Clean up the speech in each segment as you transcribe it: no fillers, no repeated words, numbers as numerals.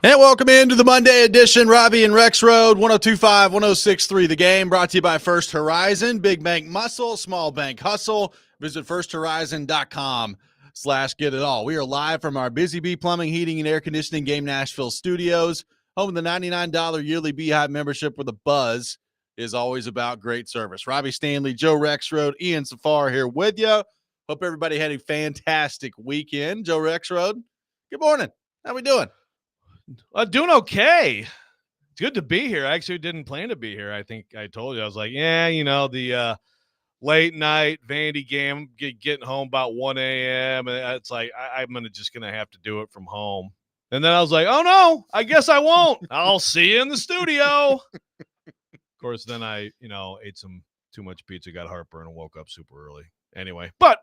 And welcome into the Monday edition. Robby and Rexrode, 102.5, 106.3 The Game, brought to you by First Horizon. Big bank muscle, small bank hustle. Visit firsthorizon.com/get it all. We are live from our Busy Bee Plumbing, Heating, and Air Conditioning Game Nashville studios. Home of the $99 yearly Beehive membership where the buzz is always about great service. Robbie Stanley, Joe Rexrode, Ian Safar here with you. Hope everybody had a fantastic weekend. Joe Rexrode, good morning. How we doing? Doing okay. It's good to be here. I actually didn't plan to be here. I think I told you. I was like, the late night Vandy game, getting home about 1 a.m. And it's like, I'm just going to have to do it from home. And then I was like, oh, no, I guess I won't. I'll see you in the studio. Of course, then I, ate some too much pizza, got heartburn, and woke up super early. Anyway, but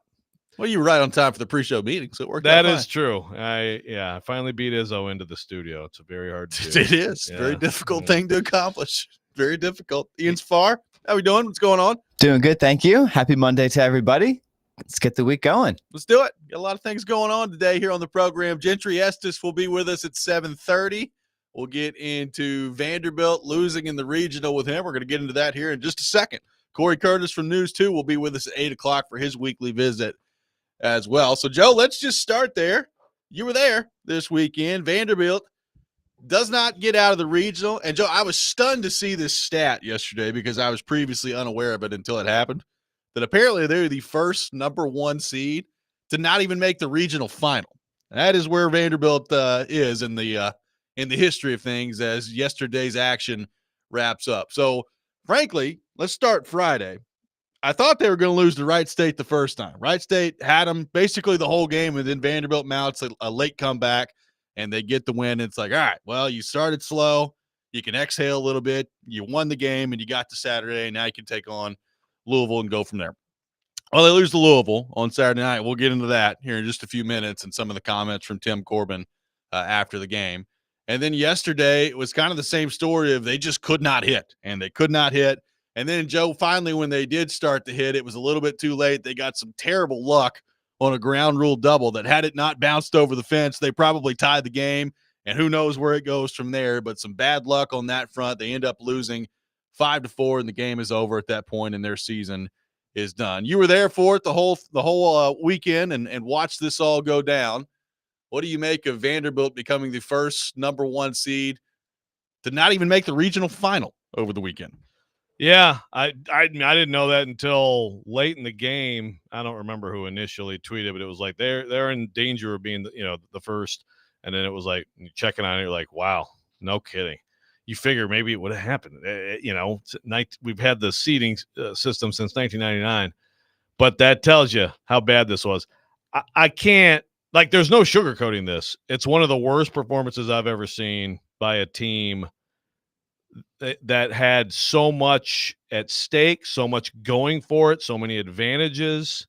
well, you were right on time for the pre-show meeting, so it worked out fine. That is true. I finally beat Izzo into the studio. It's a very hard to do. It is. Yeah. Very difficult thing to accomplish. Very difficult. Ian Safar, how we doing? What's going on? Doing good, thank you. Happy Monday to everybody. Let's get the week going. Let's do it. Got a lot of things going on today here on the program. Gentry Estes will be with us at 7:30. We'll get into Vanderbilt losing in the regional with him. We're going to get into that here in just a second. Corey Curtis from News 2 will be with us at 8 o'clock for his weekly visit as well. So, Joe, let's just start there. You were there this weekend. Vanderbilt does not get out of the regional. And, Joe, I was stunned to see this stat yesterday because I was previously unaware of it until it happened, that apparently they're the first number one seed to not even make the regional final. That is where Vanderbilt is in the history of things as yesterday's action wraps up. So, frankly, let's start Friday. I thought they were going to lose to Wright State the first time. Wright State had them basically the whole game, and then Vanderbilt mounts a late comeback, and they get the win. It's like, all right, well, you started slow. You can exhale a little bit. You won the game, and you got to Saturday, and now you can take on Louisville and go from there. Well, they lose to Louisville on Saturday night. We'll get into that here in just a few minutes and some of the comments from Tim Corbin after the game. And then yesterday, it was kind of the same story of they just could not hit, and they could not hit. And then, Joe, finally, when they did start to hit, it was a little bit too late. They got some terrible luck on a ground rule double that had it not bounced over the fence, they probably tied the game, and who knows where it goes from there. But some bad luck on that front. They end up losing 5-4, and the game is over at that point, and their season is done. You were there for it the whole weekend and watched this all go down. What do you make of Vanderbilt becoming the first number one seed to not even make the regional final over the weekend? Yeah, I didn't know that until late in the game. I don't remember who initially tweeted, but it was like they're in danger of being the first, and then it was like checking on it, you're like, wow, no kidding. You figure maybe it would have happened. We've had the seeding system since 1999, but that tells you how bad this was. I can't there's no sugarcoating this. It's one of the worst performances I've ever seen by a team that had so much at stake, so much going for it, so many advantages.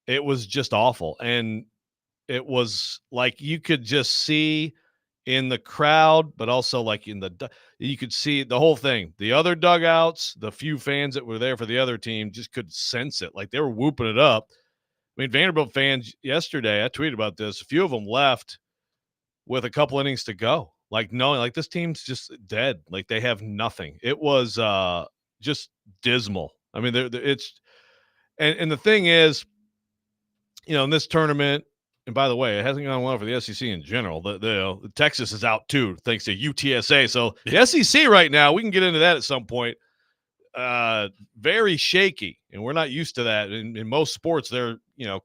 It was just awful. And it was like you could just see in the crowd, but also like you could see the whole thing. The other dugouts, the few fans that were there for the other team just could sense it. Like they were whooping it up. I mean, Vanderbilt fans yesterday, I tweeted about this, a few of them left with a couple innings to go. Like, knowing like this team's just dead. Like they have nothing. It was just dismal. I mean, it's and the thing is, in this tournament, and by the way, it hasn't gone well for the SEC in general. The Texas is out too, thanks to UTSA. So the SEC right now, we can get into that at some point. Very shaky, and we're not used to that. In most sports, they're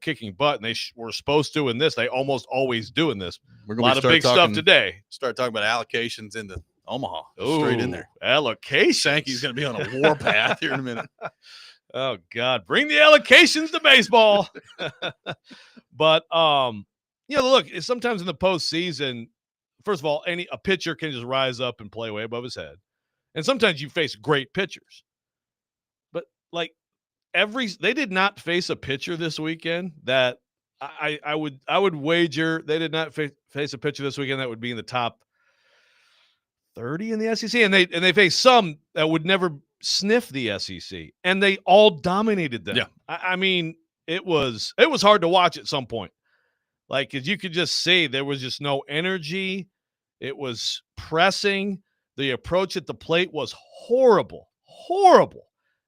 kicking butt, and they were supposed to. In this, they almost always do in this. We're a lot of big stuff today. Start talking about allocations into Omaha. Straight in there. Allocation. Sankey's going to be on a warpath here in a minute. Oh God, bring the allocations to baseball. But look, sometimes in the postseason, first of all, a pitcher can just rise up and play way above his head, and sometimes you face great pitchers. But they did not face a pitcher this weekend that I would wager they did not face a pitcher this weekend that would be in the top 30 in the SEC, and they faced some that would never sniff the SEC, and they all dominated them. Yeah. I mean, it was hard to watch at some point, because you could just see there was just no energy. It was pressing. The approach at the plate was horrible.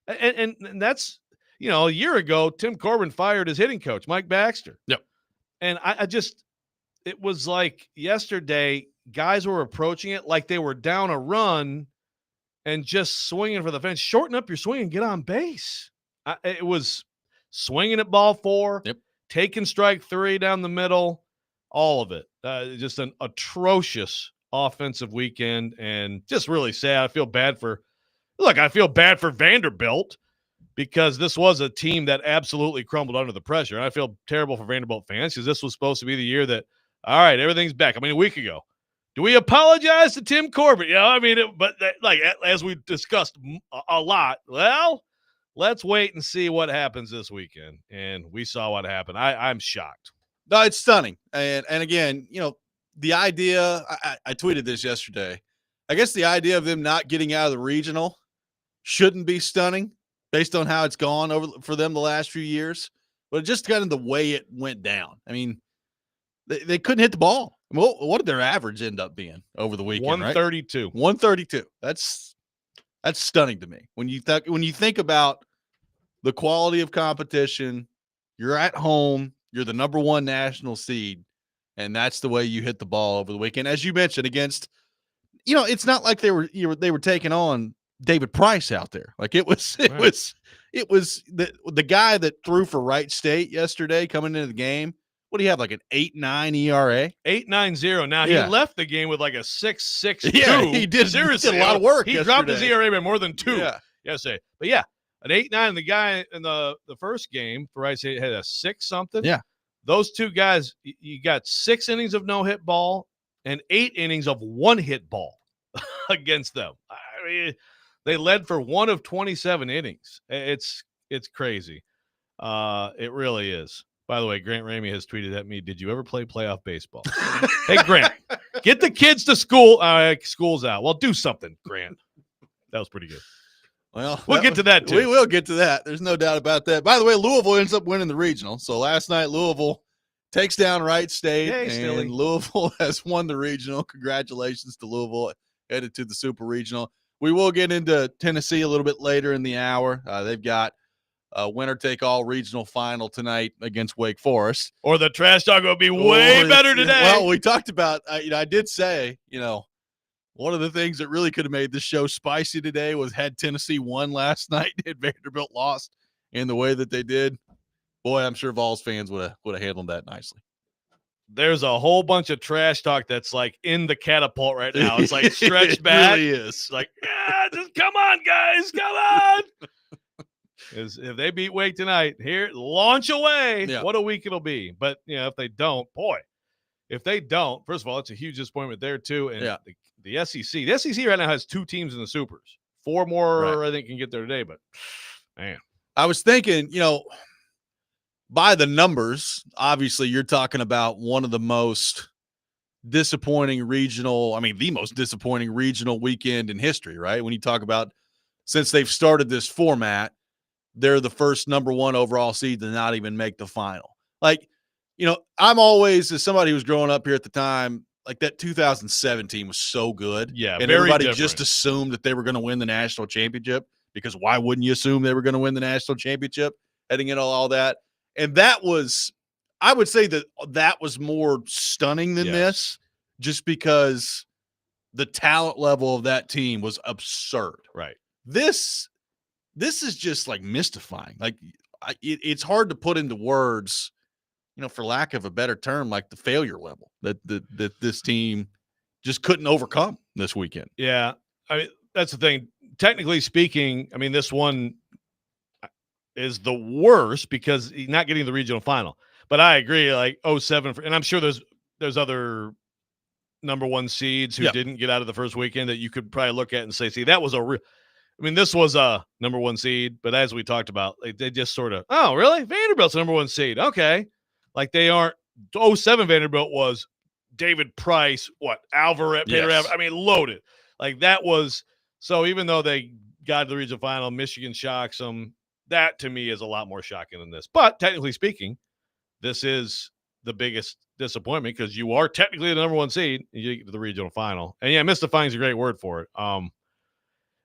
And that's, a year ago, Tim Corbin fired his hitting coach, Mike Baxter. Yep. And it was like yesterday, guys were approaching it like they were down a run and just swinging for the fence. Shorten up your swing and get on base. It was swinging at ball 4, taking strike 3 down the middle, all of it. Just an atrocious offensive weekend and just really sad. I feel bad for Vanderbilt because this was a team that absolutely crumbled under the pressure. And I feel terrible for Vanderbilt fans because this was supposed to be the year that, all right, everything's back. I mean, a week ago. Do we apologize to Tim Corbin? As we discussed a lot, well, let's wait and see what happens this weekend. And we saw what happened. I'm shocked. No, it's stunning. And again, the idea, I tweeted this yesterday. I guess the idea of them not getting out of the regional shouldn't be stunning based on how it's gone for them the last few years. But just kind of the way it went down. I mean, they couldn't hit the ball. What did their average end up being over the weekend? 132. Right? 132. That's stunning to me. When you think about the quality of competition, you're at home, you're the number 1 national seed, and that's the way you hit the ball over the weekend. As you mentioned, against, it's not like they were taking on David Price out there. Like it was the guy that threw for Wright State yesterday coming into the game. What do you have, like an 8.9 ERA? 8.90. Now, he left the game with like a 6.62. Yeah, he did. Seriously. He did a lot of work He yesterday. dropped his ERA by more than 2 yesterday. But, an 8.9. The guy in the first game for Wright State had a 6-something. Yeah. Those two guys, you got 6 innings of no-hit ball and 8 innings of one-hit ball against them. I mean, they led for 1 of 27 innings. It's crazy. It really is. By the way, Grant Ramey has tweeted at me, did you ever play playoff baseball? Hey, Grant, get the kids to school. School's out. Well, do something, Grant. That was pretty good. Well, we'll get to that, too. We will get to that. There's no doubt about that. By the way, Louisville ends up winning the regional. So last night, Louisville takes down Wright State, and Louisville has won the regional. Congratulations to Louisville, headed to the Super Regional. We will get into Tennessee a little bit later in the hour. They've got a winner-take-all regional final tonight against Wake Forest. Or the trash talk will be way better today. Well, we talked about, I did say, one of the things that really could have made this show spicy today was had Tennessee won last night and Vanderbilt lost in the way that they did. Boy, I'm sure Vols fans would have handled that nicely. There's a whole bunch of trash talk that's like in the catapult right now. It's like stretched back. It really is. Like, just come on, guys. Come on. If they beat Wake tonight, here, launch away. Yeah. What a week it'll be. But, if they don't, first of all, it's a huge disappointment there, too. And the SEC right now has 2 teams in the Supers. 4 more, I think, can get there today. But, man. I was thinking, by the numbers, obviously you're talking about one of the most disappointing the most disappointing regional weekend in history, right? When you talk about since they've started this format, they're the first number 1 overall seed to not even make the final. Like, I'm always, as somebody who was growing up here at the time, like that 2017 was so good. Yeah, and everybody just assumed that they were going to win the national championship because why wouldn't you assume they were going to win the national championship heading into all that? And that was, I would say that was more stunning than this, just because the talent level of that team was absurd. Right. This is just like mystifying. Like it's hard to put into words, for lack of a better term, like the failure level that this team just couldn't overcome this weekend. Yeah. I mean, that's the thing. Technically speaking, I mean, this one is the worst because he's not getting the regional final. But I agree, like 07, and I'm sure there's other number 1 seeds who didn't get out of the first weekend that you could probably look at and say, see, that was this was a number 1 seed, but as we talked about, like, they just sort of, oh, really? Vanderbilt's the number 1 seed. Okay. Like they aren't, 07 Vanderbilt was David Price, Alvarez, Yes. I mean, loaded. Like that was, so even though they got to the regional final, Michigan shocks them. That to me is a lot more shocking than this. But technically speaking, this is the biggest disappointment because you are technically the number 1 seed. You get to the regional final, and yeah, mystifying is a great word for it.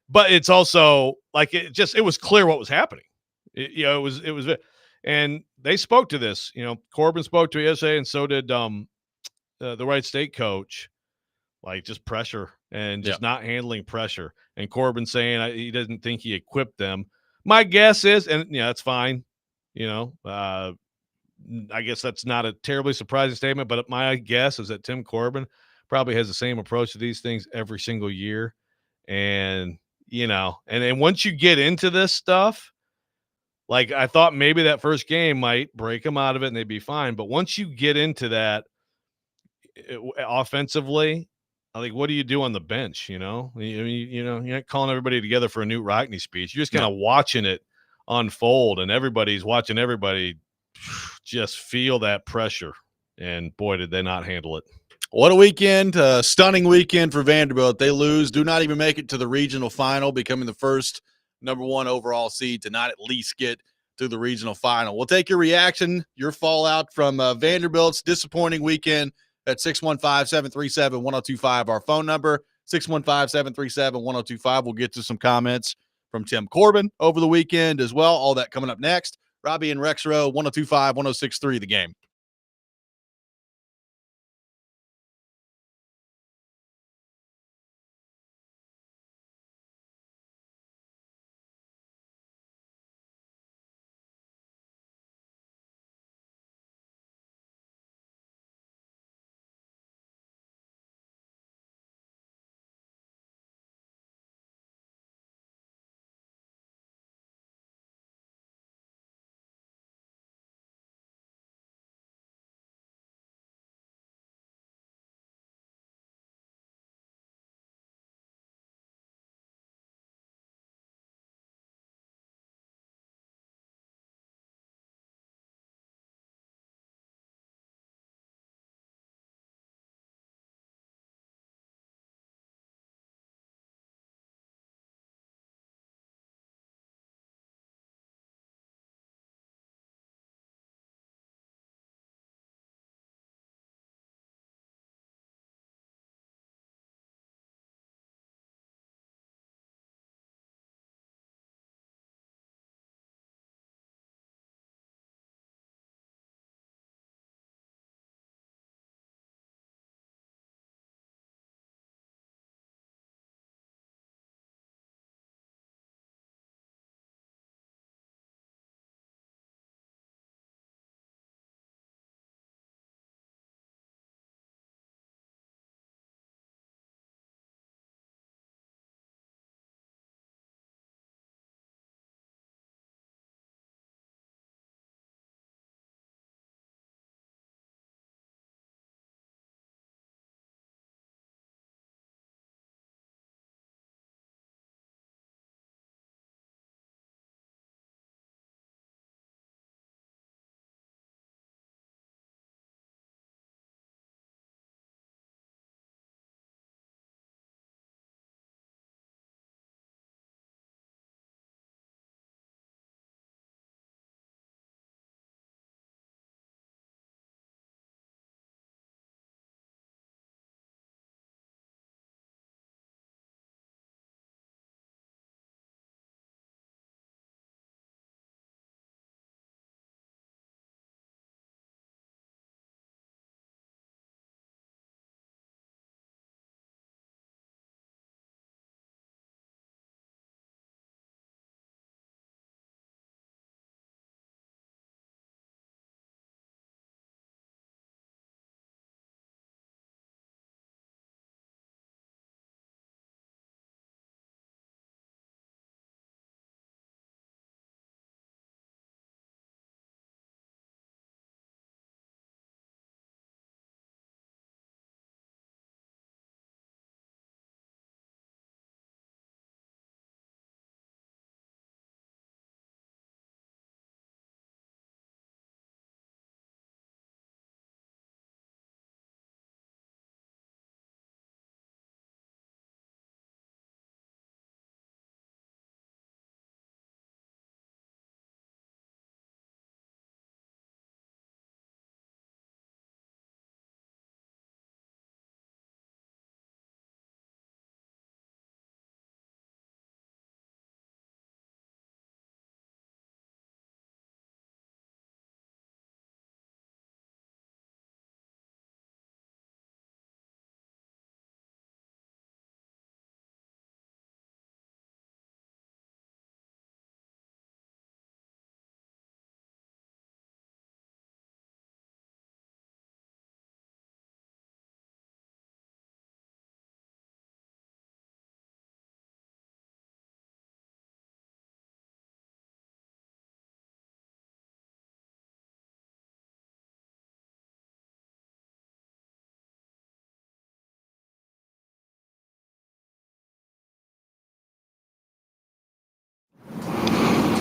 But it's also like it was clear what was happening. It was, and they spoke to this. Corbin spoke to it yesterday, and so did the Wright State coach. Like just pressure and just not handling pressure. And Corbin saying he doesn't think he equipped them. My guess is, and that's fine. I guess that's not a terribly surprising statement, but my guess is that Tim Corbin probably has the same approach to these things every single year. And, and then once you get into this stuff, like I thought maybe that first game might break them out of it and they'd be fine. But once you get into that offensively, like what do you do on the bench? You're not calling everybody together for a Newt Rockne speech. You're just kind of watching it unfold, and everybody's watching everybody just feel that pressure. And boy, did they not handle it. What a weekend, stunning weekend for Vanderbilt. They lose, do not even make it to the regional final, becoming the first number 1 overall seed to not at least get to the regional final. We'll take your reaction, your fallout from Vanderbilt's disappointing weekend at 615-737-1025, our phone number, 615-737-1025. We'll get to some comments from Tim Corbin over the weekend as well. All that coming up next. Robby and Rexrode, 1025, 1063, The Game.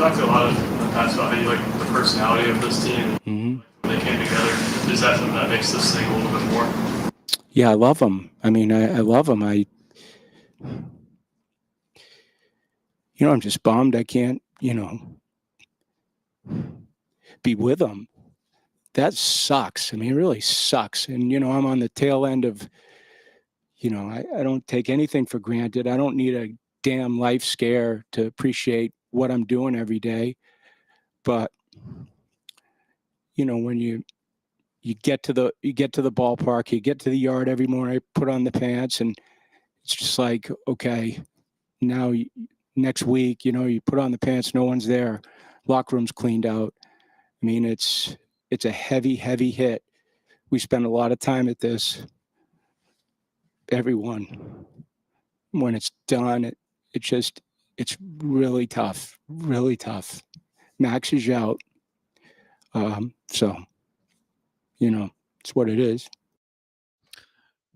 talked a lot in the past about how you like the personality of this team. Mm-hmm. When they came together. Is that something that makes this thing a little bit more? Yeah, I love them. I mean, I love them. I'm just bummed I can't, be with them. That sucks. I mean, it really sucks. And, I'm on the tail end of, I don't take anything for granted. I don't need a damn life scare to appreciate what I'm doing every day. But, when you get to the ballpark, you get to the yard every morning, I put on the pants, and it's just like, okay, now next week, you put on the pants, no one's there, locker room's cleaned out. I mean, it's a heavy, heavy hit. We spend a lot of time at this. Everyone, when it's done, it's really tough, really tough. Max is out. So, it's what it is.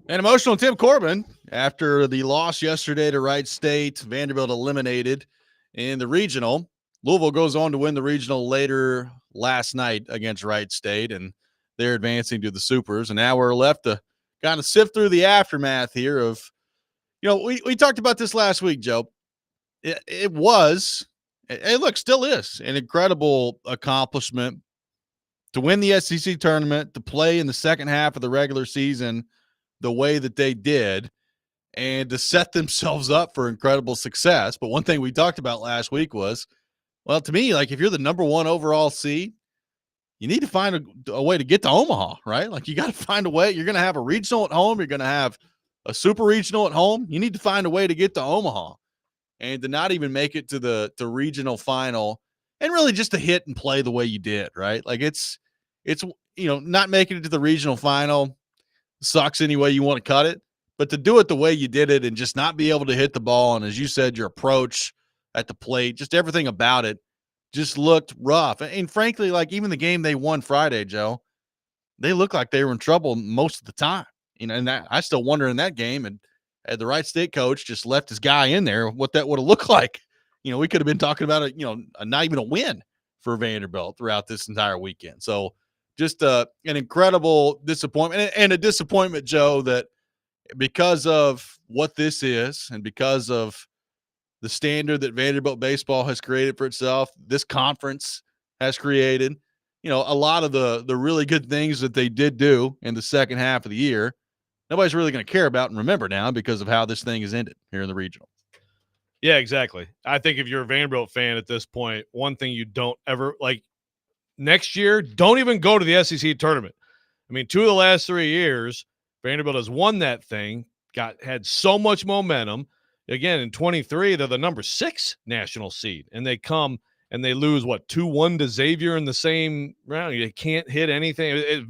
And emotional Tim Corbin, after the loss yesterday to Wright State, Vanderbilt eliminated in the regional. Louisville goes on to win the regional later last night against Wright State, and they're advancing to the Supers. And now we're left to kind of sift through the aftermath here of, we talked about this last week, Joe. It still is an incredible accomplishment to win the SEC tournament, to play in the second half of the regular season the way that they did, and to set themselves up for incredible success. But one thing we talked about last week was, well, to me, like, if you're the number one overall seed, you need to find a way to get to Omaha, right? Like, you got to find a way. You're going to have a regional at home. You're going to have a super regional at home. You need to find a way to get to Omaha, and to not even make it to the regional final, and really just to hit and play the way you did, right? Like, it's not making it to the regional final sucks any way you want to cut it, but to do it the way you did it and just not be able to hit the ball, and as you said, your approach at the plate, just everything about it just looked rough. And frankly, like, even the game they won Friday, Joe, they looked like they were in trouble most of the time. And that, I still wonder in that game, and the Wright State coach just left his guy in there, what that would have looked like. We could have been talking about not even a win for Vanderbilt throughout this entire weekend. So just an incredible disappointment, and a disappointment, Joe, that because of what this is and because of the standard that Vanderbilt baseball has created for itself, this conference has created, a lot of the really good things that they did do in the second half of the year, nobody's really going to care about and remember now because of how this thing has ended here in the regional. Yeah, exactly. I think if you're a Vanderbilt fan at this point, one thing you don't ever like next year, don't even go to the SEC tournament. I mean, 2 of the last 3 years, Vanderbilt has won that thing, had so much momentum. Again, in 23, they're the number 6 national seed, and they come and they lose 2-1 to Xavier in the same round. You can't hit anything.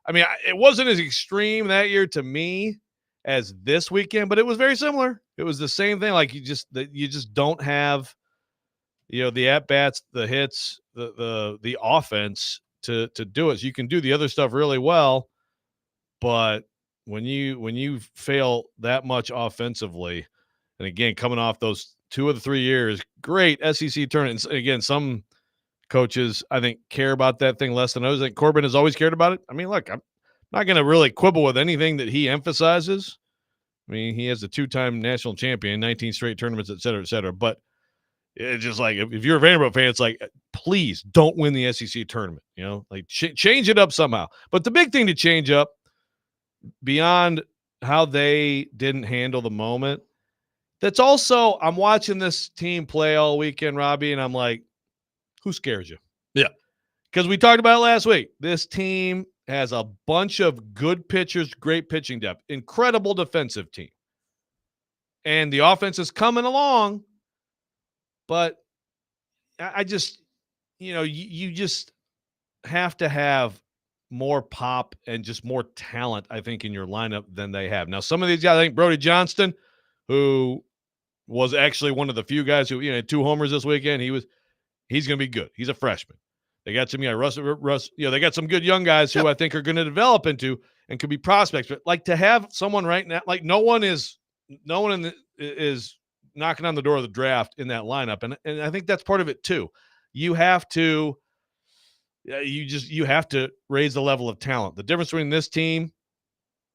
It wasn't as extreme that year to me as this weekend, but it was very similar. It was the same thing. Like, you just don't have, the at bats, the hits, the offense to do it. So you can do the other stuff really well, but when you fail that much offensively, and again, coming off those 2 of the 3 years, great SEC tournaments. Again, some coaches, I think, care about that thing less than others. I think Corbin has always cared about it. I mean, look, I'm not going to really quibble with anything that he emphasizes. I mean, he has a 2-time national champion, 19 straight tournaments, et cetera, et cetera. But it's just like, if you're a Vanderbilt fan, it's like, please don't win the SEC tournament. Change it up somehow. But the big thing to change up, beyond how they didn't handle the moment, that's also, I'm watching this team play all weekend, Robbie, and I'm like, who scares you? Yeah. Because we talked about it last week. This team has a bunch of good pitchers, great pitching depth, incredible defensive team. And the offense is coming along, but I just, you just have to have more pop and just more talent, I think, in your lineup than they have. Now, some of these guys, I think Brody Johnston, who was actually one of the few guys who, had 2 homers this weekend, he's going to be good. He's a freshman. They got some, Russ, they got some good young guys who I think are going to develop into and could be prospects. But like, to have someone right now, like, no one is knocking on the door of the draft in that lineup. And I think that's part of it too. You have to raise the level of talent. The difference between this team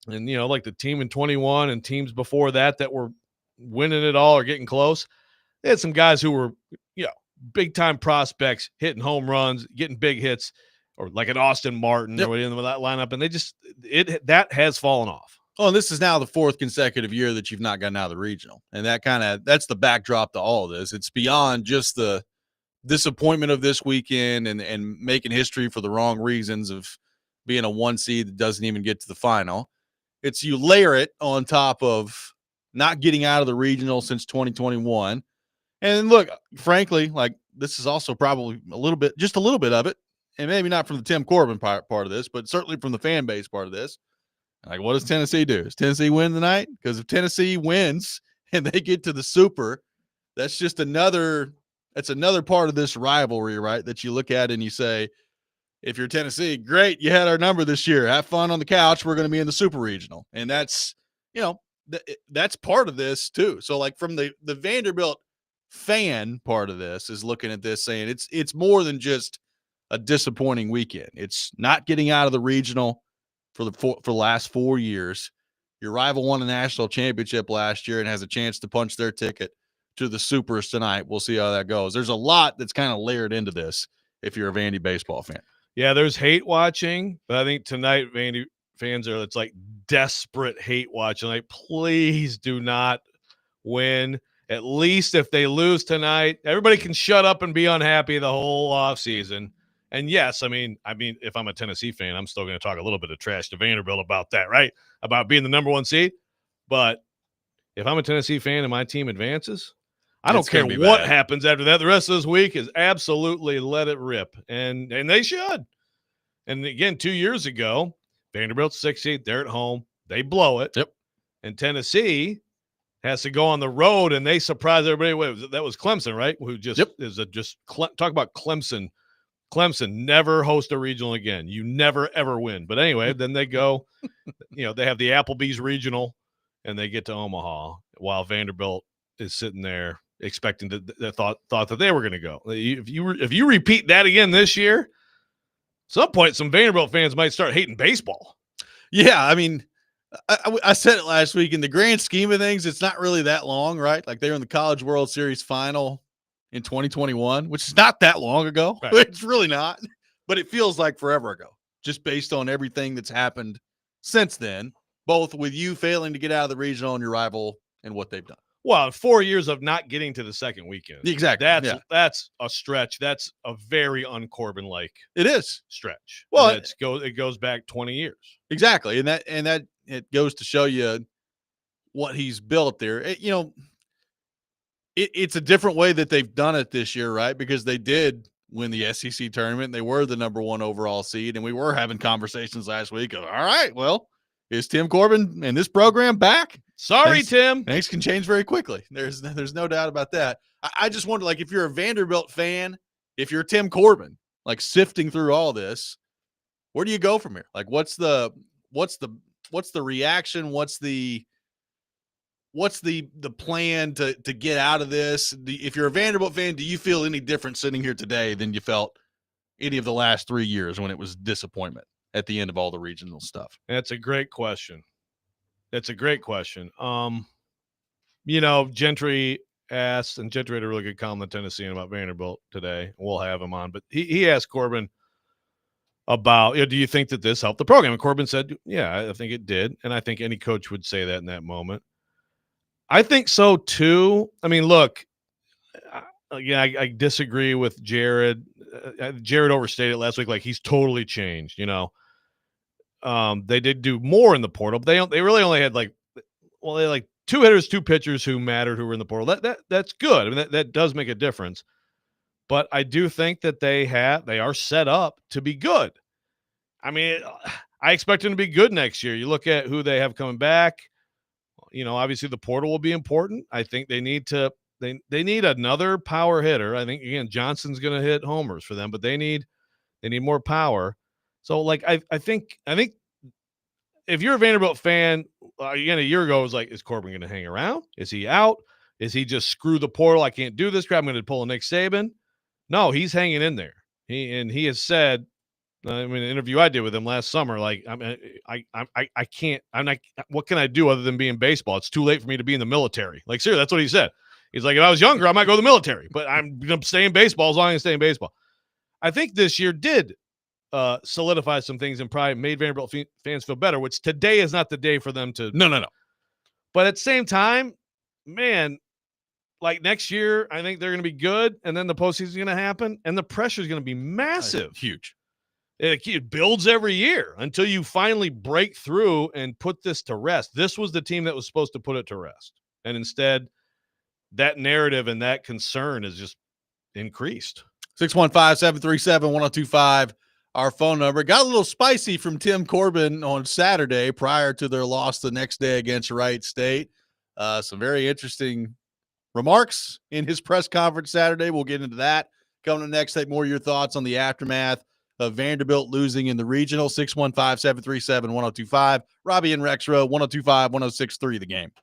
and, like the team in 21 and teams before that were winning it all or getting close, they had some guys who were, big time prospects hitting home runs, getting big hits, or like an Austin Martin or in that lineup. And that has fallen off. Oh, and this is now the 4th consecutive year that you've not gotten out of the regional. And that's the backdrop to all of this. It's beyond just the disappointment of this weekend and making history for the wrong reasons of being a 1 seed that doesn't even get to the final. It's you layer it on top of not getting out of the regional since 2021. And look, frankly, like this is also probably just a little bit of it, and maybe not from the Tim Corbin part of this, but certainly from the fan base part of this. Like, what does Tennessee do? Does Tennessee win tonight? Because if Tennessee wins and they get to the Super, that's another part of this rivalry, right? That you look at and you say, if you're Tennessee, great, you had our number this year. Have fun on the couch. We're going to be in the Super Regional, and that's that's part of this too. So, like from the Vanderbilt fan part of this is looking at this saying it's more than just a disappointing weekend. It's not getting out of the regional for the last 4 years. Your rival won a national championship last year and has a chance to punch their ticket to the Supers tonight. We'll see how that goes. There's a lot that's kind of layered into this if you're a Vandy baseball fan. Yeah, there's hate watching, but I think tonight Vandy fans it's like desperate hate watching. Like, please do not win. At least if they lose tonight, everybody can shut up and be unhappy the whole offseason. And yes, I mean, if I'm a Tennessee fan, I'm still going to talk a little bit of trash to Vanderbilt about that, right? About being the number 1 seed. But if I'm a Tennessee fan and my team advances, I don't care what happens after that. The rest of this week is absolutely let it rip. And they should. And again, 2 years ago, Vanderbilt's 6th seed, they're at home. They blow it. Yep. And Tennessee has to go on the road, and they surprise everybody. That was Clemson, right? Who just talk about Clemson. Clemson never host a regional again. You never, ever win. But anyway, then they go, they have the Applebee's regional, and they get to Omaha while Vanderbilt is sitting there expecting thought that they were going to go. If you repeat that again this year, at some point, some Vanderbilt fans might start hating baseball. Yeah, I mean, I said it last week. In the grand scheme of things, it's not really that long, right? Like they were in the College World Series final in 2021, which is not that long ago. Right. It's really not, but it feels like forever ago, just based on everything that's happened since then, both with you failing to get out of the regional and your rival and what they've done. Well, 4 years of not getting to the second weekend. Exactly. That's a stretch. That's a very un-Corbin-like it is stretch. Well, it goes back 20 years. Exactly. And that it goes to show you what he's built there. It's a different way that they've done it this year, right? Because they did win the SEC tournament. They were the number 1 overall seed, and we were having conversations last week of, all right, well, is Tim Corbin and this program back? Sorry, Tim. Things can change very quickly. There's no doubt about that. I just wonder, like, if you're a Vanderbilt fan, if you're Tim Corbin, like sifting through all this, where do you go from here? Like, what's the reaction? What's the plan to get out of this? If you're a Vanderbilt fan, do you feel any different sitting here today than you felt any of the last 3 years when it was disappointment at the end of all the regional stuff? That's a great question. Gentry asked, and Gentry had a really good column in Tennessee about Vanderbilt today. We'll have him on, but he asked Corbin about, do you think that this helped the program? And Corbin said, yeah, I think it did. And I think any coach would say that in that moment. I think so too. I mean, look, I disagree with Jared. Jared overstated last week. Like, he's totally changed, They did do more in the portal, but they really only had they had 2 hitters, 2 pitchers who mattered who were in the portal. That's good. I mean, that does make a difference. But I do think that they are set up to be good. I mean, I expect them to be good next year. You look at who they have coming back. Obviously the portal will be important. I think they need another power hitter. I think, again, Johnson's going to hit homers for them, but they need more power. So, like, I think if you're a Vanderbilt fan, again, a year ago, it was like, is Corbin going to hang around? Is he out? Is he just screw the portal? I can't do this crap. I'm going to pull a Nick Saban. No, he's hanging in there. He has said, I mean, an interview I did with him last summer, like, I can't, I'm not, what can I do other than be in baseball? It's too late for me to be in the military. Like, seriously, that's what he said. He's like, if I was younger, I might go to the military, but I'm going to stay in baseball as long as I stay in baseball. I think this year did solidify some things and probably made Vanderbilt fans feel better, which today is not the day for them to. No. But at the same time, man, like next year, I think they're going to be good, and then the postseason is going to happen, and the pressure is going to be massive. Huge. It builds every year until you finally break through and put this to rest. This was the team that was supposed to put it to rest. And instead, that narrative and that concern is just increased. 615-737-1025, our phone number. Got a little spicy from Tim Corbin on Saturday prior to their loss the next day against Wright State. Some very interesting remarks in his press conference Saturday. We'll get into that. Coming up next, take more of your thoughts on the aftermath of Vanderbilt losing in the regional. 615-737-1025. Robby and Rexrode, 102.5, 106.3 The Game.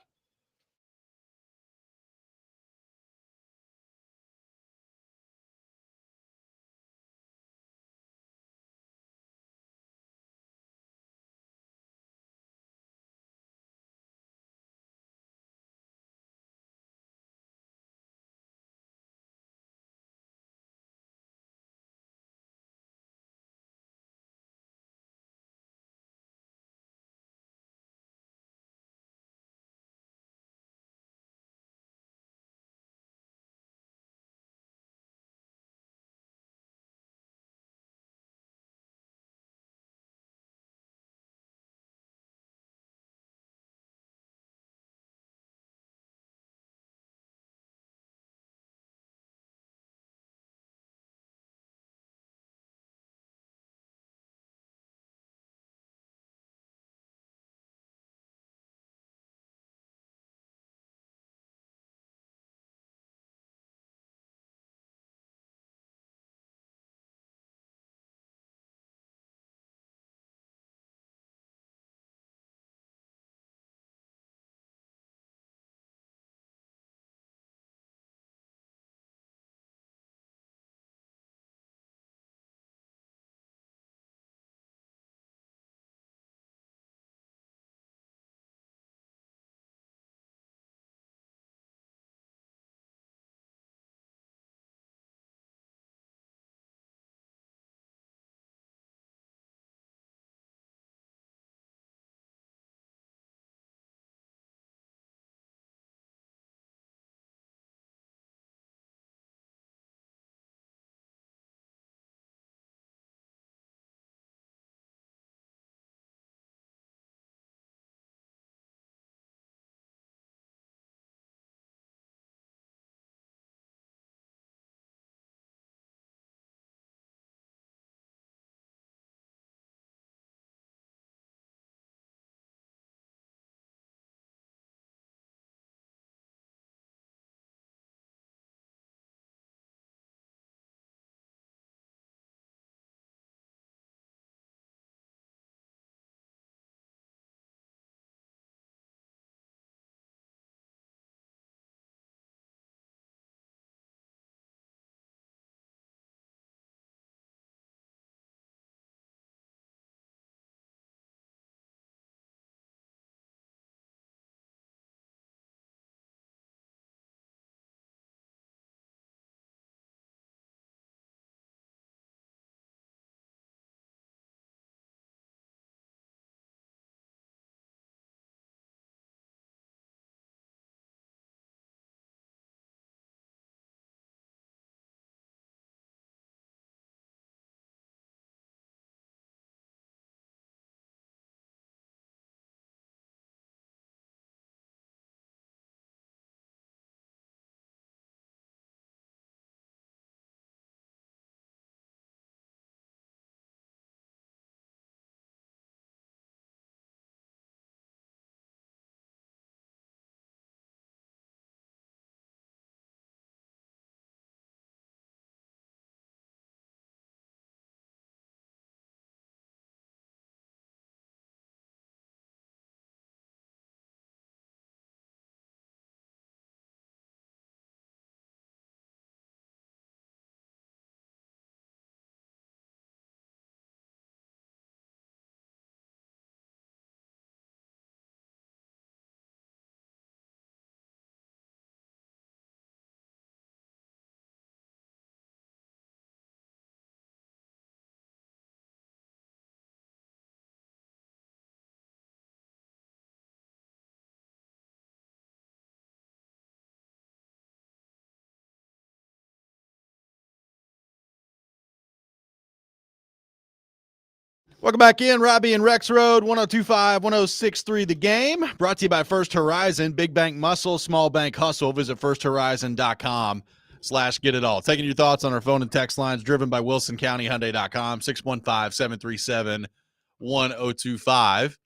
Welcome back in, Robby and Rexrode, 102.5, 106.3 The Game. Brought to you by First Horizon, Big Bank Muscle, Small Bank Hustle. Visit firsthorizon.com/get-it-all. Taking your thoughts on our phone and text lines, driven by WilsonCountyHyundai.com, 615-737-1025.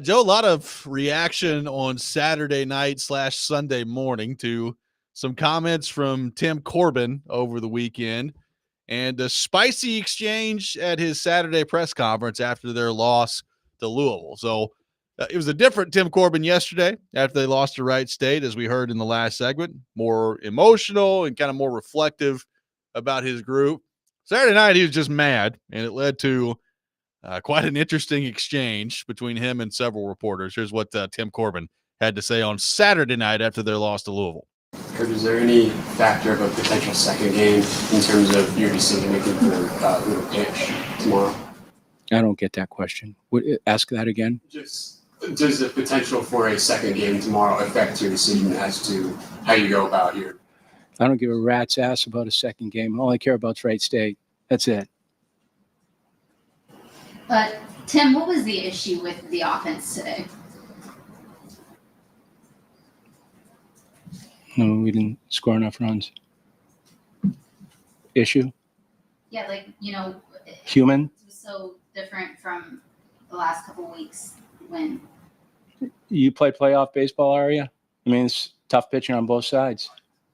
Joe, a lot of reaction on Saturday night / Sunday morning to some comments from Tim Corbin over the weekend and a spicy exchange at his Saturday press conference after their loss to Louisville. So it was a different Tim Corbin yesterday after they lost to Wright State, as we heard in the last segment, more emotional and kind of more reflective about his group. Saturday night, he was just mad, and it led to quite an interesting exchange between him and several reporters. Here's what Tim Corbin had to say on Saturday night after their loss to Louisville. Coach, is there any factor of a potential second game in terms of your decision making for little pitch tomorrow? I don't get that question. Ask that again. Just does the potential for a second game tomorrow affect your decision as to how you go about your? I don't give a rat's ass about a second game. All I care about is Wright State. That's it. But Tim, what was the issue with the offense today? No, we didn't score enough runs. Issue? Yeah, Human? it was so different from the last couple of weeks when. You play playoff baseball, are you? I mean, it's tough pitching on both sides.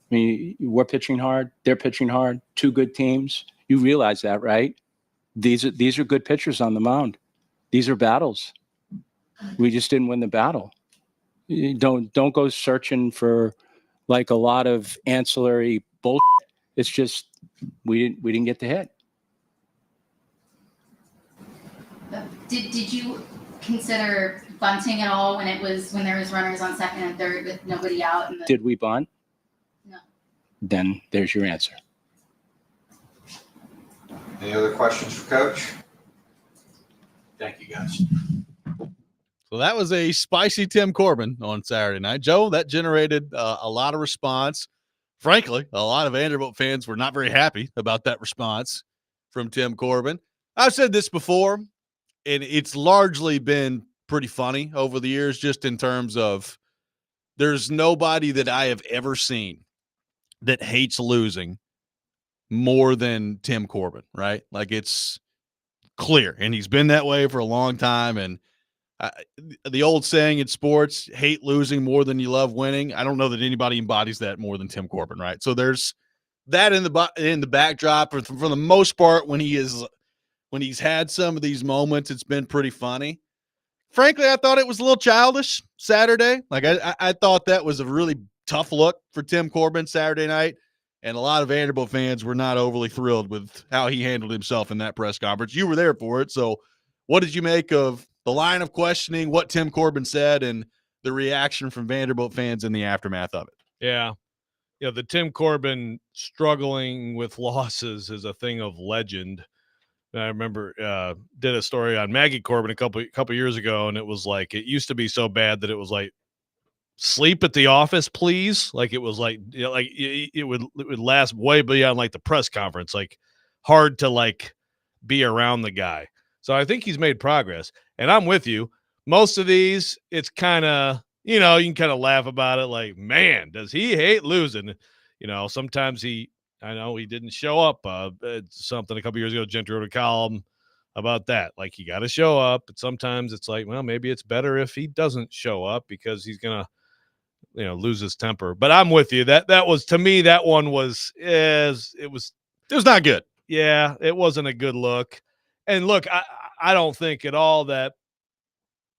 I mean, we're pitching hard. They're pitching hard. Two good teams. You realize that, right? These are good pitchers on the mound. These are battles. We just didn't win the battle. You don't go searching for like a lot of ancillary bullshit. It's just we didn't get the hit. Did you consider bunting at all when there was runners on second and third with nobody out? Did we bunt? No. Then there's your answer. Any other questions for Coach? Thank you, guys. So that was a spicy Tim Corbin on Saturday night. Joe, that generated a lot of response. Frankly, a lot of Vanderbilt fans were not very happy about that response from Tim Corbin. I've said this before, and it's largely been pretty funny over the years, just in terms of there's nobody that I have ever seen that hates losing more than Tim Corbin, right? Like, it's clear, and he's been that way for a long time. And the old saying in sports, hate losing more than you love winning. I don't know that anybody embodies that more than Tim Corbin, right? So there's that in the backdrop. For the most part, when he's had some of these moments, it's been pretty funny. Frankly, I thought it was a little childish Saturday. Like, I thought that was a really tough look for Tim Corbin Saturday night. And a lot of Vanderbilt fans were not overly thrilled with how he handled himself in that press conference. You were there for it. So what did you make of the line of questioning, what Tim Corbin said, and the reaction from Vanderbilt fans in the aftermath of it? Yeah. Yeah, the Tim Corbin struggling with losses is a thing of legend. I remember did a story on Maggie Corbin a couple years ago, and it was like it used to be so bad that it was like, sleep at the office, please. Like, it was like, you know, like it would last way beyond like the press conference, like hard to like be around the guy. So I think he's made progress, and I'm with you. Most of these, it's kind of, you know, you can kind of laugh about it. Like, man, does he hate losing? You know, sometimes I know he didn't show up. Something a couple years ago, Gentry wrote a column about that. Like, you got to show up. But sometimes it's like, well, maybe it's better if he doesn't show up because he's going to, you know, lose his temper. But I'm with you. That was, to me, that one was, it was not good. Yeah, it wasn't a good look. And look, I don't think at all that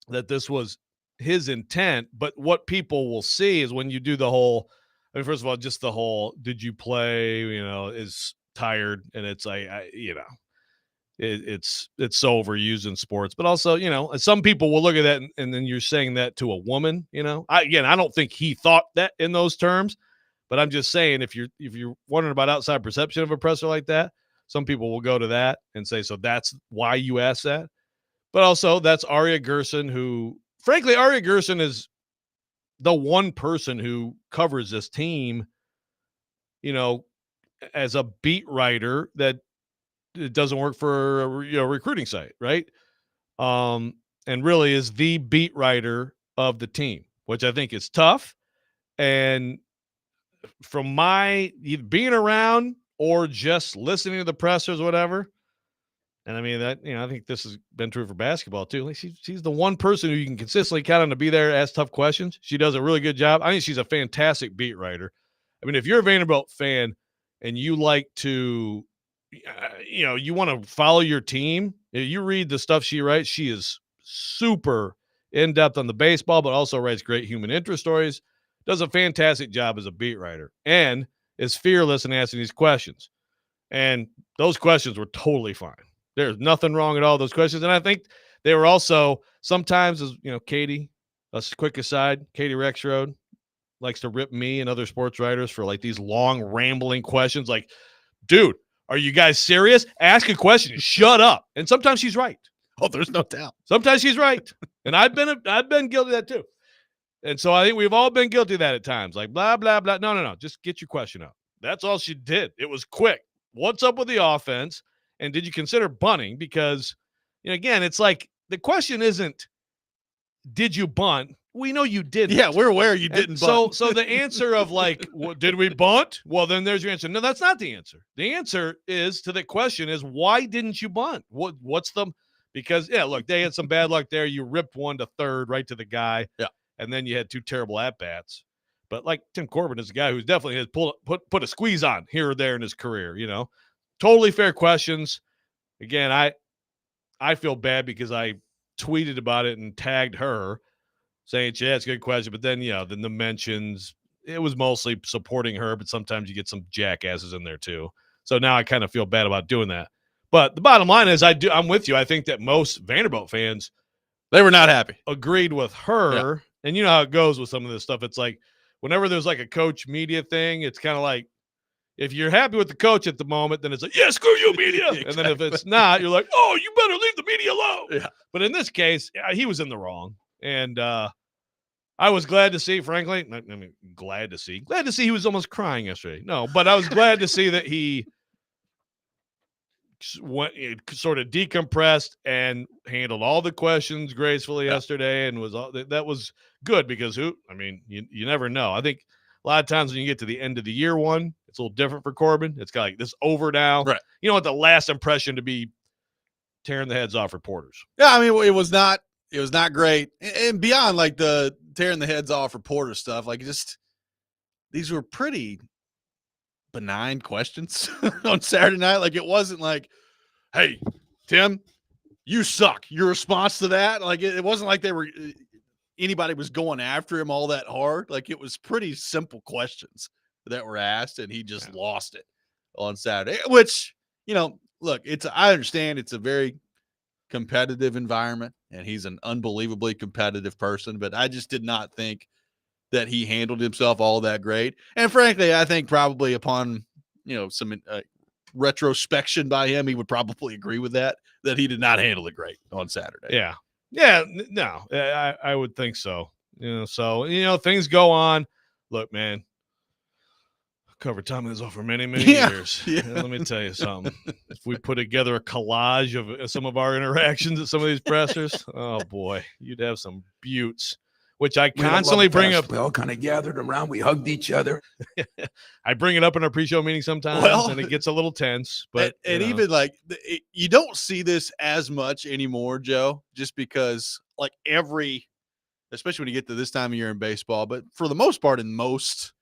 this was his intent, but what people will see is when you do the whole, I mean, first of all, just the whole, did you play, you know, is tired. And it's like, you know, it's so overused in sports, but also, you know, some people will look at that and then you're saying that to a woman, you know. I don't think he thought that in those terms, but I'm just saying, if you're wondering about outside perception of a presser like that, some people will go to that and say, so that's why you asked that. But also, that's Aria Gerson, who, frankly, Aria Gerson is the one person who covers this team, you know, as a beat writer that it doesn't work for a recruiting site, right? And really is the beat writer of the team, which I think is tough. And from my either being around or just listening to the pressers, whatever. And I mean that, I think this has been true for basketball too. Like she's the one person who you can consistently count on to be there, ask tough questions. She does a really good job. I think she's a fantastic beat writer. I mean, if you're a Vanderbilt fan and you like to, you want to follow your team, you read the stuff she writes. She is super in depth on the baseball, but also writes great human interest stories. Does a fantastic job as a beat writer and is fearless in asking these questions. And those questions were totally fine. There's nothing wrong at all with those questions. And I think they were also sometimes, as Katie, a quick aside, Katie Rexrode likes to rip me and other sports writers for like these long rambling questions. Like, dude, are you guys serious? Ask a question and shut up. And sometimes she's right. Oh, there's no doubt. Sometimes she's right. And I've been guilty of that too. And so I think we've all been guilty of that at times. Like blah, blah, blah. No. Just get your question up. That's all she did. It was quick. What's up with the offense? And did you consider bunting? Because, again, it's like the question isn't, did you bunt? We know you didn't. Yeah, we're aware you didn't bunt. So the answer of like, did we bunt? Well, then there's your answer. No, that's not the answer. The answer is to the question is, why didn't you bunt? What's the – because, look, they had some bad luck there. You ripped one to third right to the guy. Yeah. And then you had 2 terrible at-bats. But like Tim Corbin is a guy who's definitely has put a squeeze on here or there in his career, Totally fair questions. Again, I feel bad because I tweeted about it and tagged her saying, yeah, it's a good question. But then, then the mentions, it was mostly supporting her, but sometimes you get some jackasses in there too. So now I kind of feel bad about doing that. But the bottom line is I'm with you. I think that most Vanderbilt fans, they were not happy. Agreed with her. Yeah. And you know how it goes with some of this stuff. It's like whenever there's like a coach media thing, it's kind of like, if you're happy with the coach at the moment, then it's like, yeah, screw you, media. Exactly. And then if it's not, you're like, oh, you better leave the media alone. Yeah. But in this case, he was in the wrong. And I was glad to see, frankly, glad to see he was almost crying yesterday. No, but I was glad to see that he sort of decompressed and handled all the questions gracefully yesterday. And that was good because you never know. I think a lot of times when you get to the end of the year one, it's a little different for Corbin. It's kind of like this over now. Right. You don't want the last impression to be tearing the heads off reporters. Yeah, it was not great. And beyond like the tearing the heads off reporter stuff, like just these were pretty benign questions on Saturday night. Like it wasn't like, hey, Tim, you suck. Your response to that, like it wasn't like anybody was going after him all that hard. Like it was pretty simple questions that were asked, and he just lost it on Saturday. Which, look, I understand it's a very competitive environment, and he's an unbelievably competitive person, but I just did not think that he handled himself all that great. And frankly, I think probably upon, some retrospection by him, he would probably agree with that he did not handle it great on Saturday. Yeah. Yeah, no, I would think so. Things go on. Look, man, covered Tom Izzo for many, many years. Yeah. Let me tell you something. If we put together a collage of some of our interactions at some of these pressers, oh boy, you'd have some buttes, which I constantly bring up. We all kind of gathered around. We hugged each other. I bring it up in our pre-show meeting sometimes, and it gets a little tense. But even like you don't see this as much anymore, Joe, just because like especially when you get to this time of year in baseball, but for the most part in most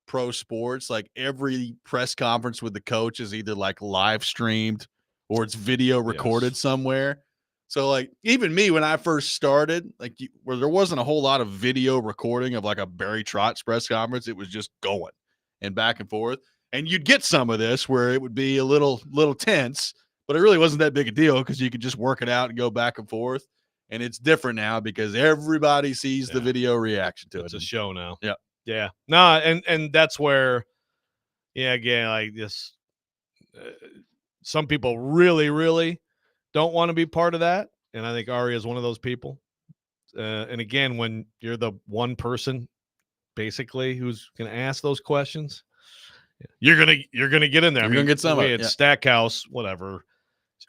pro sports, like every press conference with the coach is either like live streamed or it's video recorded somewhere. So like even me, when I first started, like where there wasn't a whole lot of video recording of like a Barry Trotz press conference, it was just going and back and forth. And you'd get some of this where it would be a little tense, but it really wasn't that big a deal because you could just work it out and go back and forth. And it's different now because everybody sees the video reaction to it. It's a show now. Yeah. Yeah. No, and that's where, again, like this, some people really, really don't want to be part of that. And I think Ari is one of those people. And again, when you're the one person basically who's going to ask those questions, you're going to get in there. You're going to get some of it. Stackhouse, whatever.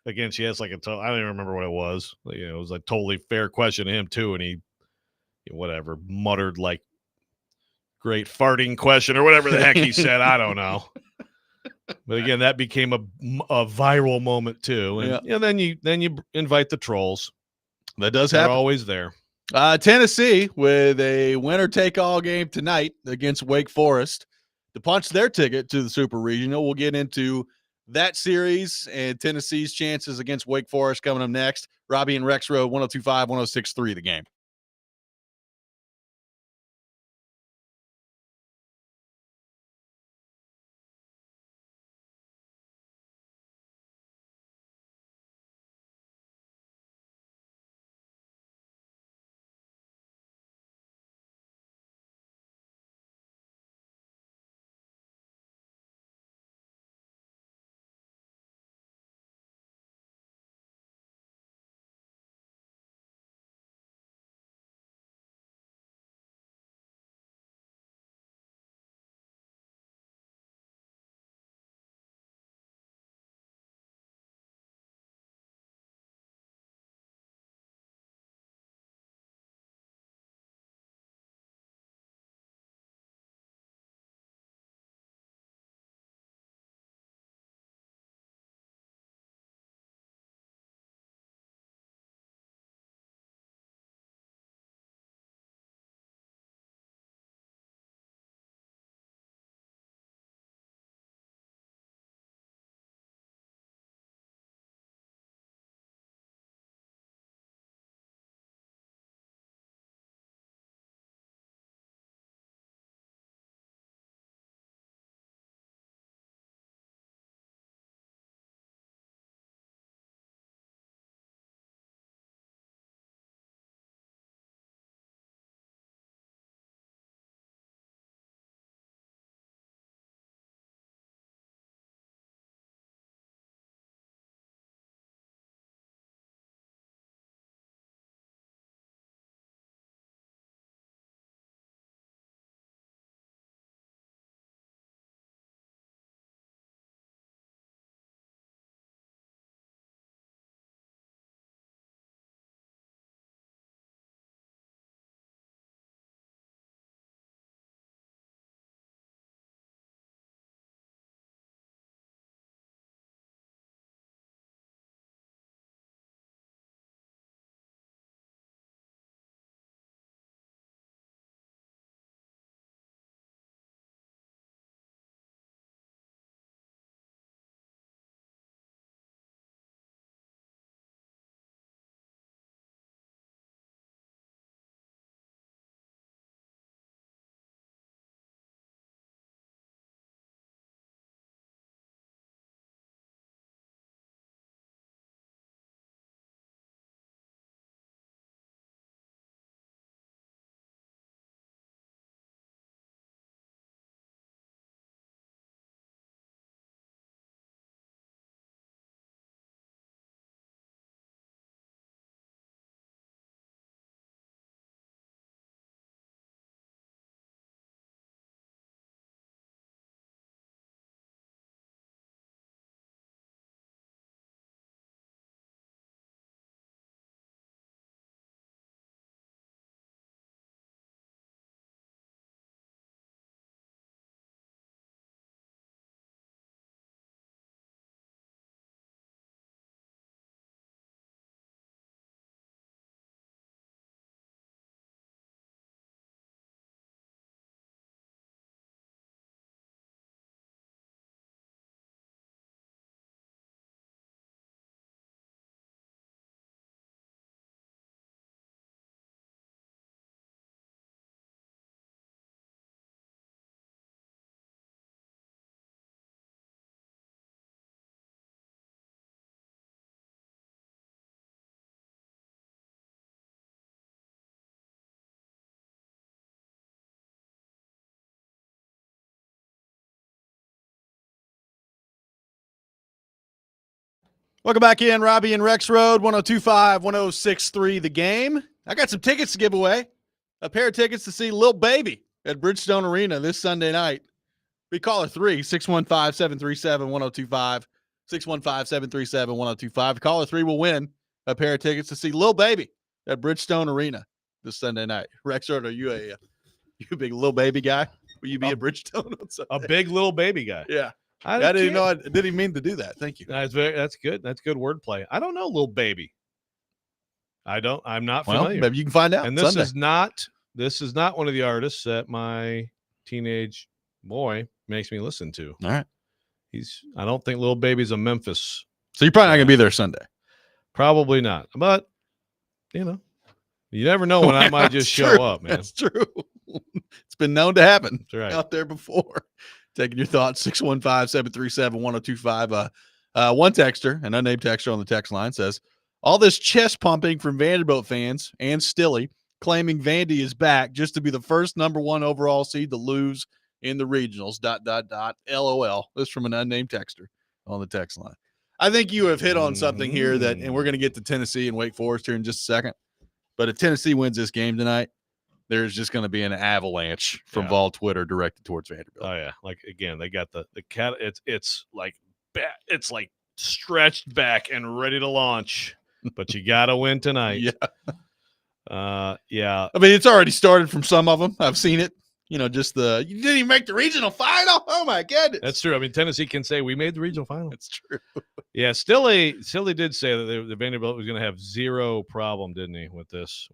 again, she has like I don't even remember what it was. It was a totally fair question to him too, and he whatever muttered like great farting question or whatever the heck he said. I don't know. But again, that became a viral moment too, and then you invite the trolls. That does They're happen. always there. Tennessee with a winner-take-all game tonight against Wake Forest to punch their ticket to the Super Regional. We'll get into that series and Tennessee's chances against Wake Forest coming up next. Robby and Rexrode, 102.5, 106.3 The Game. Welcome back in, Robby and Rexrode, 102.5, 106.3 The Game. I got some tickets to give away. A pair of tickets to see Lil Baby at Bridgestone Arena this Sunday night. We call her 615-737-1025. 615-737-1025. Caller 3 will win a pair of tickets to see Lil Baby at Bridgestone Arena this Sunday night. Rexrode, are you a big Lil Baby guy? Will you be at Bridgestone on Sunday? A big little baby guy. Yeah. I didn't even know. I didn't even mean to do that. Thank you. That's good. That's good wordplay. I don't know, little baby. I'm not Well, familiar. maybe you can find out. And this Sunday. is not one of the artists that my teenage boy makes me listen to. All right. I don't think Lil Baby's a Memphis. So you're probably not going to be there Sunday. Probably not. But, you never know when I might just show up, man. That's true. It's been known to happen That's right. out there before. Taking your thoughts, 615-737-1025. One texter, an unnamed texter on the text line says, all this chest pumping from Vanderbilt fans and Stilly claiming Vandy is back just to be the first #1 overall seed to lose in the regionals, ... LOL. This from an unnamed texter on the text line. I think you have hit on something here and we're going to get to Tennessee and Wake Forest here in just a second. But if Tennessee wins this game tonight, there's just going to be an avalanche from Vol Twitter directed towards Vanderbilt. Oh yeah, like again, they got the cat. It's like stretched back and ready to launch, but you got to win tonight. Yeah. Yeah. I mean, it's already started from some of them. I've seen it. You didn't even make the regional final. Oh my goodness. That's true. I mean, Tennessee can say we made the regional final. That's true. Yeah, Stilly did say that the Vanderbilt was going to have zero problem, didn't he, with his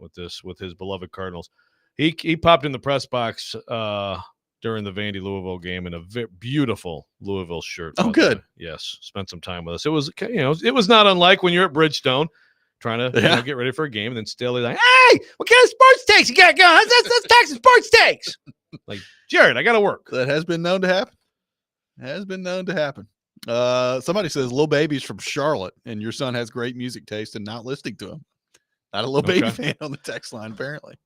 beloved Cardinals. He popped in the press box during the Vandy Louisville game in a beautiful Louisville shirt. Oh, good. Yes, spent some time with us. It was it was not unlike when you're at Bridgestone trying to get ready for a game, and then Stilly's like, "Hey, what kind of sports takes you got going? Let's talk some sports takes." Like, Jared, I got to work. That has been known to happen. Somebody says Lil Baby's from Charlotte, and your son has great music taste and not listening to him. Not a Lil Baby fan on the text line, apparently.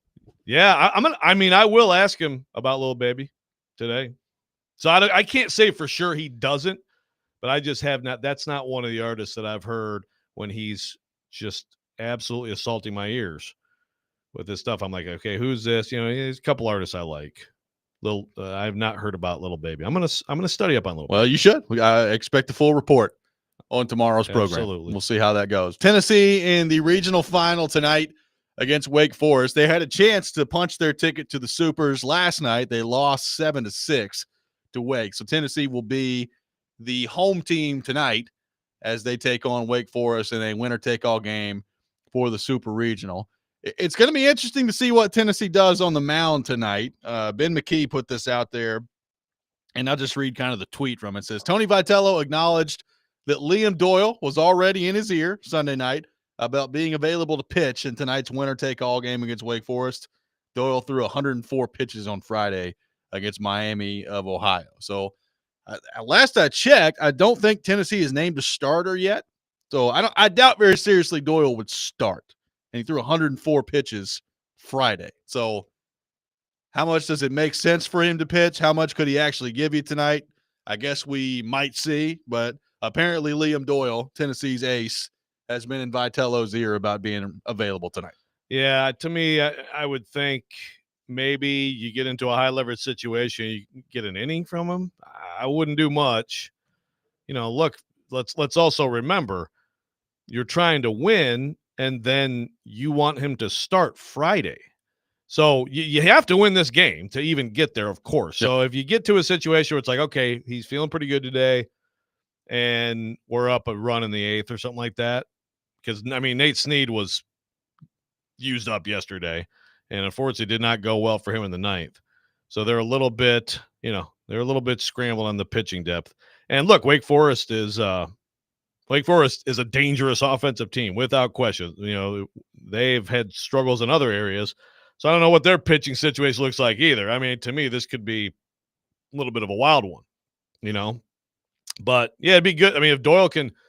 Yeah, I will ask him about Lil Baby today. So I can't say for sure he doesn't, but I just have not. That's not one of the artists that I've heard when he's just absolutely assaulting my ears with this stuff. I'm like, okay, who's this? There's a couple artists I like. I've not heard about Lil Baby. I'm gonna study up on Lil Baby. Well, you should. I expect a full report on tomorrow's program. Absolutely. We'll see how that goes. Tennessee in the regional final tonight against Wake Forest. They had a chance to punch their ticket to the Supers last night. They lost 7-6 to Wake. So Tennessee will be the home team tonight as they take on Wake Forest in a winner-take-all game for the Super Regional. It's going to be interesting to see what Tennessee does on the mound tonight. Ben McKee put this out there, and I'll just read kind of the tweet from it. It says, Tony Vitello acknowledged that Liam Doyle was already in his ear Sunday night about being available to pitch in tonight's winner-take-all game against Wake Forest. Doyle threw 104 pitches on Friday against Miami of Ohio. So last I checked, I don't think Tennessee is named a starter yet. So I doubt very seriously Doyle would start. And he threw 104 pitches Friday. So how much does it make sense for him to pitch? How much could he actually give you tonight? I guess we might see, but apparently Liam Doyle, Tennessee's ace, has been in Vitello's ear about being available tonight. Yeah, to me, I would think maybe you get into a high leverage situation, you get an inning from him. I wouldn't do much. Look, let's also remember you're trying to win, and then you want him to start Friday. So you have to win this game to even get there, of course. Yep. So if you get to a situation where it's like, okay, he's feeling pretty good today, and we're up a run in the 8th or something like that, because, Nate Snead was used up yesterday, and unfortunately did not go well for him in the 9th. So they're a little bit, scrambled on the pitching depth. And look, Wake Forest is a dangerous offensive team without question. They've had struggles in other areas. So I don't know what their pitching situation looks like either. To me, this could be a little bit of a wild one, But, yeah, it'd be good. If Doyle can –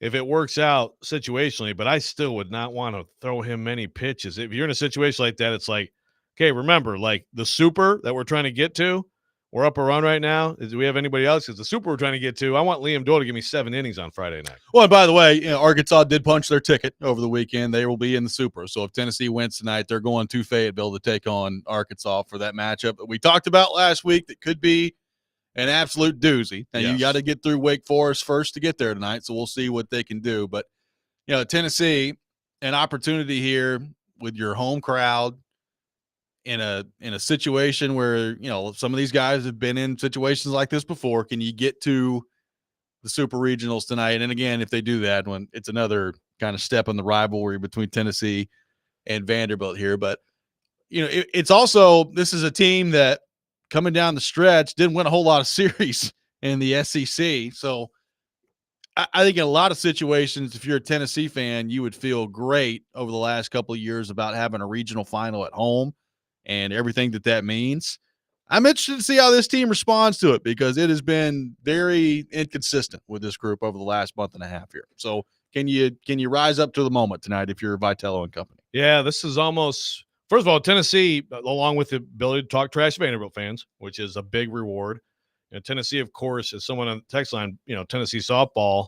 if it works out situationally, but I still would not want to throw him many pitches. If you're in a situation like that, it's like, okay, remember, like the Super that we're trying to get to, we're up a run right now. Do we have anybody else? Because the Super we're trying to get to, I want Liam Doyle to give me 7 innings on Friday night. Well, and by the way, Arkansas did punch their ticket over the weekend. They will be in the Super. So if Tennessee wins tonight, they're going to Fayetteville to take on Arkansas for that matchup that we talked about last week that could be an absolute doozy. And you Yes. got to get through Wake Forest first to get there tonight, so we'll see what they can do. But, Tennessee, an opportunity here with your home crowd in a situation where, some of these guys have been in situations like this before. Can you get to the Super Regionals tonight? And again, if they do that, when it's another kind of step in the rivalry between Tennessee and Vanderbilt here. But, it's also, this is a team that coming down the stretch didn't win a whole lot of series in the SEC. So I think in a lot of situations, if you're a Tennessee fan, you would feel great over the last couple of years about having a regional final at home and everything that means. I'm interested to see how this team responds to it because it has been very inconsistent with this group over the last month and a half here. So can you rise up to the moment tonight if you're Vitello and company? Yeah, this is almost – first of all, Tennessee, along with the ability to talk trash to Vanderbilt fans, which is a big reward. Tennessee, of course, as someone on the text line, Tennessee softball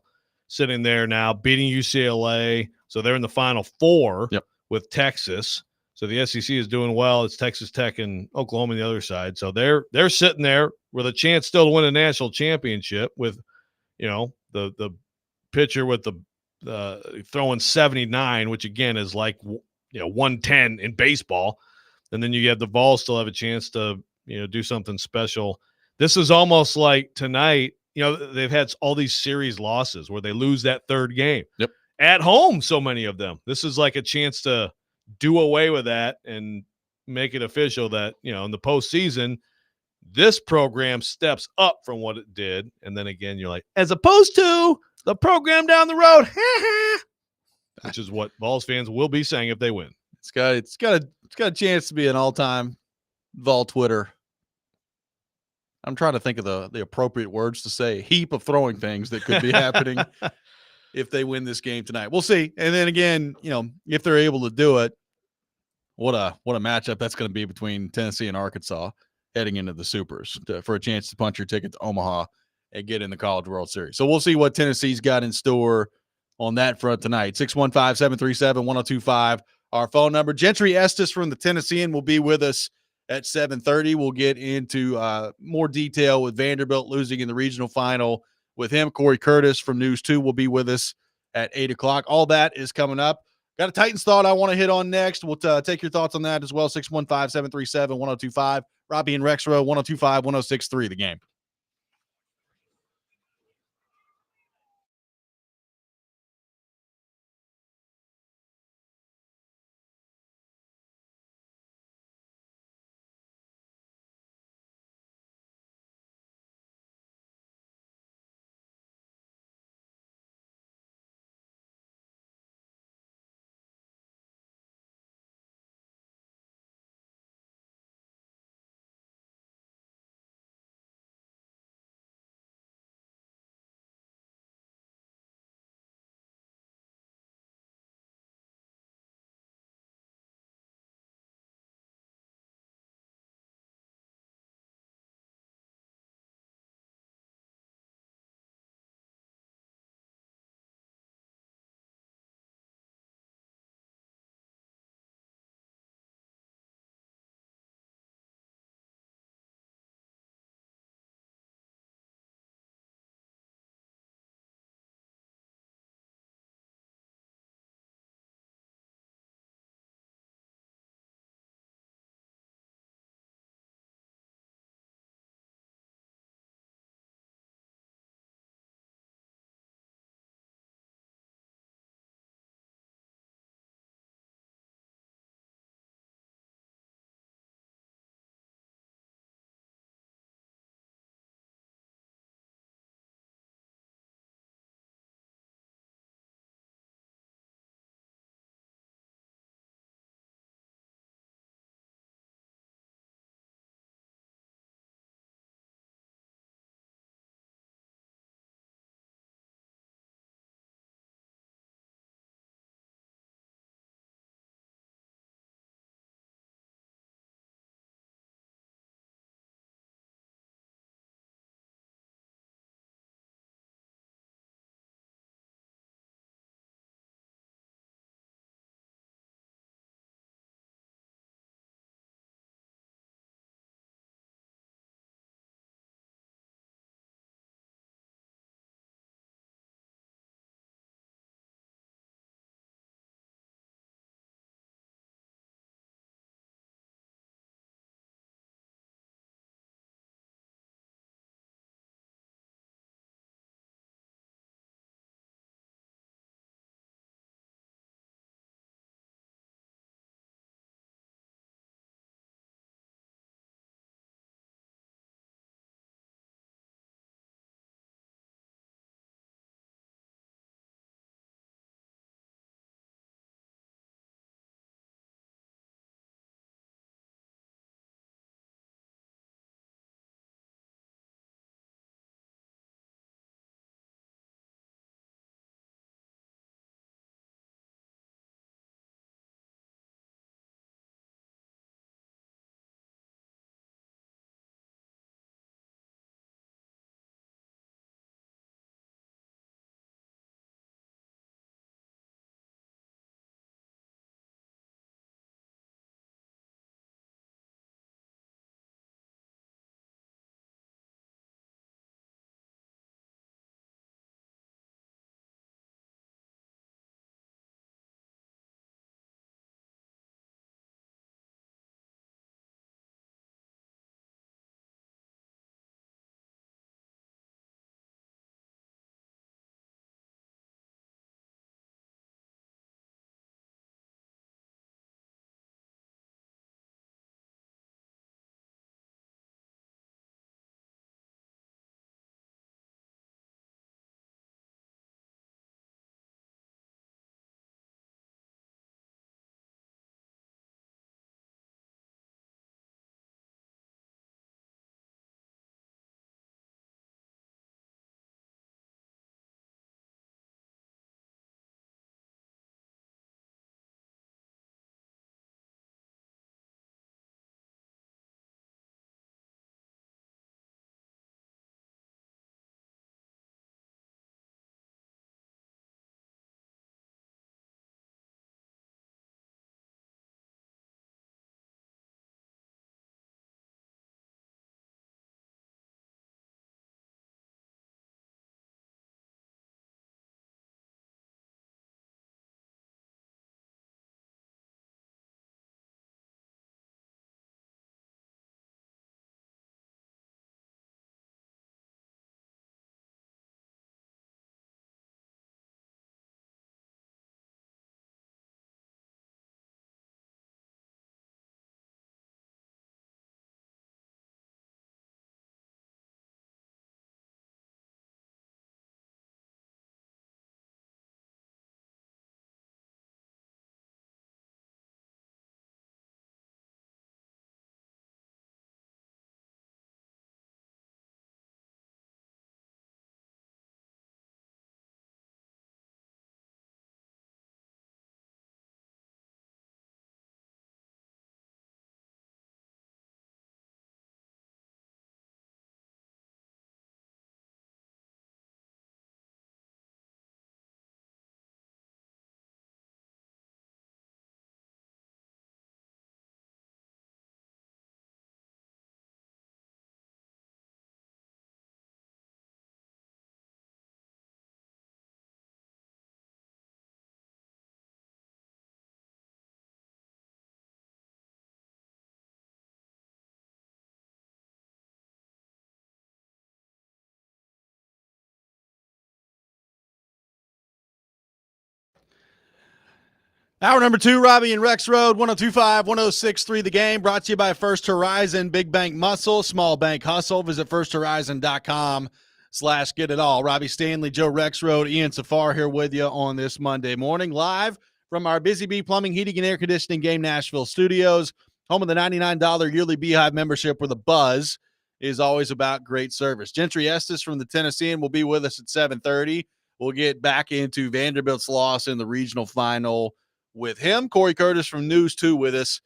sitting there now beating UCLA. So they're in the Final Four with Texas. So the SEC is doing well. It's Texas Tech and Oklahoma on the other side. So they're sitting there with a chance still to win a national championship with, the pitcher with the throwing 79, which again is like 110 in baseball. And then you have the Vols still have a chance to do something special. This is almost like tonight. They've had all these series losses where they lose that third game at home. So many of them. This is like a chance to do away with that and make it official that in the postseason, this program steps up from what it did. And then again, you're like, as opposed to the program down the road, which is what Vols fans will be saying if they win. It's got a chance to be an all-time Vol Twitter. I'm trying to think of the appropriate words to say. A heap of throwing things that could be happening if they win this game tonight. We'll see. And then again, if they're able to do it, what a matchup that's going to be between Tennessee and Arkansas heading into the Supers for a chance to punch your ticket to Omaha and get in the College World Series. So we'll see what Tennessee's got in store on that front tonight. 615-737-1025, our phone number. Gentry Estes from the Tennessean will be with us at 7:30. We'll get into more detail with Vanderbilt losing in the regional final with him. Corey Curtis from News 2 will be with us at 8 o'clock. All that is coming up. Got a Titans thought I want to hit on next. We'll take your thoughts on that as well. 615-737-1025. Robby and Rexrode, 102.5, 106.3 The Game. Hour number 2, Robby and Rexrode, 102.5, 106.3 The Game, brought to you by First Horizon, Big Bank Muscle, Small Bank Hustle. Visit firsthorizon.com/get-it-all. Robby Stanley, Joe Rexrode, Ian Safar here with you on this Monday morning, live from our Busy Bee Plumbing, Heating, and Air Conditioning Game Nashville studios, home of the $99 yearly Beehive membership where the buzz is always about great service. Gentry Estes from the Tennessean will be with us at 7:30. We'll get back into Vanderbilt's loss in the regional final with him. Corey Curtis from News 2 with us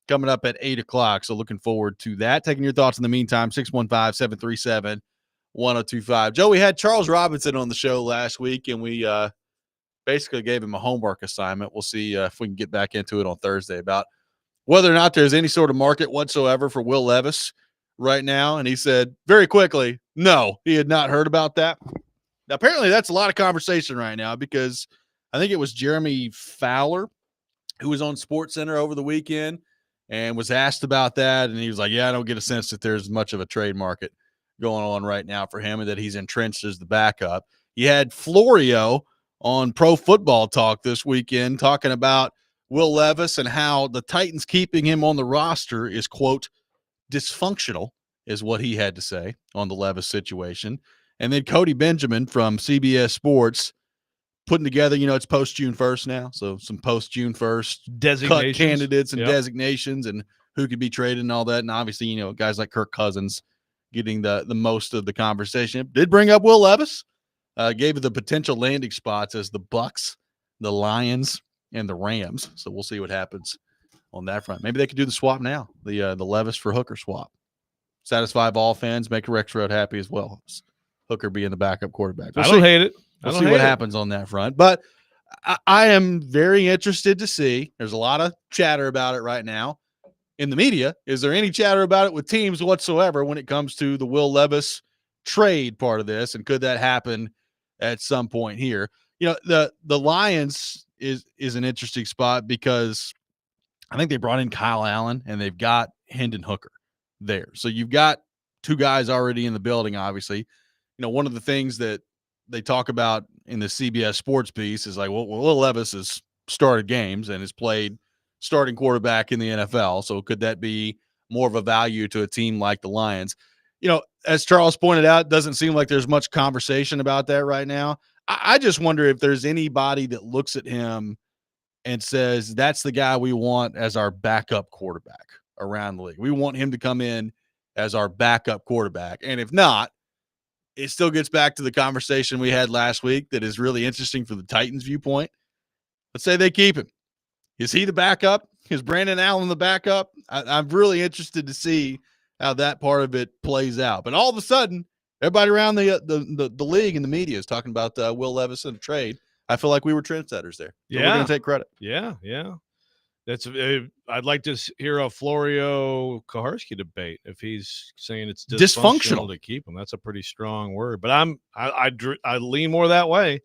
coming up at 8 o'clock. So looking forward to that. Taking your thoughts in the meantime, 615-737-1025. Joe, we had Charles Robinson on the show last week, and we basically gave him a homework assignment. We'll see if we can get back into it on Thursday about whether or not there's any sort of market whatsoever for Will Levis right now. And he said very quickly, no, he had not heard about that. Now, apparently that's a lot of conversation right now because I think it was Jeremy Fowler who was on SportsCenter over the weekend and was asked about that. And he was like, yeah, I don't get a sense that there's much of a trade market going on right now for him and that he's entrenched as the backup. You had Florio on Pro Football Talk this weekend talking about Will Levis and how the Titans keeping him on the roster is, quote, dysfunctional, is what he had to say on the Levis situation. And then Cody Benjamin from CBS Sports putting together, it's post June 1st now. So some post June 1st cut candidates and designations and who could be traded and all that. And obviously, guys like Kirk Cousins getting the most of the conversation. Did bring up Will Levis, gave the potential landing spots as the Bucks, the Lions, and the Rams. So we'll see what happens on that front. Maybe they could do the swap now, the Levis for Hooker swap. Satisfy all fans, make Rexrode happy as well. Hooker being the backup quarterback. I don't hate it. We'll see what happens on that front. But I am very interested to see. There's a lot of chatter about it right now in the media. Is there any chatter about it with teams whatsoever when it comes to the Will Levis trade part of this? And could that happen at some point here? The Lions is an interesting spot because I think they brought in Kyle Allen and they've got Hendon Hooker there. So you've got two guys already in the building, obviously. One of the things that they talk about in the CBS Sports piece is like, well, Will Levis has started games and has played starting quarterback in the NFL. So could that be more of a value to a team like the Lions? As Charles pointed out, it doesn't seem like there's much conversation about that right now. I just wonder if there's anybody that looks at him and says, that's the guy we want as our backup quarterback around the league. We want him to come in as our backup quarterback. And if not, it still gets back to the conversation we had last week that is really interesting from the Titans viewpoint. Let's say they keep him. Is he the backup? Is Brandon Allen the backup? I'm really interested to see how that part of it plays out. But all of a sudden, everybody around the league and the media is talking about Will Levis and a trade. I feel like we were trendsetters there. So we're going to take credit. Yeah. That's I'd like to hear a Florio Koharski debate if he's saying it's dysfunctional to keep him. That's a pretty strong word, but I lean more that way.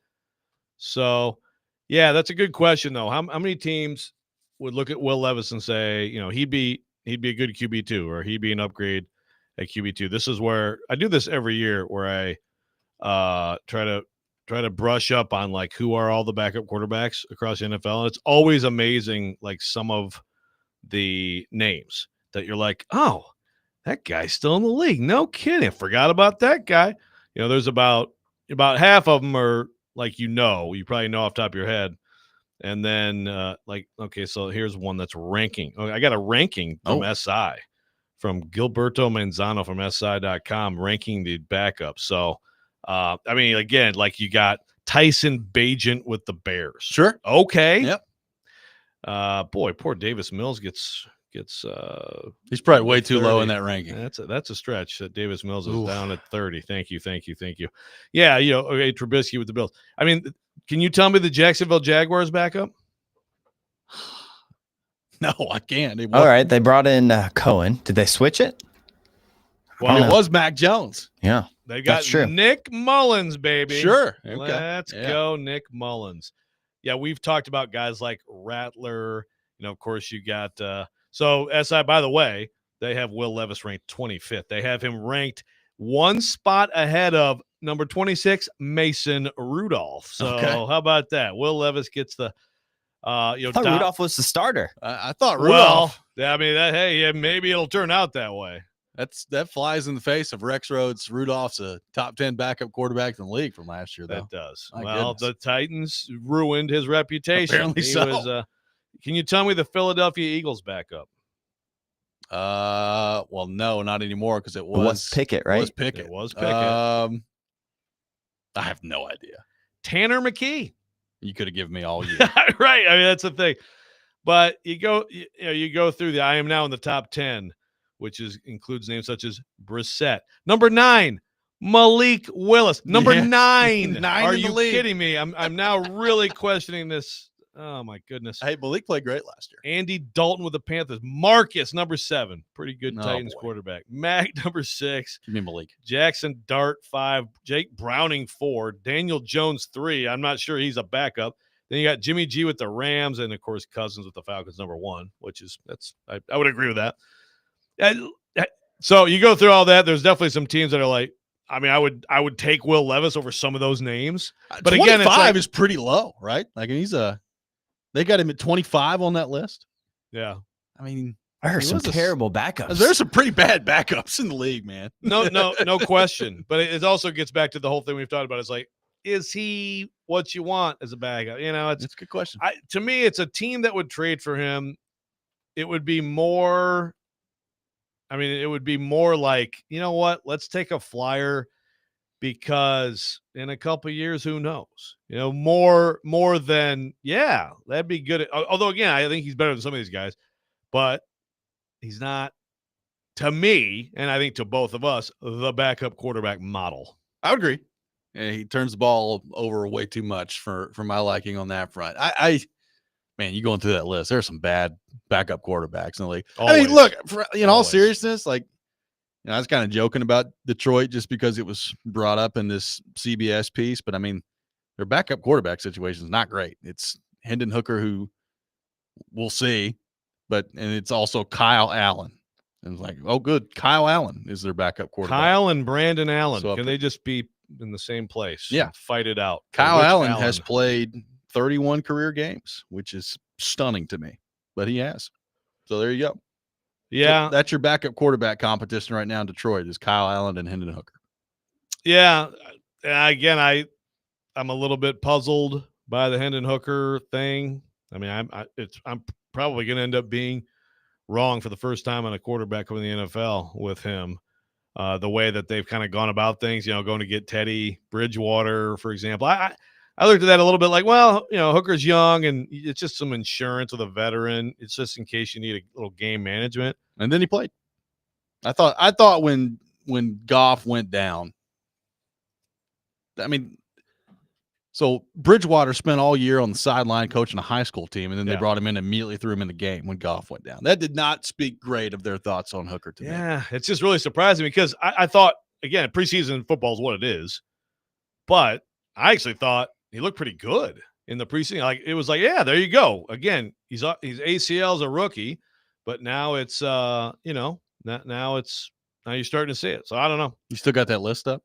So, yeah, that's a good question though. How many teams would look at Will Levis and say, he'd be a good QB2 or he'd be an upgrade at QB2? This is where I do this every year, where I try to brush up on like who are all the backup quarterbacks across the NFL. And it's always amazing, like some of the names that you're like, oh, that guy's still in the league. No kidding. Forgot about that guy. There's about half of them are like, you probably know off the top of your head. And then okay, so here's one that's ranking. Oh, I got a ranking from SI, from Gilberto Manzano from SI.com, ranking the backup. So, again, like you got Tyson Bagent with the Bears. Sure. Okay. Yep. Boy, poor Davis Mills gets. He's probably way too low in that ranking. That's a stretch. That Davis Mills is down at 30. Thank you. Yeah, okay, Trubisky with the Bills. Can you tell me the Jacksonville Jaguars backup? No, I can't. All right, they brought in Cohen. Did they switch it? Well, it was Mac Jones. Yeah. They got Nick Mullins, baby. Sure. Okay. Let's go, Nick Mullins. Yeah, we've talked about guys like Rattler. Of course, you got so SI, by the way, they have Will Levis ranked 25th. They have him ranked one spot ahead of number 26, Mason Rudolph. So how about that? Will Levis gets the You know, I thought Rudolph was the starter. I thought Rudolph. Well, I mean, yeah, maybe it'll turn out that way. That flies in the face of Rexrode's. Rudolph's a top 10 backup quarterback in the league from last year, though. That does. My Well, goodness. the Titans ruined his reputation. Apparently so. Can you tell me the Philadelphia Eagles backup? Well, no, not anymore because it It was Pickett, right? Was Pickett. It was Pickett. I have no idea. Tanner McKee. You could have given me all year. Right. I mean, that's the thing. But you go through I am now in the top 10, which includes names such as Brissett. Number 9, Malik Willis. Number 9. 9 Are in the you league. kidding me? I'm now really questioning this. Oh my goodness. Hey, Malik played great last year. Andy Dalton with the Panthers. Marcus, number 7. Pretty good Oh, Titans boy. quarterback. Mac, number 6. Give me Malik. Jackson Dart, 5. Jake Browning, 4. Daniel Jones, 3. I'm not sure he's a backup. Then you got Jimmy G with the Rams, and of course Cousins with the Falcons, number 1, which is I would agree with that. So you go through all that. There's definitely some teams that are like, I mean, I would take Will Levis over some of those names. But again, it's 25 like, is pretty low, right? Like they got him at 25 on that list. yeah. I mean, I heard he some was a- terrible backups. there's some pretty bad backups in the league, man. No question. But it also gets back to the whole thing we've talked about. It's like, is he what you want as a backup? You know, That's a good question. to me, it's a team that would trade for him. It would be more. I mean, it would be more like, you know what? Let's take a flyer because in a couple of years, who knows? You know, more than that'd be good. Although again, I think he's better than some of these guys, but he's not, to me, and I think to both of us, the backup quarterback model. I would agree. Yeah, he turns the ball over way too much for my liking on that front. Man, you going through that list, there's some bad backup quarterbacks in the league. I mean, Always. look, in all Always. seriousness, like, I was kind of joking about Detroit just because it was brought up in this CBS piece, but I mean, their backup quarterback situation is not great. It's Hendon Hooker, who we'll see, and it's also Kyle Allen. And it's like, oh, good, Kyle Allen is their backup quarterback. Kyle and Brandon Allen. So Can they just be in the same place? Yeah. Fight it out. Kyle Which Allen has played 31 career games, which is stunning to me, but he has. So there you go. Yeah. So that's your backup quarterback competition right now in Detroit is Kyle Allen and Hendon Hooker. Yeah. Again, I'm a little bit puzzled by the Hendon Hooker thing. I mean, I'm probably going to end up being wrong for the first time on a quarterback in the NFL with him. The way that they've kind of gone about things, you know, going to get Teddy Bridgewater, for example. I looked at that a little bit like, well, you know, Hooker's young and it's just some insurance with a veteran. It's just in case you need a little game management. And then he played. I thought when Goff went down, I mean, so Bridgewater spent all year on the sideline coaching a high school team, and then they brought him in and immediately threw him in the game when Goff went down. That did not speak great of their thoughts on Hooker to me. Yeah, it's just really surprising because I thought, again, preseason football is what it is, but I actually thought he looked pretty good in the preseason. Like it was like, yeah, there you go. Again, he's ACL as a rookie, but now it's now you're starting to see it. So I don't know. You still got that list up?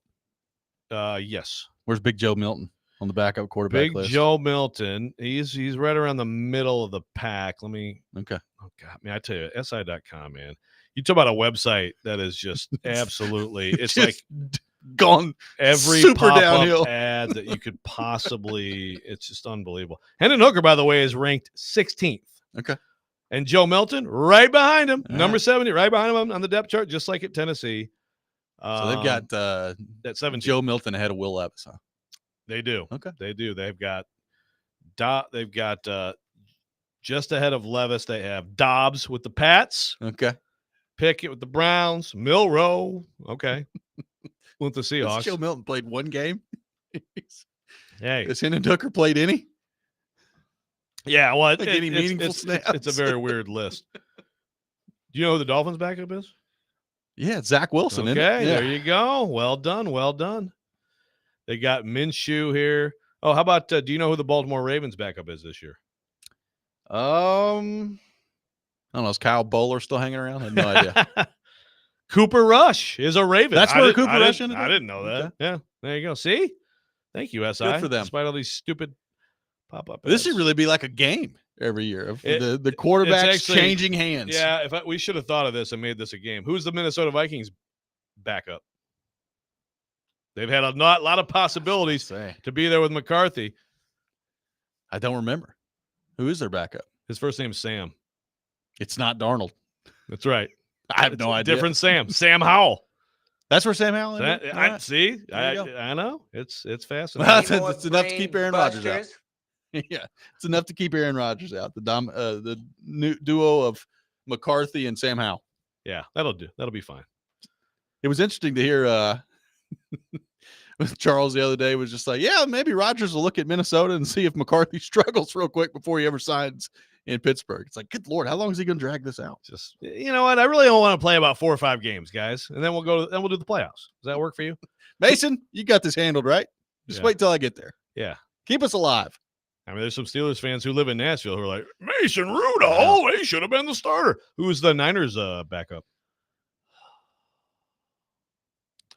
Yes. Where's Big Joe Milton on the backup quarterback Big list? Joe Milton. He's right around the middle of the pack. Okay. Oh God, man, I tell you, SI.com, man. You talk about a website that is just absolutely. It's Just like gone every super pop-up downhill. ad that you could possibly. It's just unbelievable. Hendon Hooker, by the way, is ranked 16th. Okay. And Joe Milton right behind him, All number right. 70, right behind him on the depth chart, just like at Tennessee. So they've got that 17. Joe Milton ahead of Will Levis, huh? They do. Okay. They do. They've got just ahead of Levis. They have Dobbs with the Pats, Okay. Pickett with the Browns, Milrow. Okay. With the Has Seahawks. Joe Milton played one game? Hey. Has Hendon Hooker played any? Yeah, well, Like any meaningful it's snaps? a very weird list. Do you know who the Dolphins backup is? Yeah, it's Zach Wilson. Okay, isn't it? there you go. Well done. Well done. They got Minshew here. Oh, how about do you know who the Baltimore Ravens backup is this year? I don't know. Is Kyle Bowler still hanging around? I have no idea. Cooper Rush is a Raven. That's where Cooper Rush ended I up? didn't know that. Okay. Yeah, there you go. See? Thank you, SI. Good for them. Despite all these stupid pop-up This ads. should really be like a game. every year of It- the quarterbacks actually- changing hands. Yeah, we should have thought of this and made this a game. Who's the Minnesota Vikings backup? They've had a lot of possibilities to be there with McCarthy. I don't remember. Who is their backup? His first name's Sam. It's not Darnold. That's right. I have no idea. Different Sam. Sam Howell. That's where Sam Howell ended up? All right. See, There you I know. It's Well, fascinating. it's enough to keep Aaron Rodgers out. Yeah, it's enough to keep Aaron Rodgers out. The new duo of McCarthy and Sam Howell. Yeah, that'll do. That'll be fine. It was interesting to hear with Charles the other day was just like, yeah, maybe Rodgers will look at Minnesota and see if McCarthy struggles real quick before he ever signs in Pittsburgh. It's like, good Lord, how long is he going to drag this out? Just, you know what? I really don't want to play about 4 or 5 games, guys, and then we'll do the playoffs. Does that work for you? Mason, you got this handled, right? Just Yeah. wait till I get there. Yeah. Keep us alive. I mean, there's some Steelers fans who live in Nashville who are like, Mason Rudolph, he should have been the starter. Who's the Niners backup?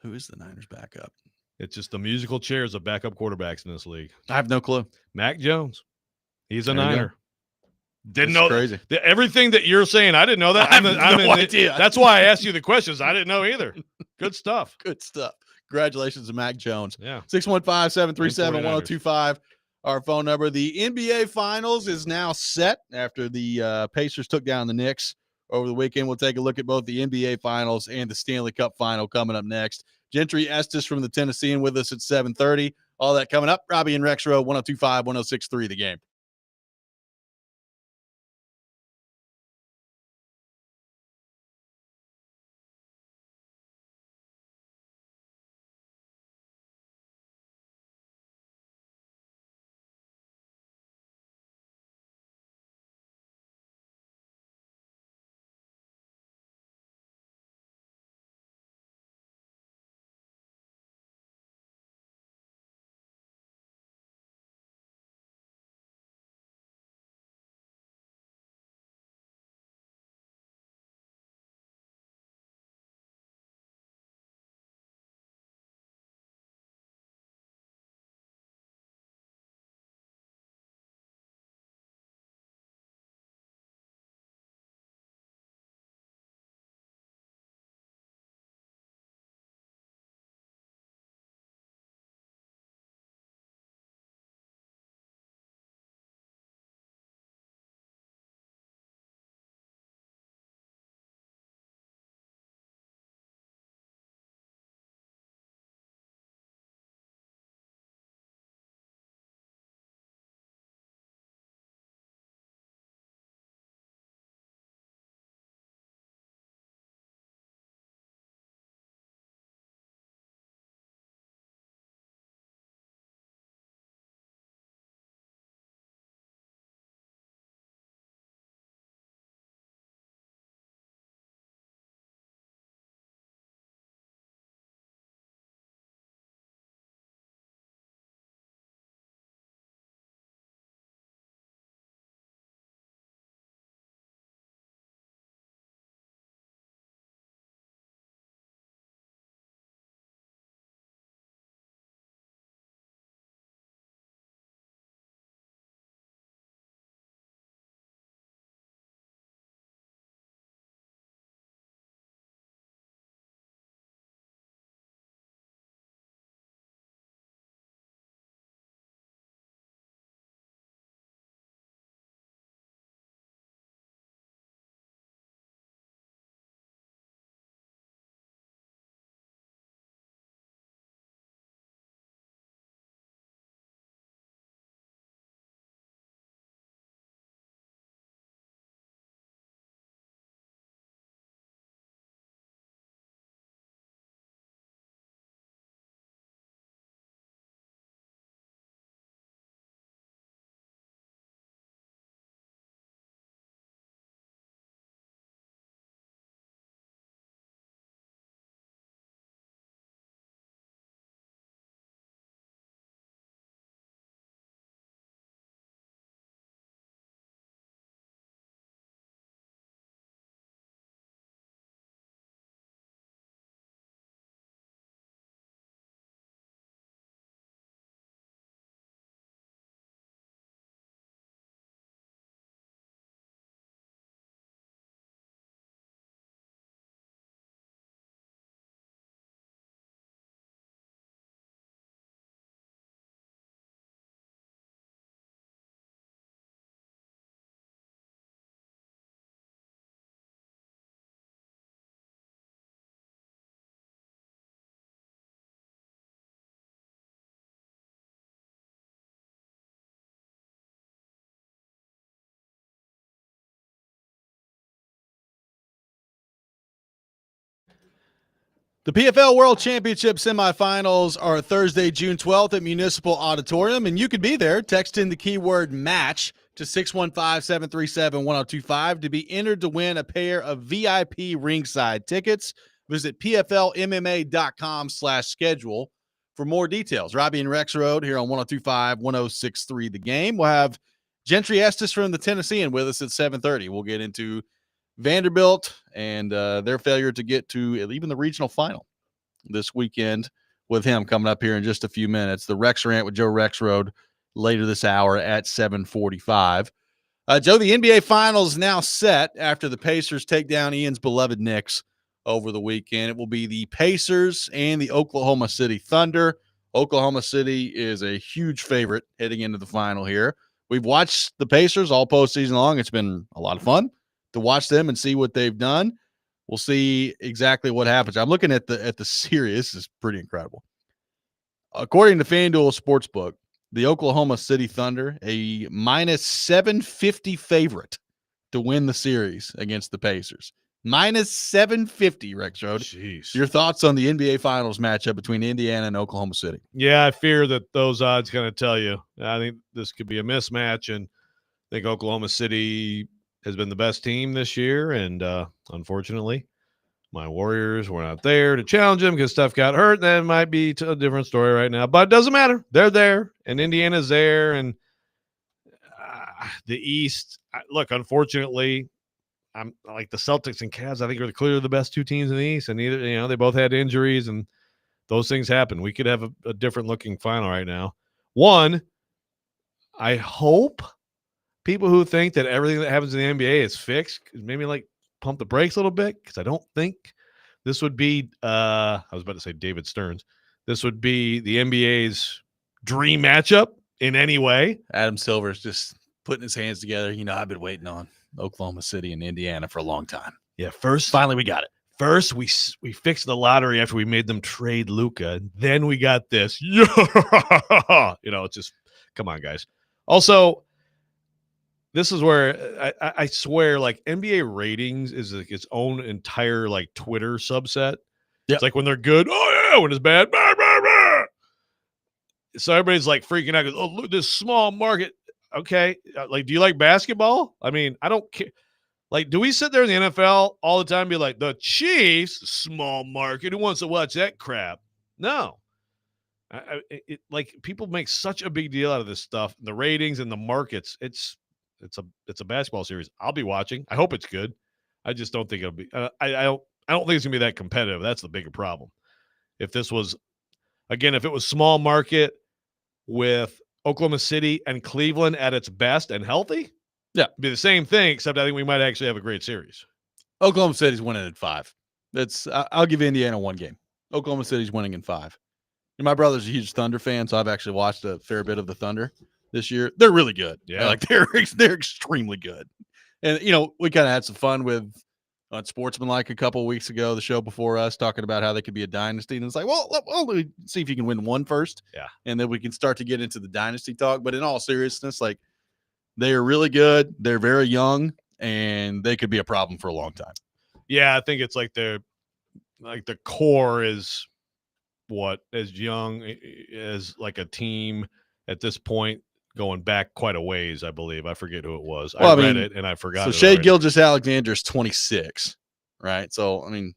Who is the Niners backup? It's just the musical chairs of backup quarterbacks in this league. I have no clue. Mac Jones. He's a There you go. Niner. Didn't That's know crazy. Everything that you're saying. I didn't know that. I have no idea. That's why I asked you the questions. I didn't know either. Good stuff. Good stuff. Congratulations to Mac Jones. Yeah. 615-737-1025. Our phone number. The NBA Finals is now set after the Pacers took down the Knicks over the weekend. We'll take a look at both the NBA Finals and the Stanley Cup Final coming up next. Gentry Estes from the Tennessean with us at 7:30. All that coming up. Robby and Rexrode, 102.5, 106.3 The Game. The PFL World Championship semifinals are Thursday, June 12th at Municipal Auditorium, and you could be there. Text in the keyword match to 615-737-1025 to be entered to win a pair of VIP ringside tickets. Visit pflmma.com/schedule for more details. Robby and Rexrode here on 102.5, 106.3 The Game. We'll have Gentry Estes from the Tennessean with us at 7:30. We'll get into Vanderbilt and their failure to get to even the regional final this weekend with him coming up here in just a few minutes. The Rex Rant with Joe Rexrode later this hour at 7:45. Joe, the NBA Finals now set after the Pacers take down Ian's beloved Knicks over the weekend. It will be the Pacers and the Oklahoma City Thunder. Oklahoma City is a huge favorite heading into the final here. We've watched the Pacers all postseason long. It's been a lot of fun to watch them and see what they've done. We'll see exactly what happens. I'm looking at the series. This is pretty incredible. According to FanDuel Sportsbook, the Oklahoma City Thunder, a -750 favorite to win the series against the Pacers. -750, Rexrode. Jeez. Your thoughts on the NBA Finals matchup between Indiana and Oklahoma City? Yeah, I fear that those odds kind of tell you. I think this could be a mismatch, and I think Oklahoma City has been the best team this year, and unfortunately, my Warriors were not there to challenge them because Steph got hurt. That might be a different story right now, but it doesn't matter. They're there, and Indiana's there, and the East. Look, unfortunately, I'm like the Celtics and Cavs. I think are clearly the best two teams in the East, and either they both had injuries, and those things happen. We could have a different looking final right now. One, I hope people who think that everything that happens in the NBA is fixed maybe like pump the brakes a little bit, because I don't think this would be I was about to say David Stearns. This would be the NBA's dream matchup in any way. Adam Silver's just putting his hands together. I've been waiting on Oklahoma City and Indiana for a long time. Yeah, first Finally we got it. First, we fixed the lottery after we made them trade Luka. Then we got this. Yeah. It's just, come on, guys. Also, this is where I swear, like, NBA ratings is like its own entire like Twitter subset. Yep. It's like when they're good, oh yeah, when it's bad, blah, blah, blah. So everybody's like freaking out. Goes, oh, look, this small market. Okay, like, do you like basketball? I mean, I don't care. Like, do we sit there in the NFL all the time and be like, the Chiefs, small market, who wants to watch that crap? No. Like, people make such a big deal out of this stuff, the ratings and the markets. It's a basketball series. I'll be watching. I hope it's good. I just don't think it'll be. I don't think it's gonna be that competitive. That's the bigger problem. If this was, again, if it was small market with Oklahoma City and Cleveland at its best and healthy, yeah, it'd be the same thing. Except I think we might actually have a great series. Oklahoma City's winning in 5. I'll give Indiana one game. Oklahoma City's winning in 5. And my brother's a huge Thunder fan, so I've actually watched a fair bit of the Thunder this year. They're really good. Yeah, like they're extremely good. And we kind of had some fun with on Sportsmanlike a couple of weeks ago, the show before us, talking about how they could be a dynasty. And it's like, well, let me see if you can win one first. Yeah, and then we can start to get into the dynasty talk. But in all seriousness, like, they are really good. They're very young, and they could be a problem for a long time. Yeah, I think it's like the core is what, as young as like a team at this point, going back quite a ways, I believe. I forget who it was. I read it and I forgot. So Shai Gilgeous-Alexander is 26, right? So, I mean,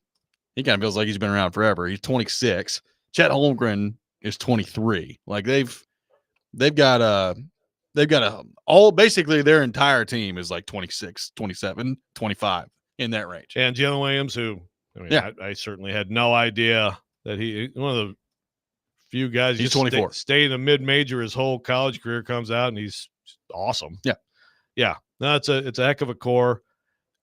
he kind of feels like he's been around forever. He's 26. Chet Holmgren is 23. Like, they've got all, basically their entire team is like 26, 27, 25 in that range. And Jalen Williams, who, I mean, yeah. I certainly had no idea that one of the few guys, he's 24. Stay in the mid-major his whole college career, comes out and he's awesome. Yeah. Yeah. No, it's a heck of a core,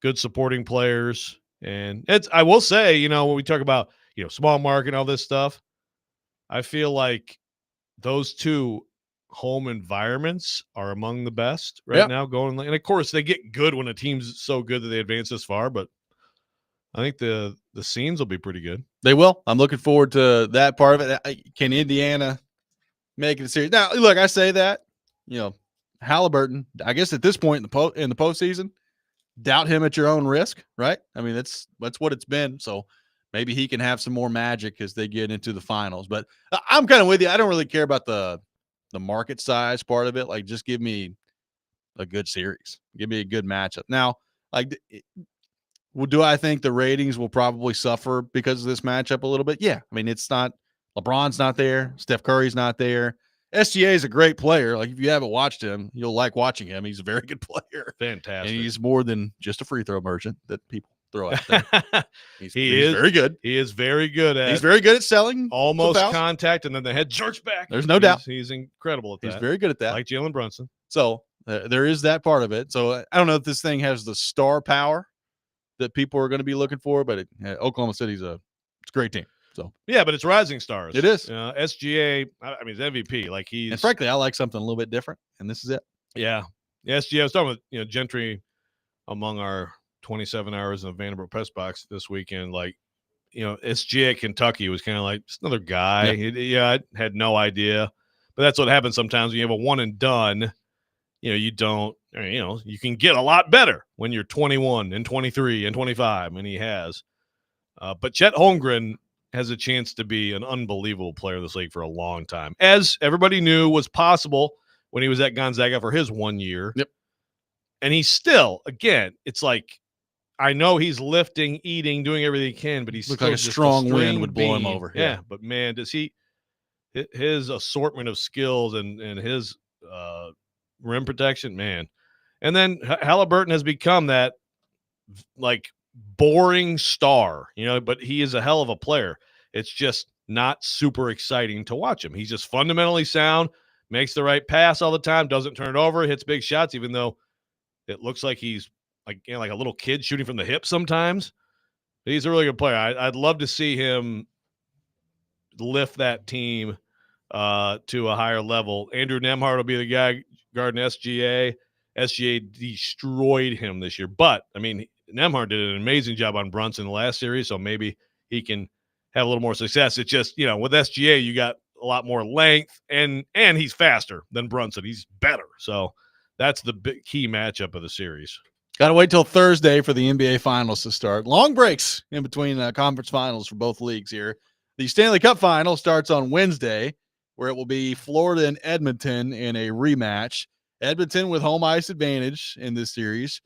good supporting players. And I will say, when we talk about, small market and all this stuff, I feel like those two home environments are among the best right now going. And of course they get good when a team's so good that they advance this far, but I think the scenes will be pretty good. They will. I'm looking forward to that part of it. Can Indiana make it a series? Now, look, I say that, Halliburton, I guess at this point in the postseason, doubt him at your own risk, right? I mean, that's what it's been. So maybe he can have some more magic as they get into the finals. But I'm kind of with you. I don't really care about the market size part of it. Like, just give me a good series. Give me a good matchup. Now, like, well, do I think the ratings will probably suffer because of this matchup a little bit? Yeah. I mean, it's not – LeBron's not there. Steph Curry's not there. SGA is a great player. Like, if you haven't watched him, you'll like watching him. He's a very good player. Fantastic. And he's more than just a free throw merchant that people throw out there. He's very good. He is very good at. He's very good at selling almost contact, and then the head jerks back. There's no doubt. He's incredible at that. He's very good at that. Like Jalen Brunson. So there is that part of it. So I don't know if this thing has the star power that people are going to be looking for, but Oklahoma City's it's a great team. So yeah, but it's rising stars. It is. SGA. I mean, he's MVP. Like and frankly, I like something a little bit different, and this is it. Yeah. SGA. I was talking with Gentry among our 27 hours in the Vanderbilt press box this weekend. Like, SGA at Kentucky was kind of like just another guy. I had no idea, but that's what happens sometimes when you have a one and done. You don't. You can get a lot better when you're 21 and 23 and 25, and he has. But Chet Holmgren has a chance to be an unbelievable player in this league for a long time, as everybody knew was possible when he was at Gonzaga for his 1 year. Yep. And he's still, again, it's like, I know he's lifting, eating, doing everything he can, but he's looks still like a just strong wind string would blow him bean. over. Yeah, but man, does his assortment of skills and his rim protection, man. And then Halliburton has become that like boring star, but he is a hell of a player. It's just not super exciting to watch him. He's just fundamentally sound, makes the right pass all the time, doesn't turn it over, hits big shots, even though it looks like he's like a little kid shooting from the hip sometimes. But he's a really good player. I'd love to see him lift that team to a higher level. Andrew Nembhard will be the guy guarding SGA. SGA destroyed him this year. But, I mean, Nembhard did an amazing job on Brunson in the last series, so maybe he can have a little more success. It's just, with SGA, you got a lot more length, and he's faster than Brunson. He's better. So that's the big key matchup of the series. Got to wait till Thursday for the NBA Finals to start. Long breaks in between conference finals for both leagues here. The Stanley Cup Final starts on Wednesday, where it will be Florida and Edmonton in a rematch. Edmonton with home ice advantage in this series,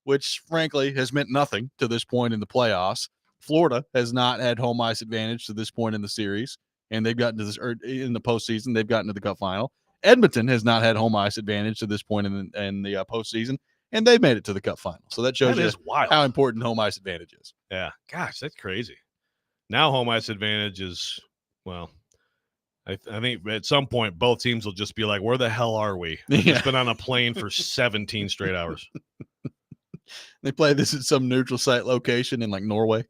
which frankly has meant nothing to this point in the playoffs. Florida has not had home ice advantage to this point in the series, and they've gotten to this in the postseason. They've gotten to the Cup Final. Edmonton has not had home ice advantage to this point in the postseason, and they've made it to the Cup Final. So that shows you how important home ice advantage is. Yeah, gosh, that's crazy. Now home ice advantage is, well, I think at some point both teams will just be like, where the hell are we? We've just been on a plane for 17 straight hours. They play this at some neutral site location in like Norway.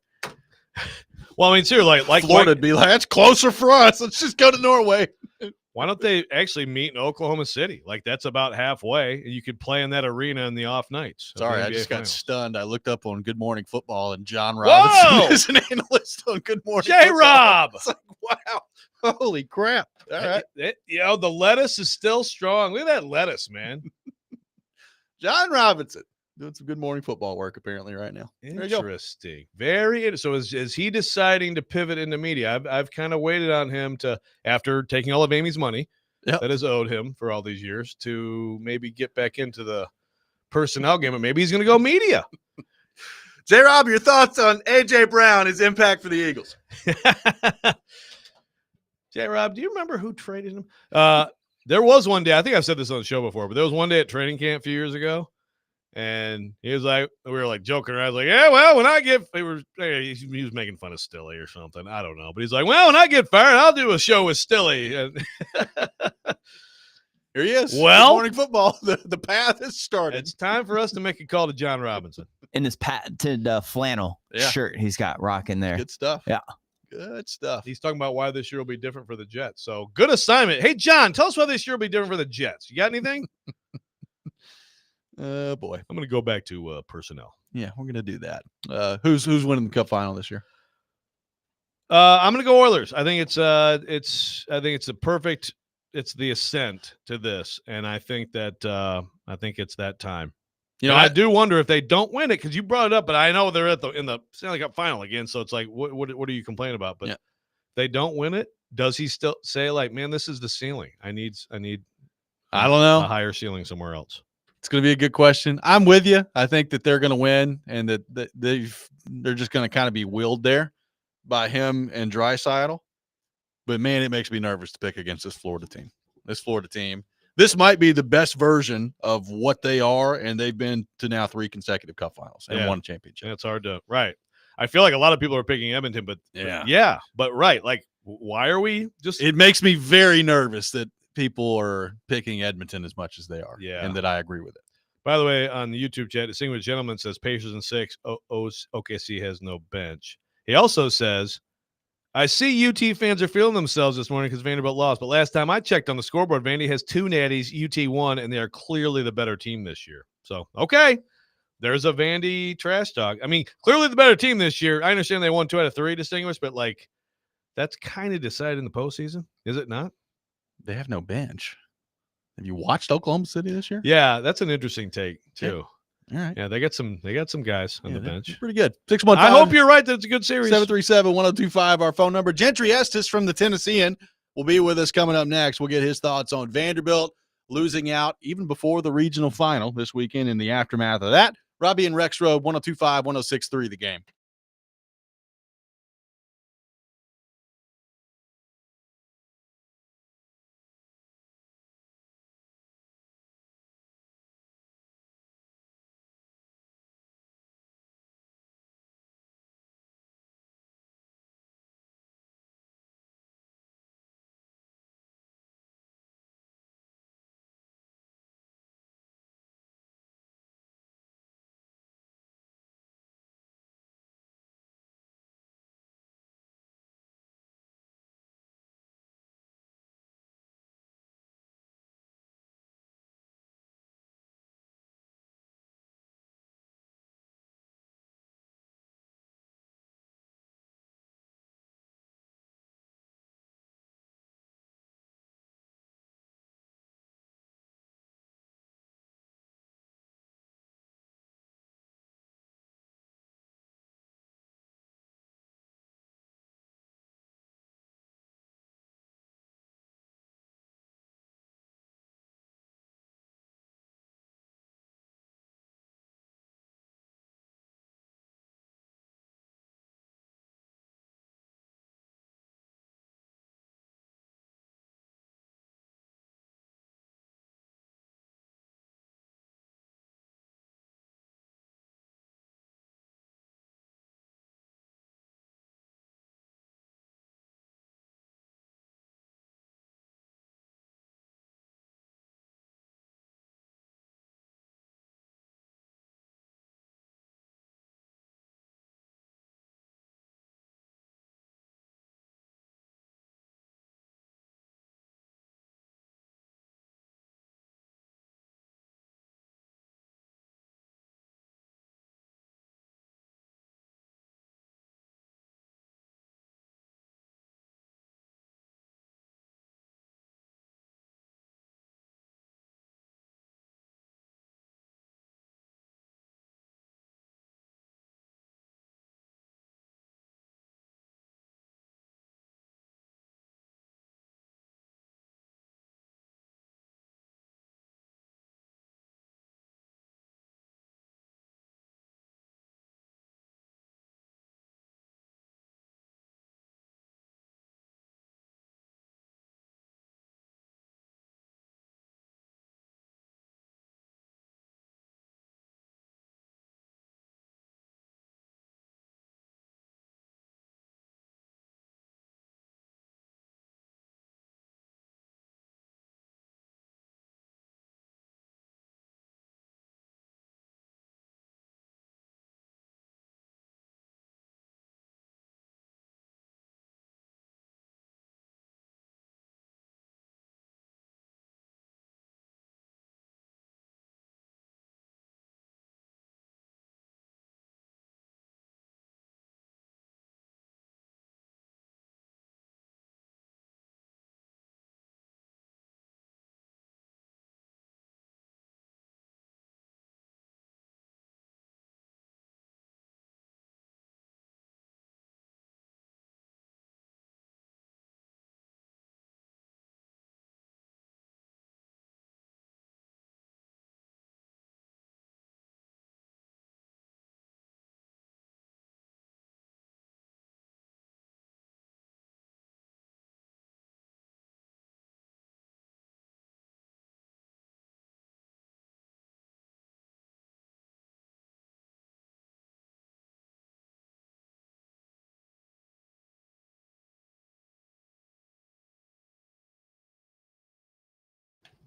Well, I mean, seriously, like Florida'd be like, that's closer for us. Let's just go to Norway. Why don't they actually meet in Oklahoma City? Like, that's about halfway, and you could play in that arena in the off nights. Sorry, I just got stunned. I looked up on Good Morning Football, and John Robinson is an analyst on Good Morning J-Rob! It's like, wow. Holy crap. All right. The lettuce is still strong. Look at that lettuce, man. John Robinson doing some Good Morning Football work apparently right now. Interesting. Very. So is he deciding to pivot into media? I've kind of waited on him to, after taking all of Amy's money that is owed him for all these years, to maybe get back into the personnel game, and maybe he's going to go media. J-Rob, your thoughts on A.J. Brown, his impact for the Eagles? J-Rob, do you remember who traded him? There was one day, I think I've said this on the show before, but there was one day at training camp a few years ago, and he was like, we were like joking around. I was like, yeah, well, when I get, he was making fun of Stilly or something. I don't know. But he's like, well, when I get fired, I'll do a show with Stilly. And here he is. Well, Good Morning Football. The path has started. It's time for us to make a call to John Robinson. In his patented flannel shirt he's got rocking there. Good stuff. Yeah. Good stuff. He's talking about why this year will be different for the Jets. So good assignment. Hey, John, tell us why this year will be different for the Jets. You got anything? Boy. I'm going to go back to personnel. Yeah, we're going to do that. Who's winning the Cup Final this year? I'm going to go Oilers. I think it's the ascent to this, and I think that it's that time. You know, I do wonder if they don't win it, because you brought it up, but I know they're in the Stanley Cup final again, so it's like, what are you complaining about? But Yeah. they don't win it. Does he still say, like, man, this is the ceiling? I need I don't know. a higher ceiling somewhere else. It's going to be a good question. I'm with you. I think that they're going to win, and that they're just going to kind of be willed there by him and Draisaitl. But man, it makes me nervous to pick against this Florida team. This might be the best version of what they are, and they've been to now 3 consecutive Cup finals and won a championship. And it's hard to I feel like a lot of people are picking Edmonton, but right. Like, why are we just? It makes me very nervous that people are picking Edmonton as much as they are. Yeah. And that I agree with it. By the way, on the YouTube chat, Distinguished Gentleman says Pacers in 6. OKC has no bench. He also says, I see UT fans are feeling themselves this morning because Vanderbilt lost. But last time I checked on the scoreboard, Vandy has 2 natties, UT 1, and they are clearly the better team this year. So, okay, there's a Vandy trash talk. I mean, clearly the better team this year. I understand they won 2 out of 3, Distinguished, but, like, that's kind of decided in the postseason, is it not? They have no bench. Have you watched Oklahoma City this year? Yeah, that's an interesting take, too. All right. Yeah, they got some guys on the bench. Pretty good. 615. I hope you're right that it's a good series. 737-1025, our phone number. Gentry Estes from the Tennessean will be with us coming up next. We'll get his thoughts on Vanderbilt losing out even before the regional final this weekend in the aftermath of that. Robby and Rexrode, 1025, 1063, The Game.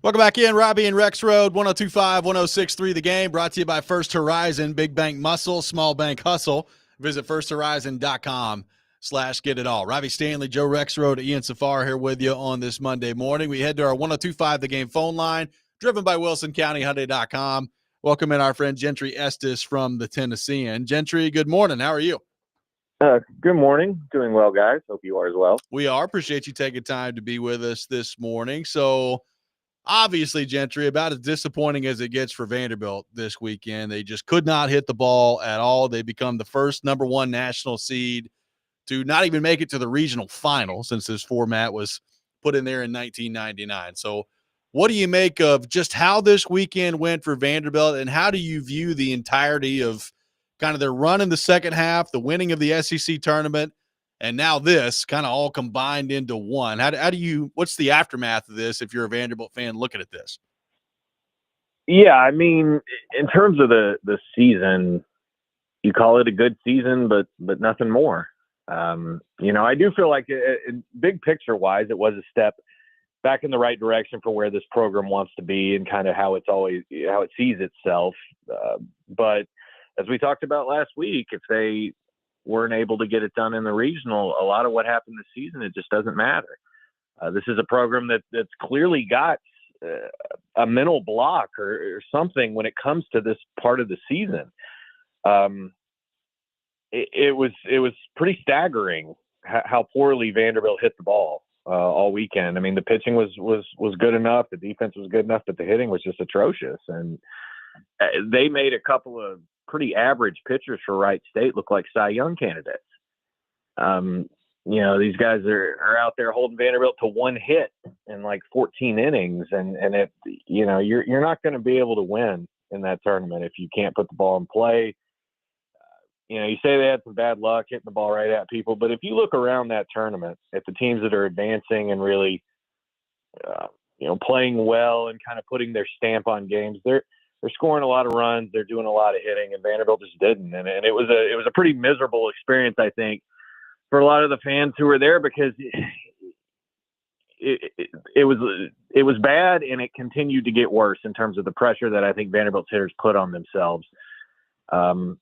Welcome back in. Robby and Rexrode, 102.5, 106.3 The Game, brought to you by First Horizon, Big Bank Muscle, Small Bank Hustle. Visit firsthorizon.com/getitall. Robby Stanley, Joe Rexrode, Ian Safar here with you on this Monday morning. We head to our 102.5 The Game phone line, driven by WilsonCountyHyundai.com. Welcome in our friend Gentry Estes from the Tennessean. Gentry, good morning. How are you? Good morning. Doing well, guys. Hope you are as well. We are. Appreciate you taking time to be with us this morning. So, obviously, Gentry, about as disappointing as it gets for Vanderbilt this weekend. They just could not hit the ball at all. They become the first number one national seed to not even make it to the regional final since this format was put in there in 1999. So what do you make of just how this weekend went for Vanderbilt, and how do you view the entirety of kind of their run in the second half, the winning of the SEC tournament, and now this kind of all combined into one? How do you, what's the aftermath of this if you're a Vanderbilt fan looking at this? Yeah, I mean, in terms of the season, you call it a good season, but nothing more. I do feel like big picture wise, it was a step back in the right direction for where this program wants to be and kind of how it sees itself. But as we talked about last week, if they weren't able to get it done in the regional, a lot of what happened this season, it just doesn't matter. This is a program that's clearly got a mental block or something when it comes to this part of the season. It was pretty staggering how poorly Vanderbilt hit the ball all weekend. I mean, the pitching was good enough, the defense was good enough, but the hitting was just atrocious. And they made a couple of pretty average pitchers for Wright State look like Cy Young candidates. These guys are out there holding Vanderbilt to one hit in like 14 innings, and you're not going to be able to win in that tournament if you can't put the ball in play. You say they had some bad luck hitting the ball right at people, but if you look around that tournament at the teams that are advancing and really, playing well and kind of putting their stamp on games, they're scoring a lot of runs, they're doing a lot of hitting, and Vanderbilt just didn't. And it was a pretty miserable experience, I think, for a lot of the fans who were there, because it was bad, and it continued to get worse in terms of the pressure that I think Vanderbilt's hitters put on themselves. And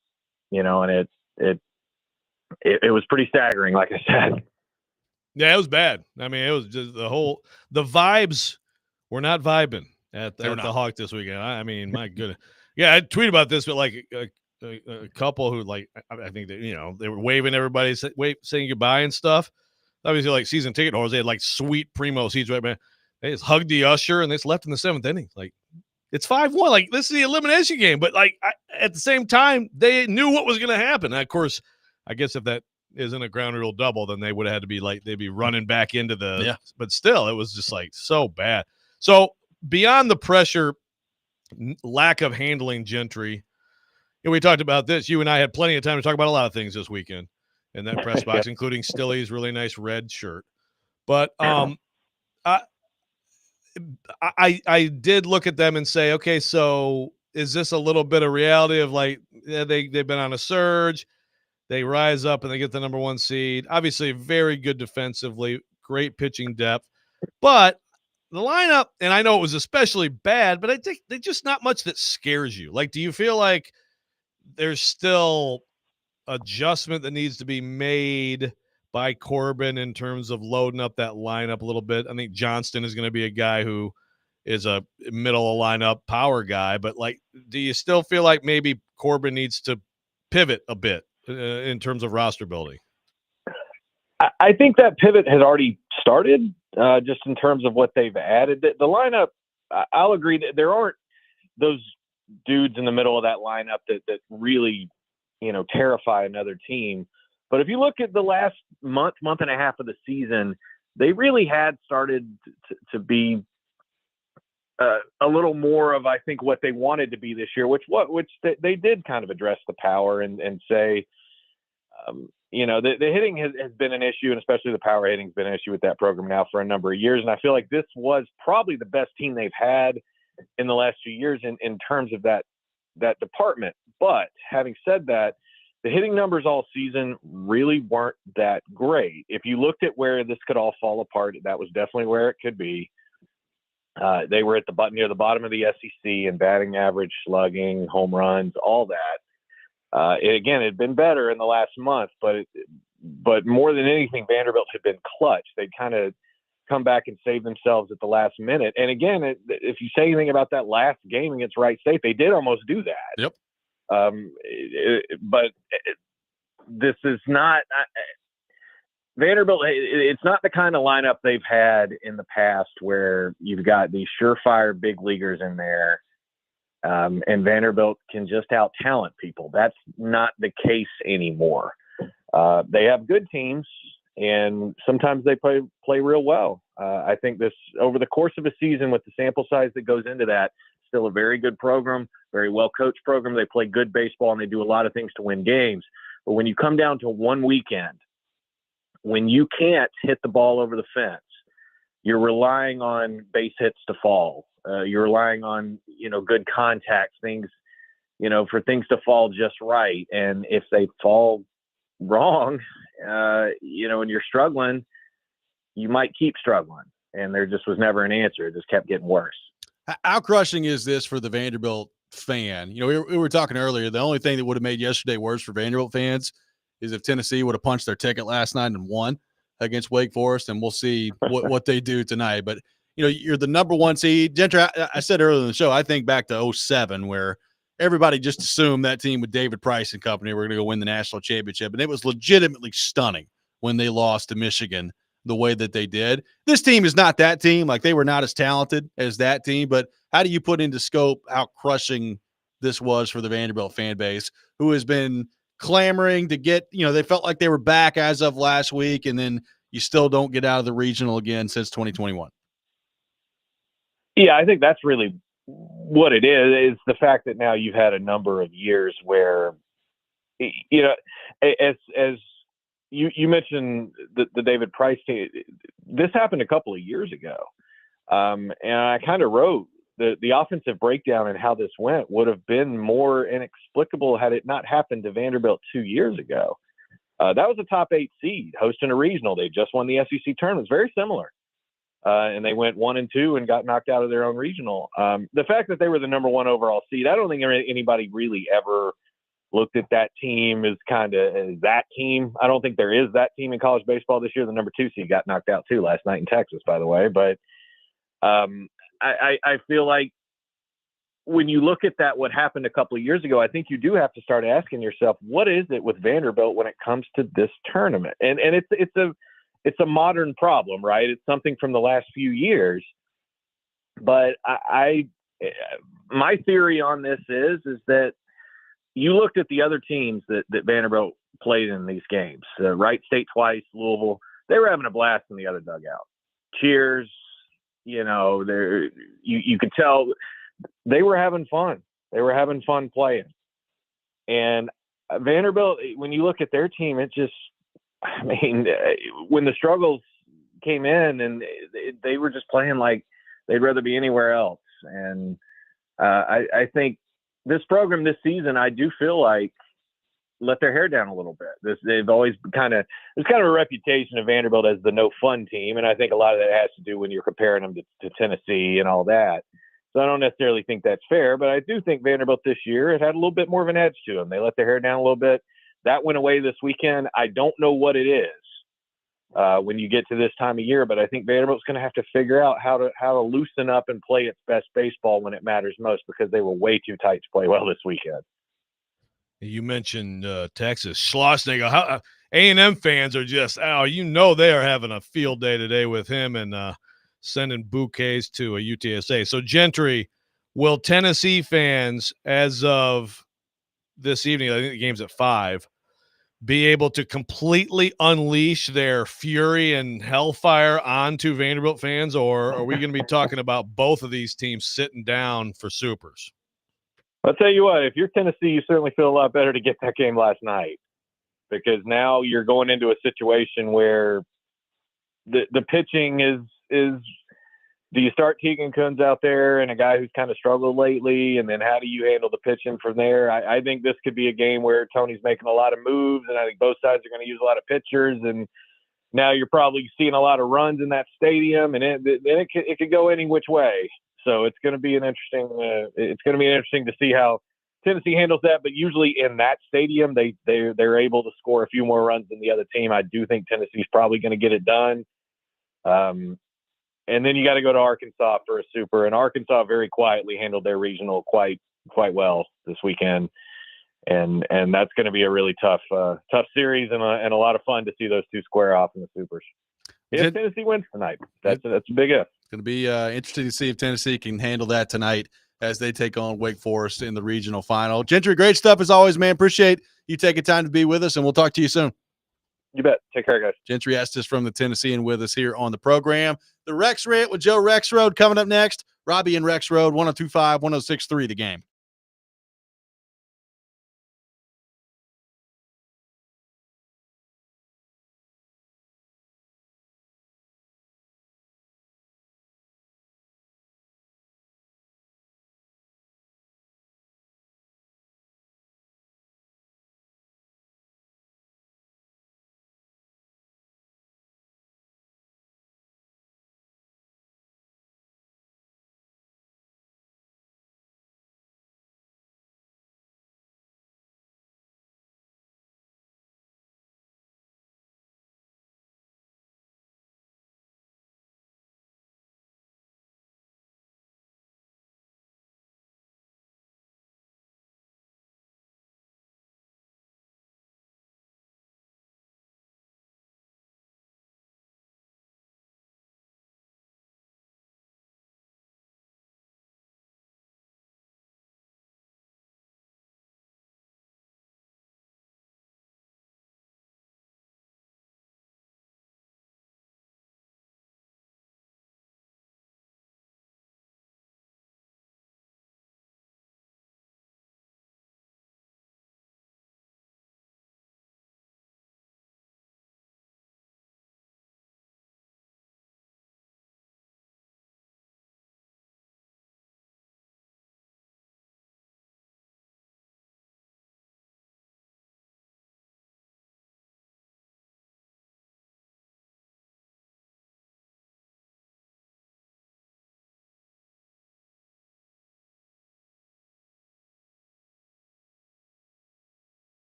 it was pretty staggering, like I said. Yeah, it was bad. I mean, it was just the vibes were not vibing at the Hawk this weekend. I mean, my goodness. Yeah, I tweeted about this, but like a couple who, like, I think that, they were waving everybody, saying goodbye and stuff. Obviously, like season ticket holders, they had like sweet primo seats, right, man? They just hugged the usher and they just left in the seventh inning. Like, it's 5-1. Like, this is the elimination game. But, like, at the same time, they knew what was going to happen. And of course, I guess if that isn't a ground rule double, then they would have had to be like, they'd be running back into the – yeah. But still, it was just, like, so bad. So, beyond the pressure, lack of handling, Gentry, we talked about this. You and I had plenty of time to talk about a lot of things this weekend in that press box, including Stilley's really nice red shirt. But I did look at them and say, okay, so is this a little bit of reality of like, they've been on a surge, they rise up and they get the number one seed. Obviously, very good defensively, great pitching depth, but the lineup, and I know it was especially bad, but I think there's just not much that scares you. Like, do you feel like there's still adjustment that needs to be made by Corbin in terms of loading up that lineup a little bit? I think Johnston is going to be a guy who is a middle of lineup power guy, but like, do you still feel like maybe Corbin needs to pivot a bit in terms of roster building? I think that pivot has already started, just in terms of what they've added. The lineup, I'll agree that there aren't those dudes in the middle of that lineup that really, terrify another team. But if you look at the last month and a half of the season, they really had started to be a little more of, I think, what they wanted to be this year, which they did kind of address the power and say, the hitting has been an issue, and especially the power hitting has been an issue with that program now for a number of years. And I feel like this was probably the best team they've had in the last few years in terms of that department. But having said that, the hitting numbers all season really weren't that great. If you looked at where this could all fall apart, that was definitely where it could be. They were at near the bottom of the SEC in batting average, slugging, home runs, all that. It had been better in the last month, but more than anything, Vanderbilt had been clutch. They'd kind of come back and save themselves at the last minute. And again, if you say anything about that last game against Wright State, they did almost do that. Yep. But this is not Vanderbilt. It's not the kind of lineup they've had in the past where you've got these surefire big leaguers in there, and Vanderbilt can just out talent people. That's not the case anymore. They have good teams, and sometimes they play real well. I think this over the course of a season with the sample size that goes into that, still a very good program, very well coached program. They play good baseball and they do a lot of things to win games. But when you come down to one weekend, when you can't hit the ball over the fence, you're relying on base hits to fall. You're relying on, good contact things, for things to fall just right. And if they fall wrong, and you're struggling, you might keep struggling. And there just was never an answer. It just kept getting worse. How crushing is this for the Vanderbilt fan? We were talking earlier, the only thing that would have made yesterday worse for Vanderbilt fans is if Tennessee would have punched their ticket last night and won against Wake Forest, and we'll see what they do tonight. But, you're the number one seed. Gentry, I said earlier in the show, I think back to 2007 where everybody just assumed that team with David Price and company were going to go win the national championship, and it was legitimately stunning when they lost to Michigan the way that they did. This team is not that team. Like, they were not as talented as that team, but how do you put into scope how crushing this was for the Vanderbilt fan base, who has been clamoring to get, they felt like they were back as of last week, and then you still don't get out of the regional again since 2021. Yeah, I think that's really what it is the fact that now you've had a number of years where, as you mentioned the David Price team, this happened a couple of years ago. And I kind of wrote the offensive breakdown and how this went would have been more inexplicable had it not happened to Vanderbilt 2 years ago. That was a top 8 seed hosting a regional. They just won the SEC tournament. It's very similar. And they went 1-2 and got knocked out of their own regional. The fact that they were the number 1 overall seed, I don't think anybody really ever looked at that team as kind of as that team. I don't think there is that team in college baseball this year. The number 2 seed got knocked out too last night in Texas, by the way. But I feel like when you look at that, what happened a couple of years ago, I think you do have to start asking yourself, what is it with Vanderbilt when it comes to this tournament? And it's a modern problem, right? It's something from the last few years. But my theory on this is that you looked at the other teams that Vanderbilt played in these games, Wright State twice, Louisville. They were having a blast in the other dugout. Cheers, you could tell they were having fun. They were having fun playing. And Vanderbilt, when you look at their team, when the struggles came in and they were just playing like they'd rather be anywhere else. And I think this program this season, I do feel like let their hair down a little bit. They've always there's kind of a reputation of Vanderbilt as the no fun team. And I think a lot of that has to do when you're comparing them to Tennessee and all that. So I don't necessarily think that's fair, but I do think Vanderbilt this year, it had a little bit more of an edge to them. They let their hair down a little bit. That went away this weekend. I don't know what it is when you get to this time of year, but I think Vanderbilt's going to have to figure out how to loosen up and play its best baseball when it matters most, because they were way too tight to play well this weekend. You mentioned Texas. Schlossnagle. A&M fans are just, they are having a field day today with him and sending bouquets to a UTSA. So, Gentry, will Tennessee fans, as of this evening, I think the game's at 5, be able to completely unleash their fury and hellfire onto Vanderbilt fans, or are we going to be talking about both of these teams sitting down for supers? I'll tell you what, if you're Tennessee, you certainly feel a lot better to get that game last night, because now you're going into a situation where the pitching is do you start Keegan Coons out there and a guy who's kind of struggled lately, and then how do you handle the pitching from there? I think this could be a game where Tony's making a lot of moves, and I think both sides are going to use a lot of pitchers, and Now you're probably seeing a lot of runs in that stadium, and it could go any which way. So it's going to be interesting to see how Tennessee handles that. But usually in that stadium, they're able to score a few more runs than the other team. I do think Tennessee's probably going to get it done. And then you got to go to Arkansas for a super, and Arkansas very quietly handled their regional quite well this weekend. And that's going to be a really tough series and a lot of fun to see those two square off in the supers. If Tennessee wins tonight, that's a big if. It's going to be interesting to see if Tennessee can handle that tonight as they take on Wake Forest in the regional final. Gentry, great stuff as always, man. Appreciate you taking time to be with us, and we'll talk to you soon. You bet. Take care, guys. Gentry Estes from the Tennessean with us here on the program. The Rex Rant with Joe Rexrode coming up next. Robby and Rexrode, 102.5, 106.3 The Game.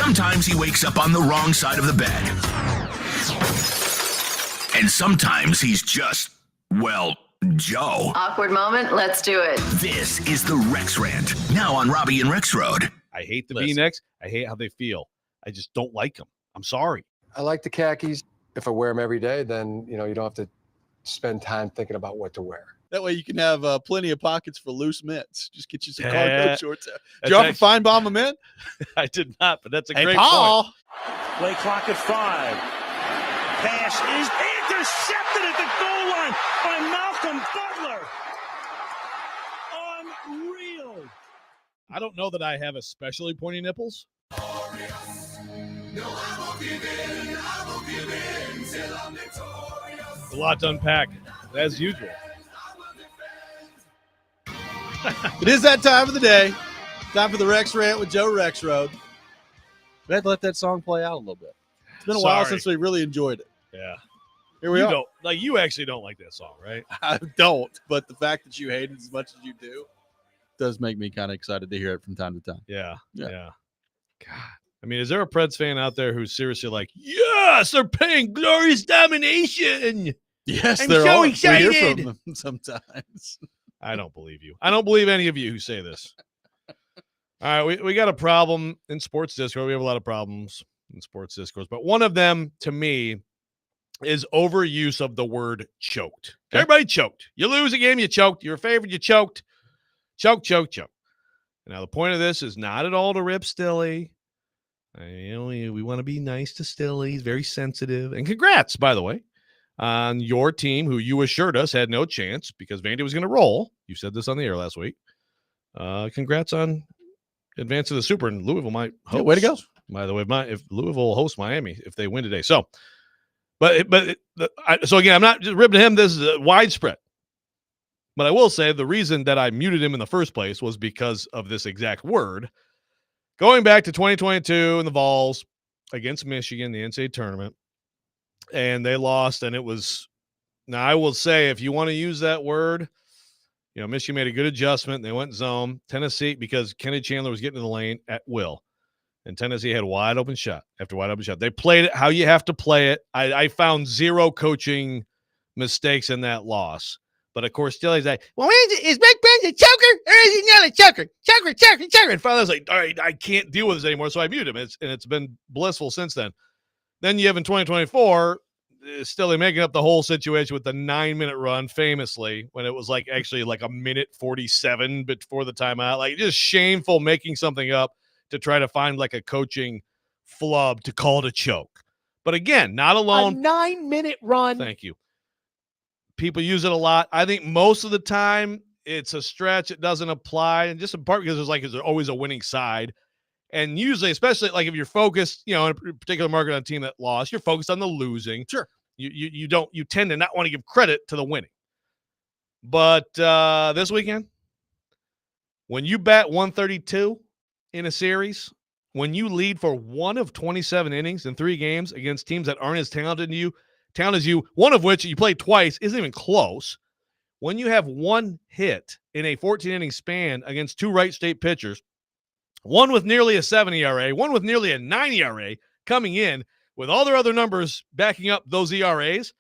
Sometimes he wakes up on the wrong side of the bed. And sometimes he's just, well, Joe. Awkward moment, let's do it. This is the Rex Rant, now on Robby and Rexrode. I hate the V-necks. I hate how they feel. I just don't like them. I'm sorry. I like the khakis. If I wear them every day, then, you don't have to spend time thinking about what to wear. That way you can have plenty of pockets for loose mitts. Just get you some cargo shorts. Did you offer Feinbaum a mint? I did not, but that's a hey, great Paul. point. Play clock at 5. Pass is intercepted at the goal line by Malcolm Butler. Unreal. I don't know that I have especially pointy nipples. No, I won't give in. I won't give in till I'm victorious. A lot to unpack, as usual. It is that time of the day. Time for the Rex Rant with Joe Rexrode. We had to let that song play out a little bit. It's been a while since we really enjoyed it. Yeah. Here we are. You actually don't like that song, right? I don't, but the fact that you hate it as much as you do does make me kind of excited to hear it from time to time. Yeah. God. I mean, is there a Preds fan out there who's seriously like, yes, they're paying glorious domination? Yes, I'm they're so all excited. We hear from them sometimes. I don't believe you. I don't believe any of you who say this. All right, we got a problem in sports Discord. We have a lot of problems in sports Discourse, but one of them, to me, is overuse of the word choked. Okay. Everybody choked. You lose a game, you choked. You're a favorite, you choked. Choke. Now, the point of this is not at all to rip Stilly. We want to be nice to Stilly. He's very sensitive. And congrats, by the way, on your team, who you assured us had no chance because Vandy was going to roll. You said this on the air last week. Congrats on advancing to the Super, and Louisville might host. Yeah, way to go. By the way, if Louisville hosts Miami, if they win today. So, so again, I'm not just ripping him. This is widespread. But I will say the reason that I muted him in the first place was because of this exact word. Going back to 2022 and the Vols against Michigan, the NCAA tournament, and they lost, and it was – now, I will say, if you want to use that word, Michigan made a good adjustment. They went zone. Tennessee, because Kenny Chandler was getting in the lane at will, and Tennessee had wide open shot after wide open shot. They played it how you have to play it. I found zero coaching mistakes in that loss. But, of course, still he's like, well, is Mike Burns a choker or is he not a choker? Choker. And finally I was like, all right, I can't deal with this anymore, so I muted him. It's been blissful since then. Then you have in 2024, still making up the whole situation with the 9-minute run, famously, when it was actually a minute 47 before the timeout. Just shameful making something up to try to find a coaching flub to call it a choke. But again, not alone. A 9-minute run. Thank you. People use it a lot. I think most of the time it's a stretch. It doesn't apply. And just in part because there's always a winning side. And usually, especially if you're focused, in a particular market on a team that lost, you're focused on the losing. Sure. You tend to not want to give credit to the winning. But this weekend, when you bat 132 in a series, when you lead for one of 27 innings in 3 games against teams that aren't as talented as you, one of which you played twice, isn't even close. When you have one hit in a 14-inning span against 2 Wright State pitchers, one with nearly a 7 ERA, one with nearly a 9 ERA, coming in with all their other numbers backing up those ERAs,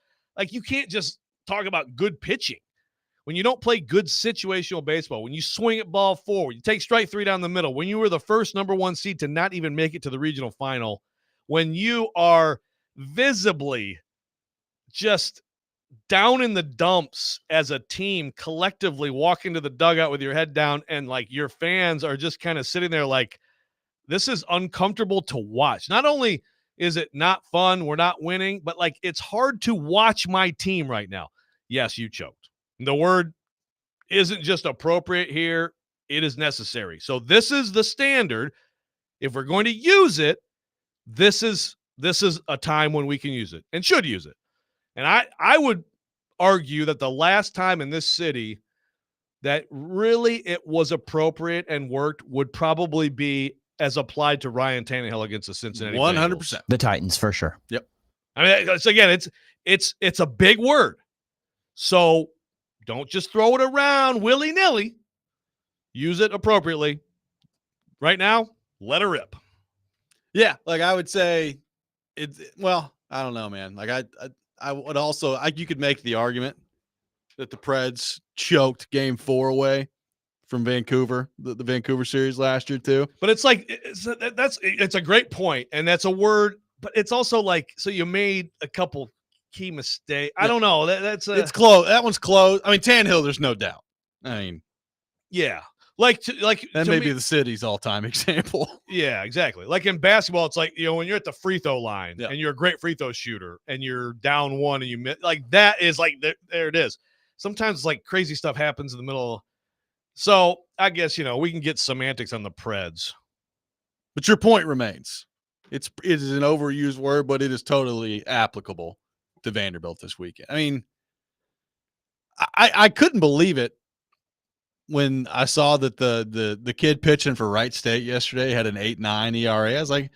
you can't just talk about good pitching. When you don't play good situational baseball, when you swing at ball forward, you take strike 3 down the middle, when you were the first number 1 seed to not even make it to the regional final, when you are visibly just down in the dumps as a team, collectively walking to the dugout with your head down, and your fans are just kind of sitting there this is uncomfortable to watch. Not only is it not fun, we're not winning, but it's hard to watch my team right now. Yes, you choked. The word isn't just appropriate here, it is necessary. So this is the standard. If we're going to use it, this is a time when we can use it and should use it. And I would argue that the last time in this city that really it was appropriate and worked would probably be as applied to Ryan Tannehill against the Cincinnati 100%. Bengals. The Titans, for sure. Yep. I mean, it's a big word. So don't just throw it around willy-nilly. Use it appropriately. Right now, let her rip. Yeah, like I would say it's well, I don't know, man. Like I would also you could make the argument that the Preds choked game 4 away from Vancouver, the Vancouver series last year too. But it's like it's a great point, and that's a word. But it's also like so you made a couple key mistakes. I don't know. It's close. That one's close. I mean, Tannehill, there's no doubt. I mean, yeah, that to may me, be the city's all-time example. Yeah, exactly. Like in basketball, it's like when you're at the free throw line Yeah. and you're a great free throw shooter and you're down 1 and you miss, like that is like there it is. Sometimes like crazy stuff happens in the middle. So I guess we can get semantics on the Preds. But your point remains. It is an overused word, but it is totally applicable to Vanderbilt this weekend. I mean, I couldn't believe it when I saw that the kid pitching for Wright State yesterday had an 8.9 ERA. I was like,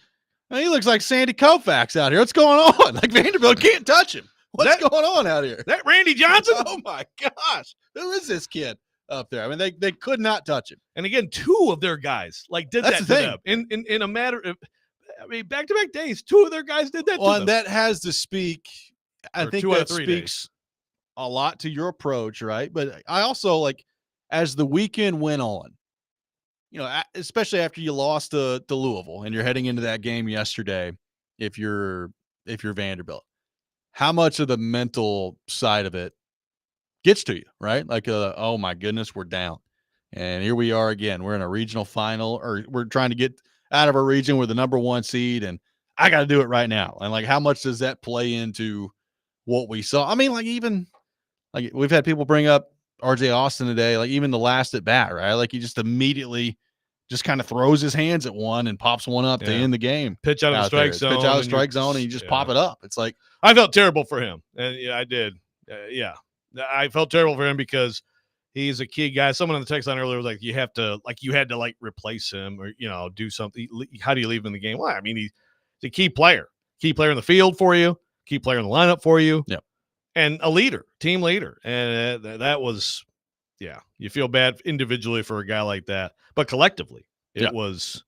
he looks like Sandy Koufax out here. What's going on? Like Vanderbilt can't touch him. What's going on out here? That Randy Johnson? Oh my gosh. Who is this kid up there? I mean, they could not touch him. And again, 2 of their guys did That's that the to thing. them in a matter of, back-to-back days. 2 of their guys did that. Well, to and them. that has to speak. I think 2 out that of 3 speaks days. a lot to your approach, right? But I also like as the weekend went on, especially after you lost to Louisville and you're heading into that game yesterday, if you're Vanderbilt, how much of the mental side of it gets to you, right? Like, oh my goodness, we're down. And here we are again. We're in a regional final, or we're trying to get out of our region with the number 1 seed, and I got to do it right now. And like, how much does that play into what we saw? I mean, like even like we've had people bring up RJ Austin today, like even the last at bat, right? Like he just immediately just kind of throws his hands at one and pops one up to end the game. Pitch out of the strike zone. Pitch out of the strike zone, and you just pop it up. It's like I felt terrible for him, and I did. I felt terrible for him because he's a key guy. Someone on the text line earlier was like, you had to replace him or do something. How do you leave him in the game? Well, I mean, he's a key player in the field for you, key player in the lineup for you, and a leader, team leader. And that was, you feel bad individually for a guy like that, but collectively it was.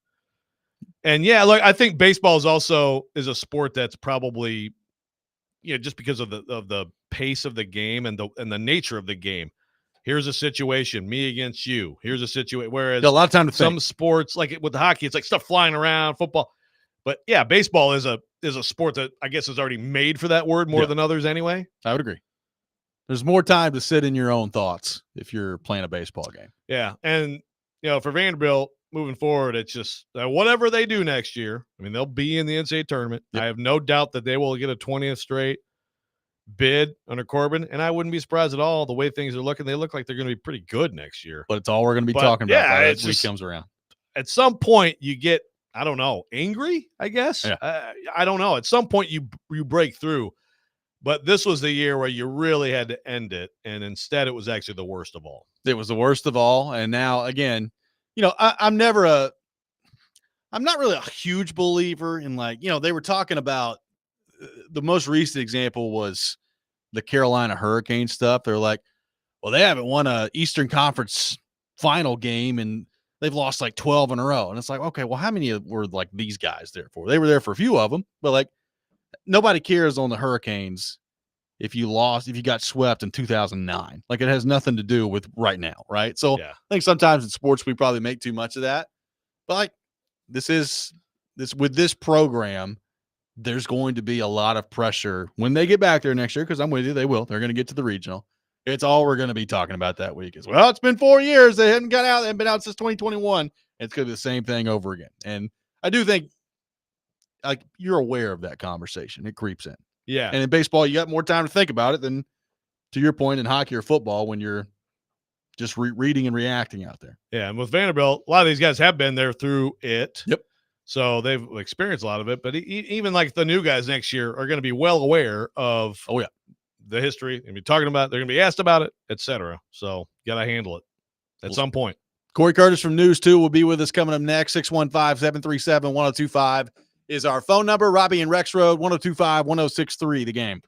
And look, I think baseball is a sport that's probably, just because of the pace of the game and the nature of the game. Here's a situation, me against you. Here's a situation. Whereas a lot of time to some think. sports, like with hockey, it's like stuff flying around, football. But baseball is a sport that I guess is already made for that word more than others anyway. I would agree. There's more time to sit in your own thoughts if you're playing a baseball game. Yeah, and for Vanderbilt moving forward, it's just whatever they do next year. I mean, they'll be in the NCAA tournament. I have no doubt that they will get a 20th straight bid under Corbin, and I wouldn't be surprised at all the way things are looking. They look like they're going to be pretty good next year. But it's all we're going to be talking about by that week comes around. At some point, you get, I don't know, angry, I guess. Yeah. I don't know. At some point, you break through. But this was the year where you really had to end it, and instead it was actually the worst of all. It was the worst of all, and now, again, I'm not really a huge believer in they were talking about the most recent example was the Carolina Hurricane stuff. They're like, well, they haven't won a Eastern Conference final game and they've lost like 12 in a row. And it's like, okay, well, how many were like these guys there for? They were there for a few of them, but like nobody cares on the Hurricanes if you got swept in 2009. Like it has nothing to do with right now, right? So I think sometimes in sports we probably make too much of that. But like with this program, there's going to be a lot of pressure when they get back there next year, because I'm with you, they will. They're going to get to the regional. It's all we're going to be talking about that week is, well, it's been 4 years. They haven't got out. They haven't been out since 2021. It's going to be the same thing over again. And I do think you're aware of that conversation. It creeps in. Yeah. And in baseball, you got more time to think about it than, to your point, in hockey or football when you're just reading and reacting out there. Yeah. And with Vanderbilt, a lot of these guys have been there through it. Yep. So they've experienced a lot of it, but even like the new guys next year are going to be well aware of the history. They're going to be talking about it. They're going to be asked about it, etc. So you got to handle it at some point. Corey Curtis from News 2 will be with us coming up next. 615-737-1025 is our phone number. Robby and Rexrode, 1025-1063, the game.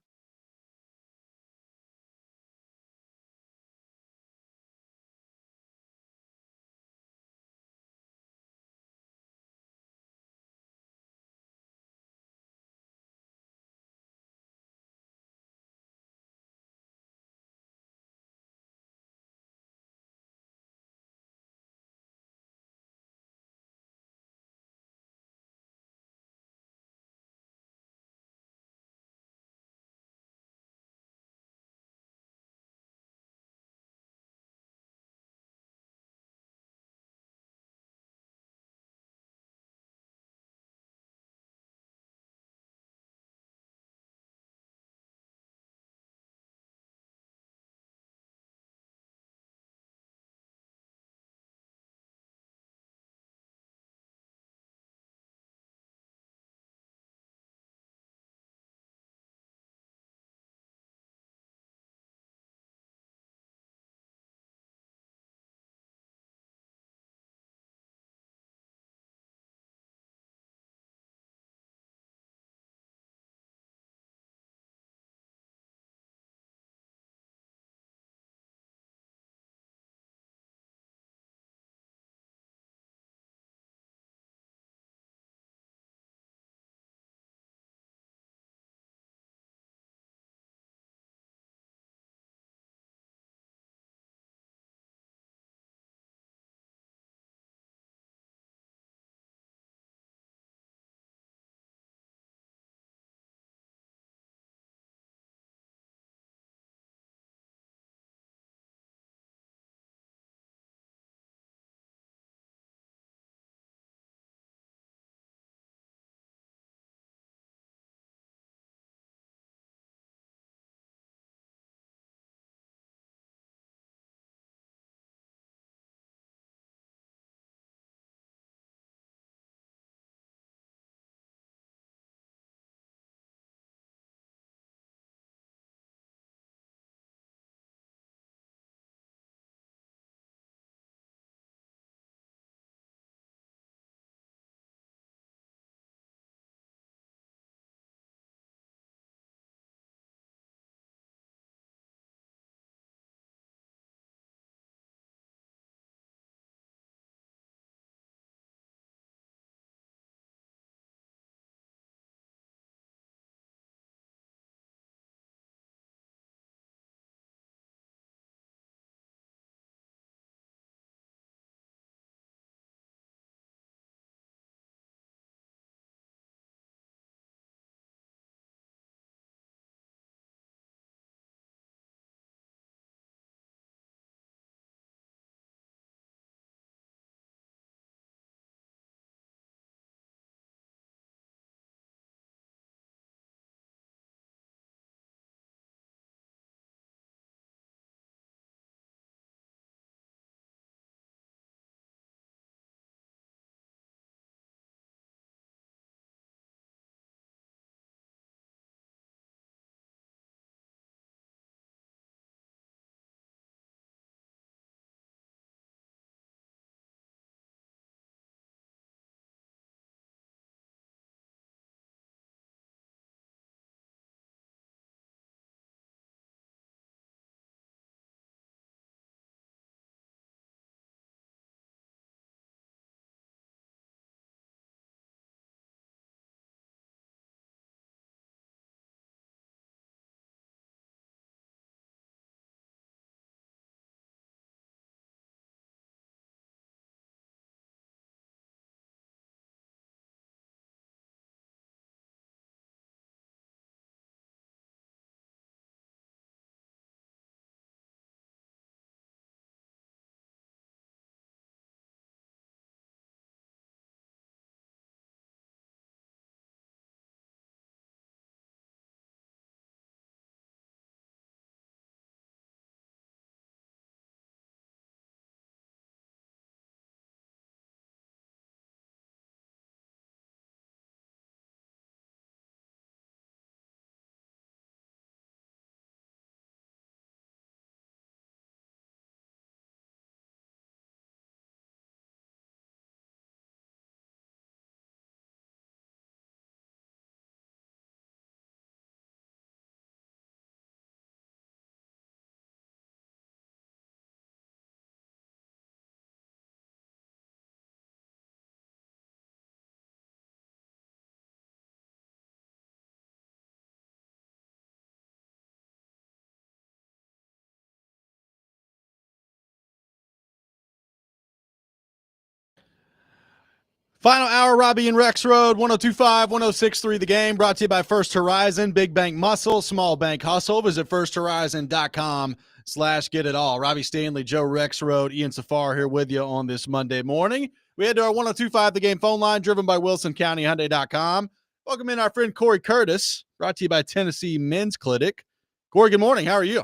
Final hour, Robby and Rexrode, 102.5, 106.3 The Game, brought to you by First Horizon, Big Bank Muscle, Small Bank Hustle. Visit firsthorizon.com/get-it-all. Robbie Stanley, Joe Rexrode, Ian Safar here with you on this Monday morning. We head to our 102.5 The Game phone line, driven by WilsonCountyHyundai.com. Welcome in our friend Corey Curtis, brought to you by Tennessee Men's Clinic. Corey, good morning. How are you?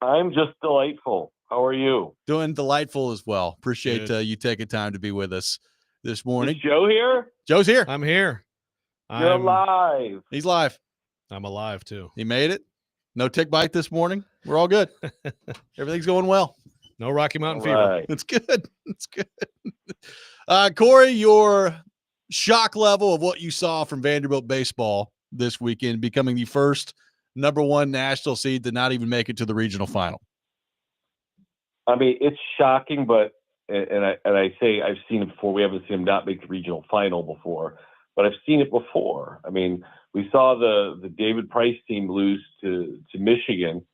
I'm just delightful. How are you? Doing delightful as well. Appreciate you taking time to be with us this morning. Is Joe here? Joe's here. I'm here. You're alive. He's live. I'm alive too. He made it. No tick bite this morning. We're all good. Everything's going well. No Rocky Mountain Right. fever. It's good. It's good. Corey, your shock level of what you saw from Vanderbilt baseball this weekend, becoming the first #1 national seed to not even make it to the regional final. I mean, it's shocking, but I say I've seen it before. We haven't seen him not make the regional final before, but I've seen it before. I mean, we saw the David Price team lose to Michigan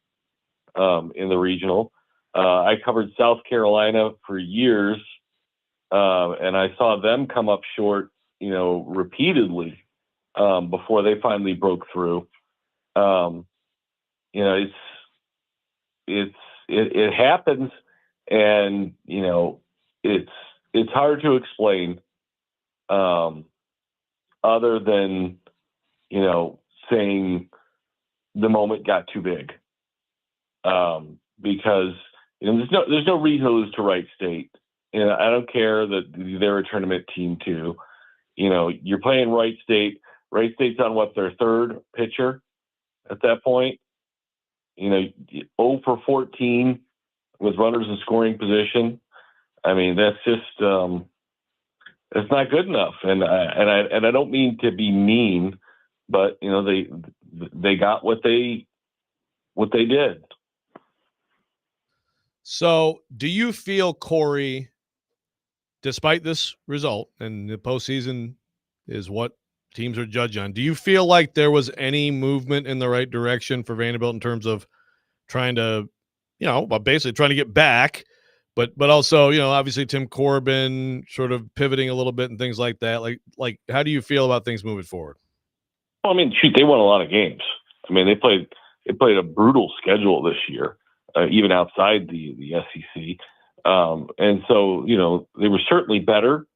in the regional. I covered South Carolina for years, and I saw them come up short, repeatedly before they finally broke through. It happens, and it's hard to explain, other than saying the moment got too big, because there's no reason to lose to Wright State. I don't care that they're a tournament team too. You're playing Wright State. Wright State's on their third pitcher at that point. 0 for 14 with runners in scoring position. I mean, that's just it's not good enough. And I don't mean to be mean, but they got what they did. So, do you feel, Corey, despite this result, and the postseason is what teams are judged on, do you feel like there was any movement in the right direction for Vanderbilt in terms of trying to, basically trying to get back, but also, obviously Tim Corbin sort of pivoting a little bit and things like that? Like, how do you feel about things moving forward? Well, I mean, shoot, they won a lot of games. I mean, they played a brutal schedule this year, even outside the SEC. And so, they were certainly better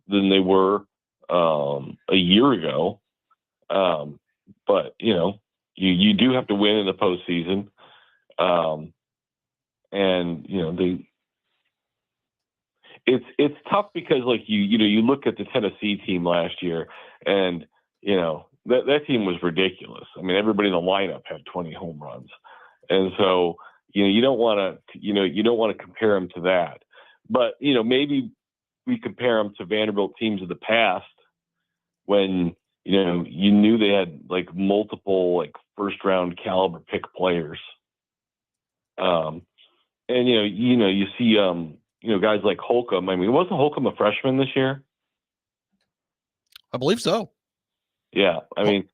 than they were a year ago. But, you do have to win in the postseason. And, it's tough because you look at the Tennessee team last year, and, that team was ridiculous. I mean, everybody in the lineup had 20 home runs. And so, you don't want to compare them to that. But, maybe we compare them to Vanderbilt teams of the past when, you knew they had multiple first round caliber pick players. And, you see, guys like Holcomb. I mean, wasn't Holcomb a freshman this year? I believe so. Yeah. I mean,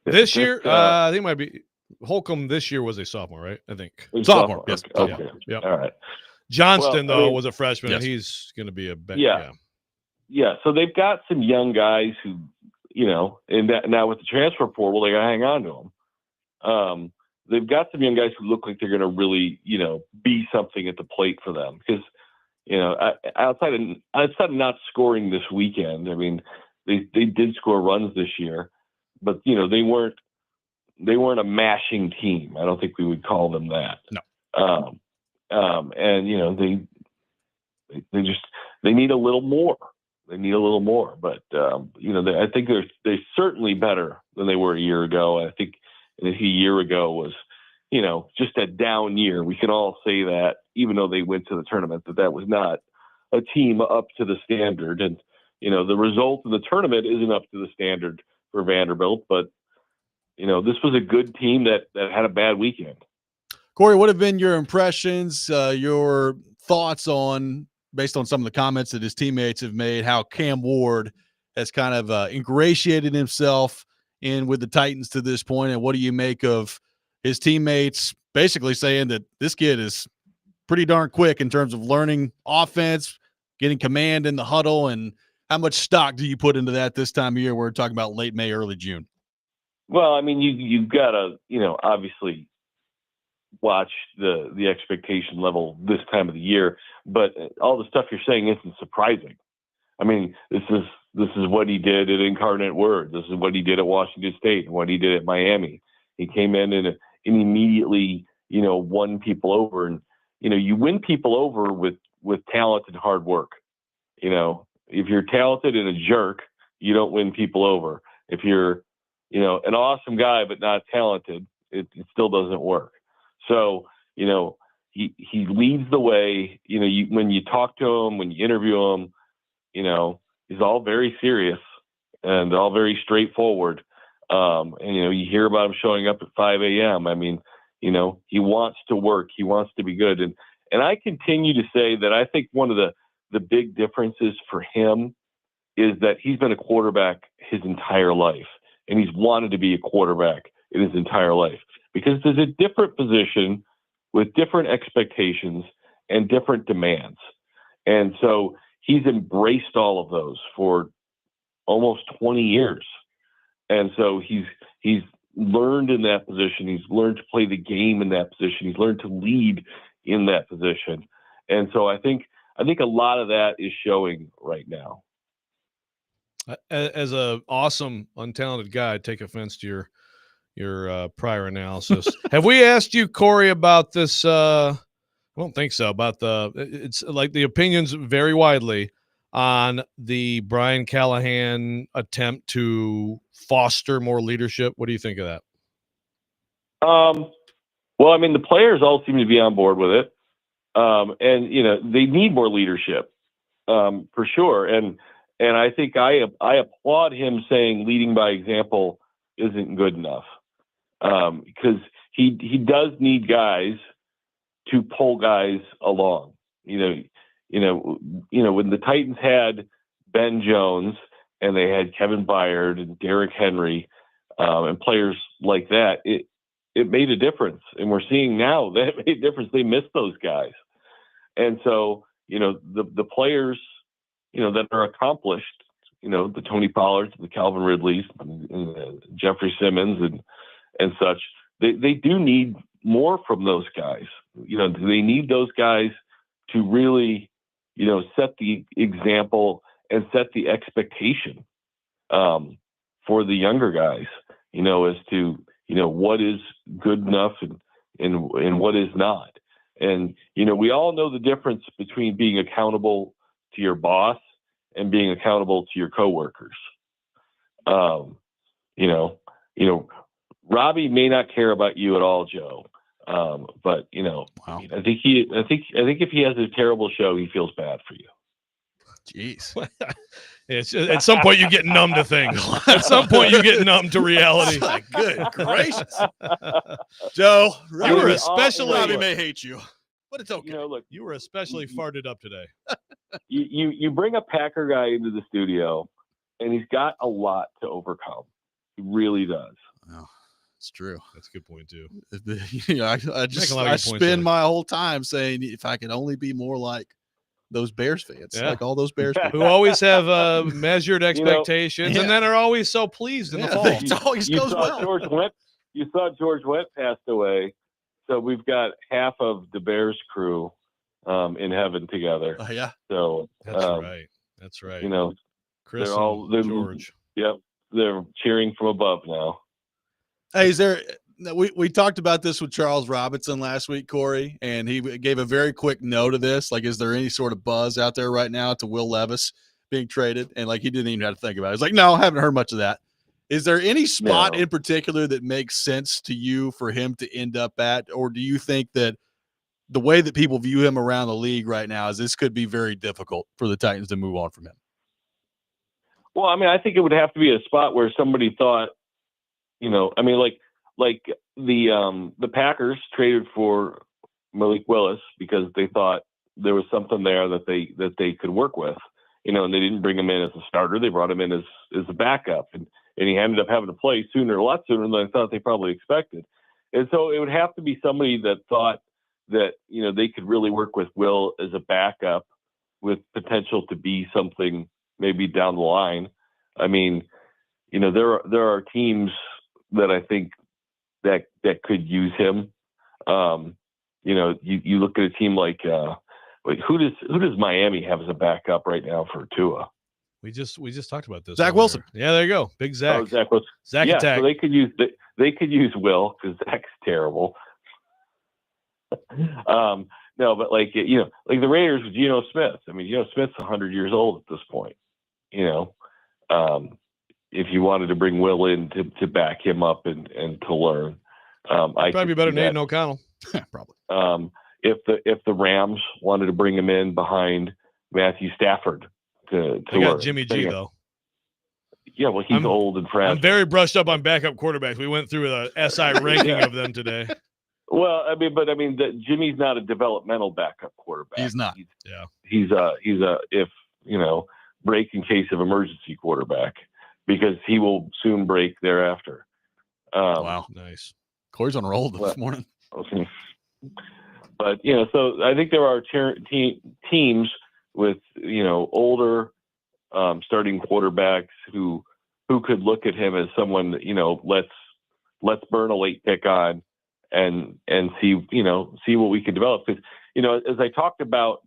this year, I think it might be Holcomb this year was a sophomore, right? I think. Sophomore. Yes. Okay. Yeah. All right. Johnston, was a freshman. Yes. And he's going to be a Yeah. So they've got some young guys who, and now with the transfer portal, they got to hang on to them. They've got some young guys who look like they're going to really, be something at the plate for them. Because, outside of not scoring this weekend, I mean, they did score runs this year, but they weren't a mashing team. I don't think we would call them that. No. And they need a little more. They need a little more, but I think they're certainly better than they were a year ago. I think a year ago was, just a down year. We can all say that, even though they went to the tournament, that was not a team up to the standard. And the result of the tournament isn't up to the standard for Vanderbilt, but this was a good team that had a bad weekend. Corey, what have been your impressions, your thoughts based on some of the comments that his teammates have made, how Cam Ward has kind of ingratiated himself in with the Titans to this point, and what do you make of his teammates basically saying that this kid is pretty darn quick in terms of learning offense, getting command in the huddle, and how much stock do you put into that this time of year? We're talking about late May, early June. Well, I mean, you've got to, obviously watch the expectation level this time of the year, but all the stuff you're saying isn't surprising. I mean, this is what he did at Incarnate Word. This is what he did at Washington State and what he did at Miami. He came in and immediately, won people over. And, you win people over with talent and hard work. If you're talented and a jerk, you don't win people over. If you're, an awesome guy but not talented, it still doesn't work. So, he leads the way. When you talk to him, when you interview him, he's all very serious and all very straightforward. And, you hear about him showing up at 5 a.m. I mean, he wants to work. He wants to be good. And I continue to say that I think one of the big differences for him is that he's been a quarterback his entire life. And he's wanted to be a quarterback in his entire life, because there's a different position with different expectations and different demands. And so he's embraced all of those for almost 20 years. And so he's learned in that position. He's learned to play the game in that position. He's learned to lead in that position. And so I think a lot of that is showing right now. As a awesome, untalented guy, I take offense to your prior analysis. Have we asked you, Corey, about this? I don't think so. About it's like the opinions vary widely on the Brian Callahan attempt to foster more leadership. What do you think of that? Well, I mean, the players all seem to be on board with it. And, they need more leadership, for sure. And I think I applaud him saying leading by example isn't good enough, because he does need guys to pull guys along. When the Titans had Ben Jones and they had Kevin Byard and Derrick Henry, and players like that, it made a difference. And we're seeing now that it made a difference. They missed those guys. And so, the players, that are accomplished, the Tony Pollards, the Calvin Ridleys, and Jeffrey Simmons and such, they do need more from those guys. They need those guys to really, set the example and set the expectation for the younger guys, as to, what is good enough and what is not. And, we all know the difference between being accountable to your boss and being accountable to your coworkers. Robby may not care about you at all, Joe. But wow. I think if he has a terrible show, he feels bad for you. Jeez. At some point you get numb to things. At some point you get numb to reality. Good gracious. Joe, Robby may hate you, but it's okay. Look, you were especially farted up today. You bring a Packer guy into the studio, and he's got a lot to overcome. He really does. Oh, it's true. That's a good point too. I spend my whole time saying if I could only be more like those Bears fans, like all those Bears fans who always have measured expectations and then are always so pleased in the fall. It always goes well. You saw George Wendt passed away, so we've got half of the Bears crew in heaven together. Yeah. So That's right. Chris they're George. Yep. They're cheering from above now. Hey, we talked about this with Charles Robinson last week, Corey, and he gave a very quick no to this. Like, is there any sort of buzz out there right now to Will Levis being traded? And he didn't even have to think about it. He's like, no, I haven't heard much of that. Is there any spot in particular that makes sense to you for him to end up at? Or do you think that the way that people view him around the league right now is this could be very difficult for the Titans to move on from him? Well, I mean, I think it would have to be a spot where somebody thought, like the Packers traded for Malik Willis because they thought there was something there that they could work with, and they didn't bring him in as a starter. They brought him in as a backup, and he ended up having to play a lot sooner than I thought they probably expected. And so it would have to be somebody that thought that, they could really work with Will as a backup, with potential to be something maybe down the line. I mean, you know, there are teams that I think that could use him. You know, you look at a team like who does Miami have as a backup right now for Tua? We just talked about this. Zach earlier. Wilson. Yeah, there you go. Big Zach. Oh, Zach Wilson. Zach yeah, attack. so they could use Will because Zach's terrible. No, but like you know, like the Raiders with Geno Smith. I mean, Geno Smith's 100 years old at this point. You know, if you wanted to bring Will in to back him up and to learn, I probably be better than Aiden O'Connell. Probably. If the Rams wanted to bring him in behind Matthew Stafford to They got learn. Jimmy G though. Yeah, well, he's old and fragile. I'm very brushed up on backup quarterbacks. We went through the SI ranking of them today. Well, I mean, Jimmy's not a developmental backup quarterback. He's not. He's a if you know, break in case of emergency quarterback, because he will soon break thereafter. Wow, nice. Corey's on a roll this morning. Okay. But you know, so I think there are teams with, you know, older starting quarterbacks who could look at him as someone that, you know, let's burn a late pick on and see what we can develop. Because, you know, as I talked about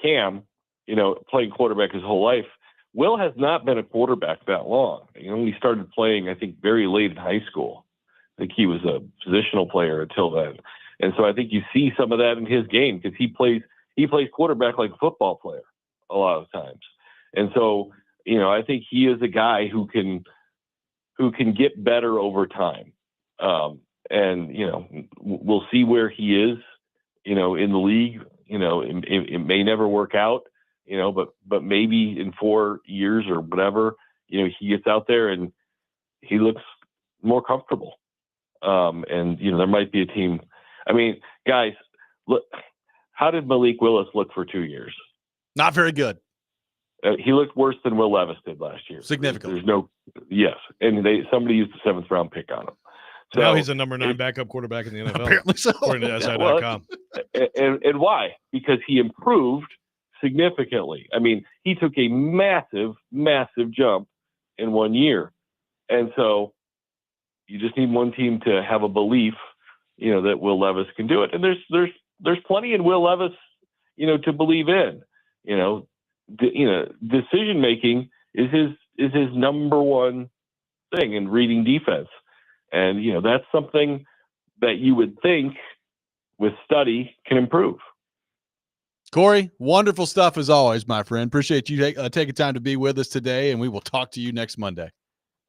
Cam, you know, playing quarterback his whole life, Will has not been a quarterback that long. You know, he started playing, I think, very late in high school. I think he was a positional player until then. And so I think you see some of that in his game because he plays quarterback like a football player a lot of times. And so, you know, I think he is a guy who can get better over time. And, you know, we'll see where he is, you know, in the league. You know, it may never work out, you know, but maybe in 4 years or whatever, you know, he gets out there and he looks more comfortable. And, you know, there might be a team. I mean, guys, look, how did Malik Willis look for 2 years? Not very good. He looked worse than Will Levis did last year. Significantly. Yes. And somebody used the 7th round pick on him. So now he's a number 9 backup quarterback in the NFL. Apparently so. According to SI.com. And why? Because he improved significantly. I mean, he took a massive, massive jump in 1 year. And so you just need one team to have a belief, you know, that Will Levis can do it. And there's plenty in Will Levis, you know, to believe in. You know, decision making is his number one thing in reading defense. And, you know, that's something that you would think with study can improve. Corey, wonderful stuff as always, my friend. Appreciate you taking time to be with us today, and we will talk to you next Monday.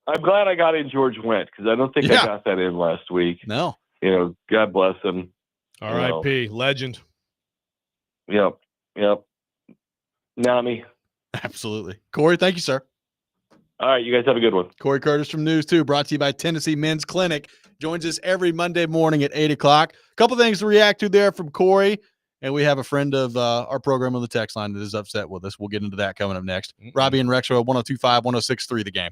I'm glad I got in George Wendt because I don't think I got that in last week. No. You know, God bless him. R.I.P. Legend. Yep. Nami. Absolutely. Corey, thank you, sir. All right, you guys have a good one. Corey Curtis from News 2, brought to you by Tennessee Men's Clinic. Joins us every Monday morning at 8 o'clock. A couple things to react to there from Corey. And we have a friend of our program on the text line that is upset with us. We'll get into that coming up next. Robby and Rexrode, 102.5, 106.3 The Game.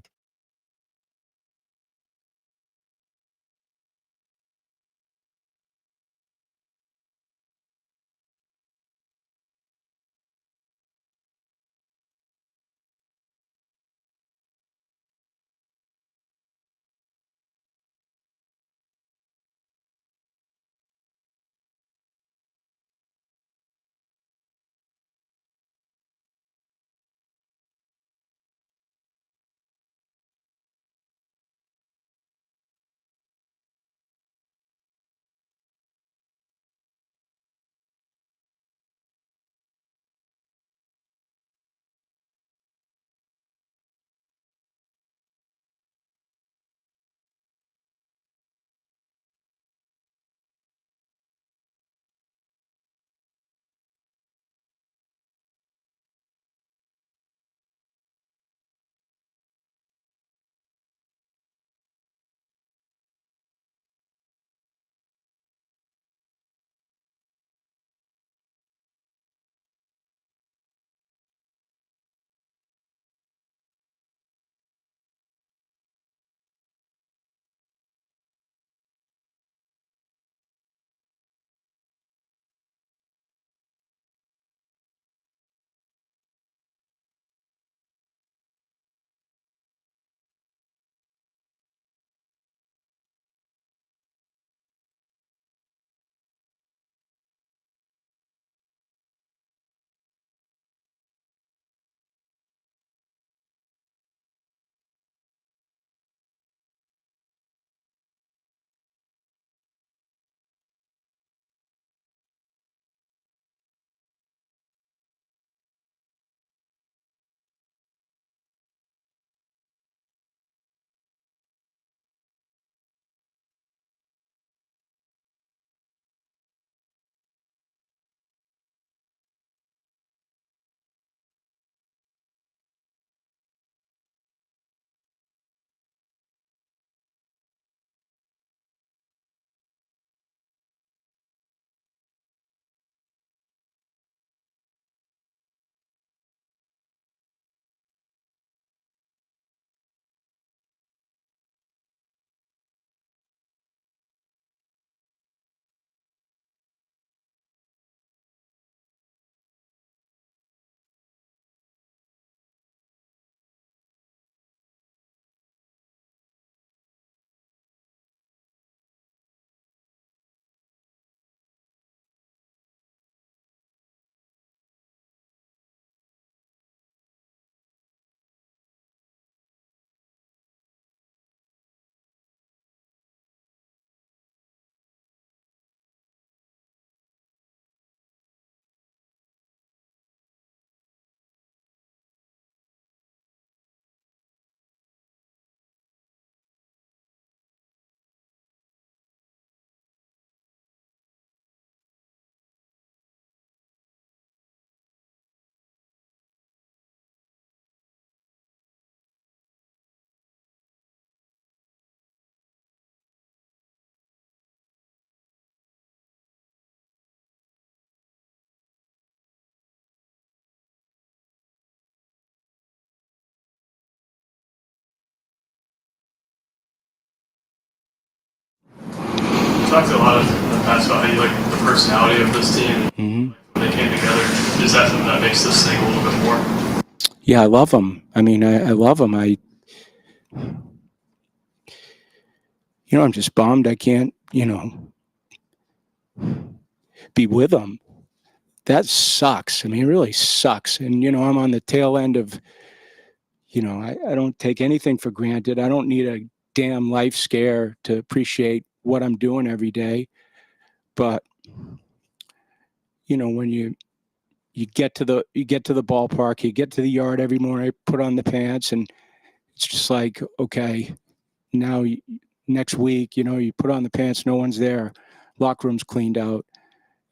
talked a lot in the past about how you like the personality of this team. Mm-hmm. When they came together. Is that something that makes this thing a little bit more? Yeah, I love them. I mean, I love them. I'm just bummed I can't, be with them. That sucks. I mean, it really sucks. And, I'm on the tail end of, I don't take anything for granted. I don't need a damn life scare to appreciate what I'm doing every day. But, when you get to the ballpark, you get to the yard every morning, I put on the pants, and it's just like, okay, now next week, you put on the pants, no one's there, locker room's cleaned out.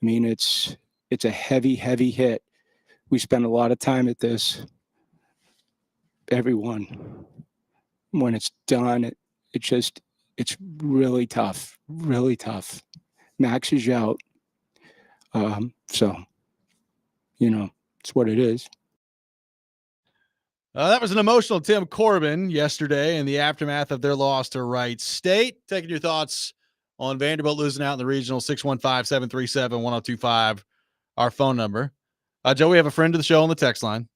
I mean, it's a heavy, heavy hit. We spend a lot of time at this. Everyone, when it's done, it's really tough, really tough. Max is out. So, it's what it is. That was an emotional Tim Corbin yesterday in the aftermath of their loss to Wright State. Taking your thoughts on Vanderbilt losing out in the regional, 615-737-1025, our phone number. Joe, we have a friend of the show on the text line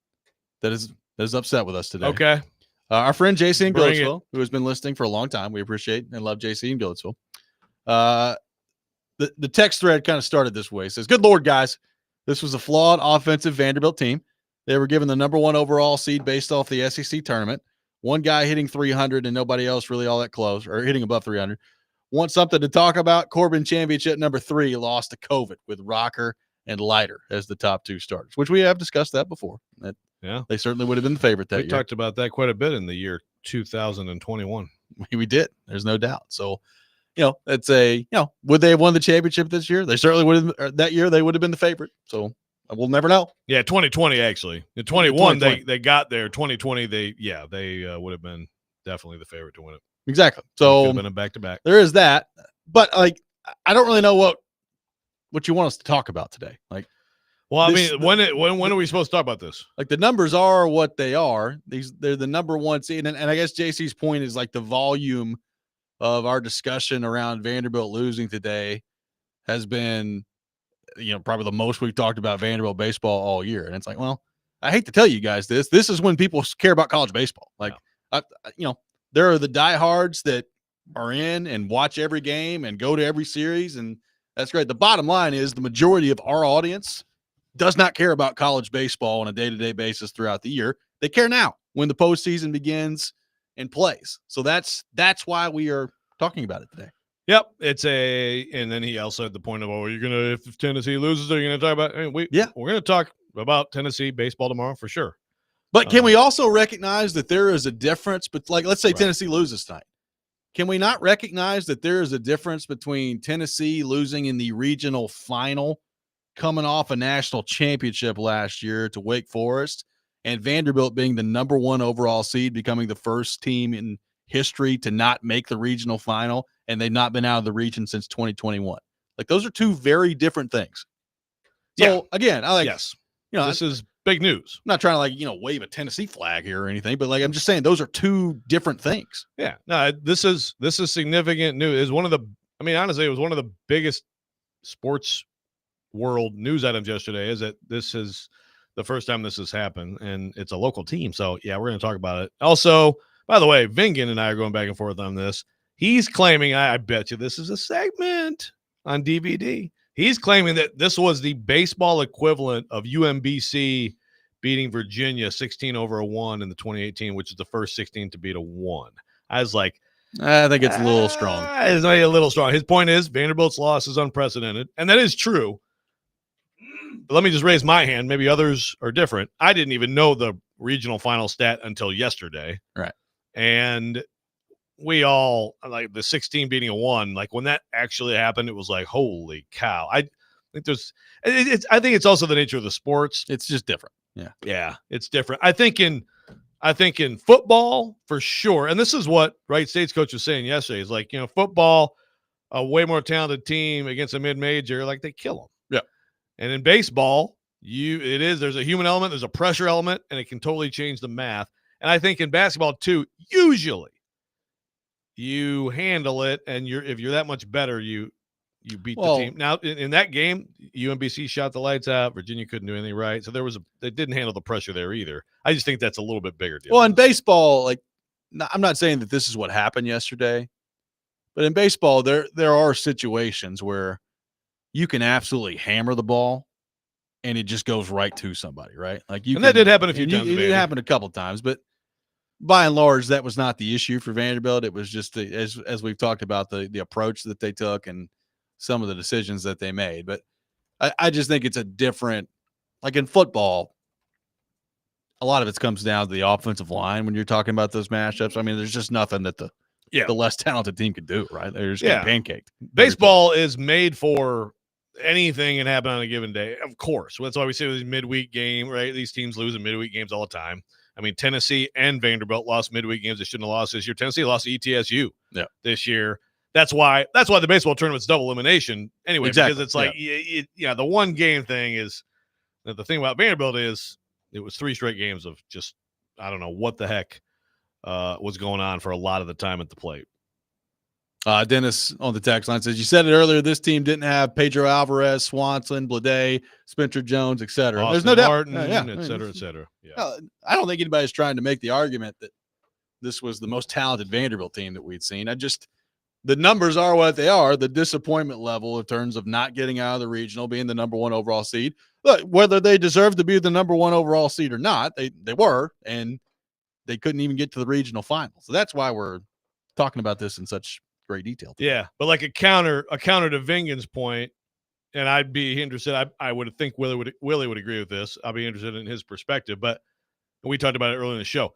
that is upset with us today. Okay. Our friend JC in Bring Goatsville, who has been listening for a long time. We appreciate and love JC in Goatsville. The text thread kind of started this way. It says, good Lord, guys, this was a flawed offensive Vanderbilt team. They were given the number 1 overall seed based off the SEC tournament. One guy hitting 300 and nobody else really all that close, or hitting above 300. Want something to talk about? Corbin championship number 3 lost to COVID with Rocker and Leiter as the top 2 starters, which we have discussed that before. Yeah, they certainly would have been the favorite that we year. Talked about that quite a bit in the year 2021. We did. There's no doubt. So, it's would they have won the championship this year? They certainly would have. That year, they would have been the favorite. So we'll never know. Yeah, 2020 actually. In 21, they got there. 2020, they would have been definitely the favorite to win it. Exactly. So could have been a back-to-back. There is that, but I don't really know what you want us to talk about today. Well, when are we supposed to talk about this? The numbers are what they are. They're the number 1 seed, and I guess JC's point is the volume of our discussion around Vanderbilt losing today has been, probably the most we've talked about Vanderbilt baseball all year. And it's well, I hate to tell you guys this. This is when people care about college baseball. There are the diehards that are in and watch every game and go to every series, and that's great. The bottom line is the majority of our audience does not care about college baseball on a day-to-day basis throughout the year. They care now when the postseason begins and plays. So that's why we are talking about it today. Yep, and then he also had the point of, if Tennessee loses, are you going to talk about? We're going to talk about Tennessee baseball tomorrow for sure. But can we also recognize that there is a difference? But let's say Tennessee loses tonight. Can we not recognize that there is a difference between Tennessee losing in the regional final, coming off a national championship last year to Wake Forest, and Vanderbilt being the number 1 overall seed, becoming the first team in history to not make the regional final, and they've not been out of the region since 2021. Those are 2 very different things. So again, yes, this is big news. I'm not trying to wave a Tennessee flag here or anything, but I'm just saying those are 2 different things. Yeah, no, this is significant news. It's honestly, it was one of the biggest sports world news items yesterday. Is that this is the first time this has happened, and it's a local team. So yeah, we're going to talk about it. Also, by the way, Vingan and I are going back and forth on this. He's claiming, I bet you this is a segment on DVD. He's claiming that this was the baseball equivalent of UMBC beating Virginia 16-1 in the 2018, which is the first 16 to beat a 1. I was like, I think it's a little strong. It's maybe a little strong. His point is Vanderbilt's loss is unprecedented, and that is true. But let me just raise my hand. Maybe others are different. I didn't even know the regional final stat until yesterday. Right. And we all, the 16 beating a 1, when that actually happened, it was holy cow. I think it's also the nature of the sports. It's just different. Yeah, it's different. I think in football for sure. And this is what Wright State's coach was saying yesterday. Is football, a way more talented team against a mid-major, they kill them. Yeah. And in baseball, there's a human element, there's a pressure element, and it can totally change the math. And I think in basketball too, usually you handle it, and if you're that much better, you You beat Well- the team. Now, in that game, UMBC shot the lights out. Virginia couldn't do anything right. So they didn't handle the pressure there either. I just think that's a little bit bigger deal. Well, in baseball, like, I'm not saying that this is what happened yesterday, but in baseball, there are situations where you can absolutely hammer the ball and it just goes right to somebody, right? Like that did happen a few and times. It Vandy. did happen a couple times, but by and large, that was not the issue for Vanderbilt. It was just as we've talked about the approach that they took and some of the decisions that they made. But I just think it's a different, like in football, a lot of it comes down to the offensive line when you're talking about those matchups. I mean, there's just nothing that the less talented team could do, right? They're just getting pancaked. Baseball is made for anything can happen on a given day. Of course. That's why we say these midweek game, right? These teams lose in midweek games all the time. I mean, Tennessee and Vanderbilt lost midweek games they shouldn't have lost this year. Tennessee lost to ETSU this year. That's why the baseball tournament's double elimination anyway, because it's like, the one game thing is the thing about Vanderbilt is it was 3 straight games of just, I don't know what the heck was going on for a lot of the time at the plate. Dennis on the text line says, you said it earlier, this team didn't have Pedro Alvarez, Swanson, Blade, Spencer Jones, et cetera. There's no doubt. Martin, et cetera, et cetera. Yeah. I don't think anybody's trying to make the argument that this was the most talented Vanderbilt team that we'd seen. The numbers are what they are. The disappointment level in terms of not getting out of the regional, being the number 1 overall seed. Look, whether they deserve to be the number 1 overall seed or not, they were, and they couldn't even get to the regional final. So that's why we're talking about this in such great detail today. Yeah, but like a counter to Vingan's point, and I'd be interested. I would think Willie would agree with this. I'll be interested in his perspective. But we talked about it earlier in the show.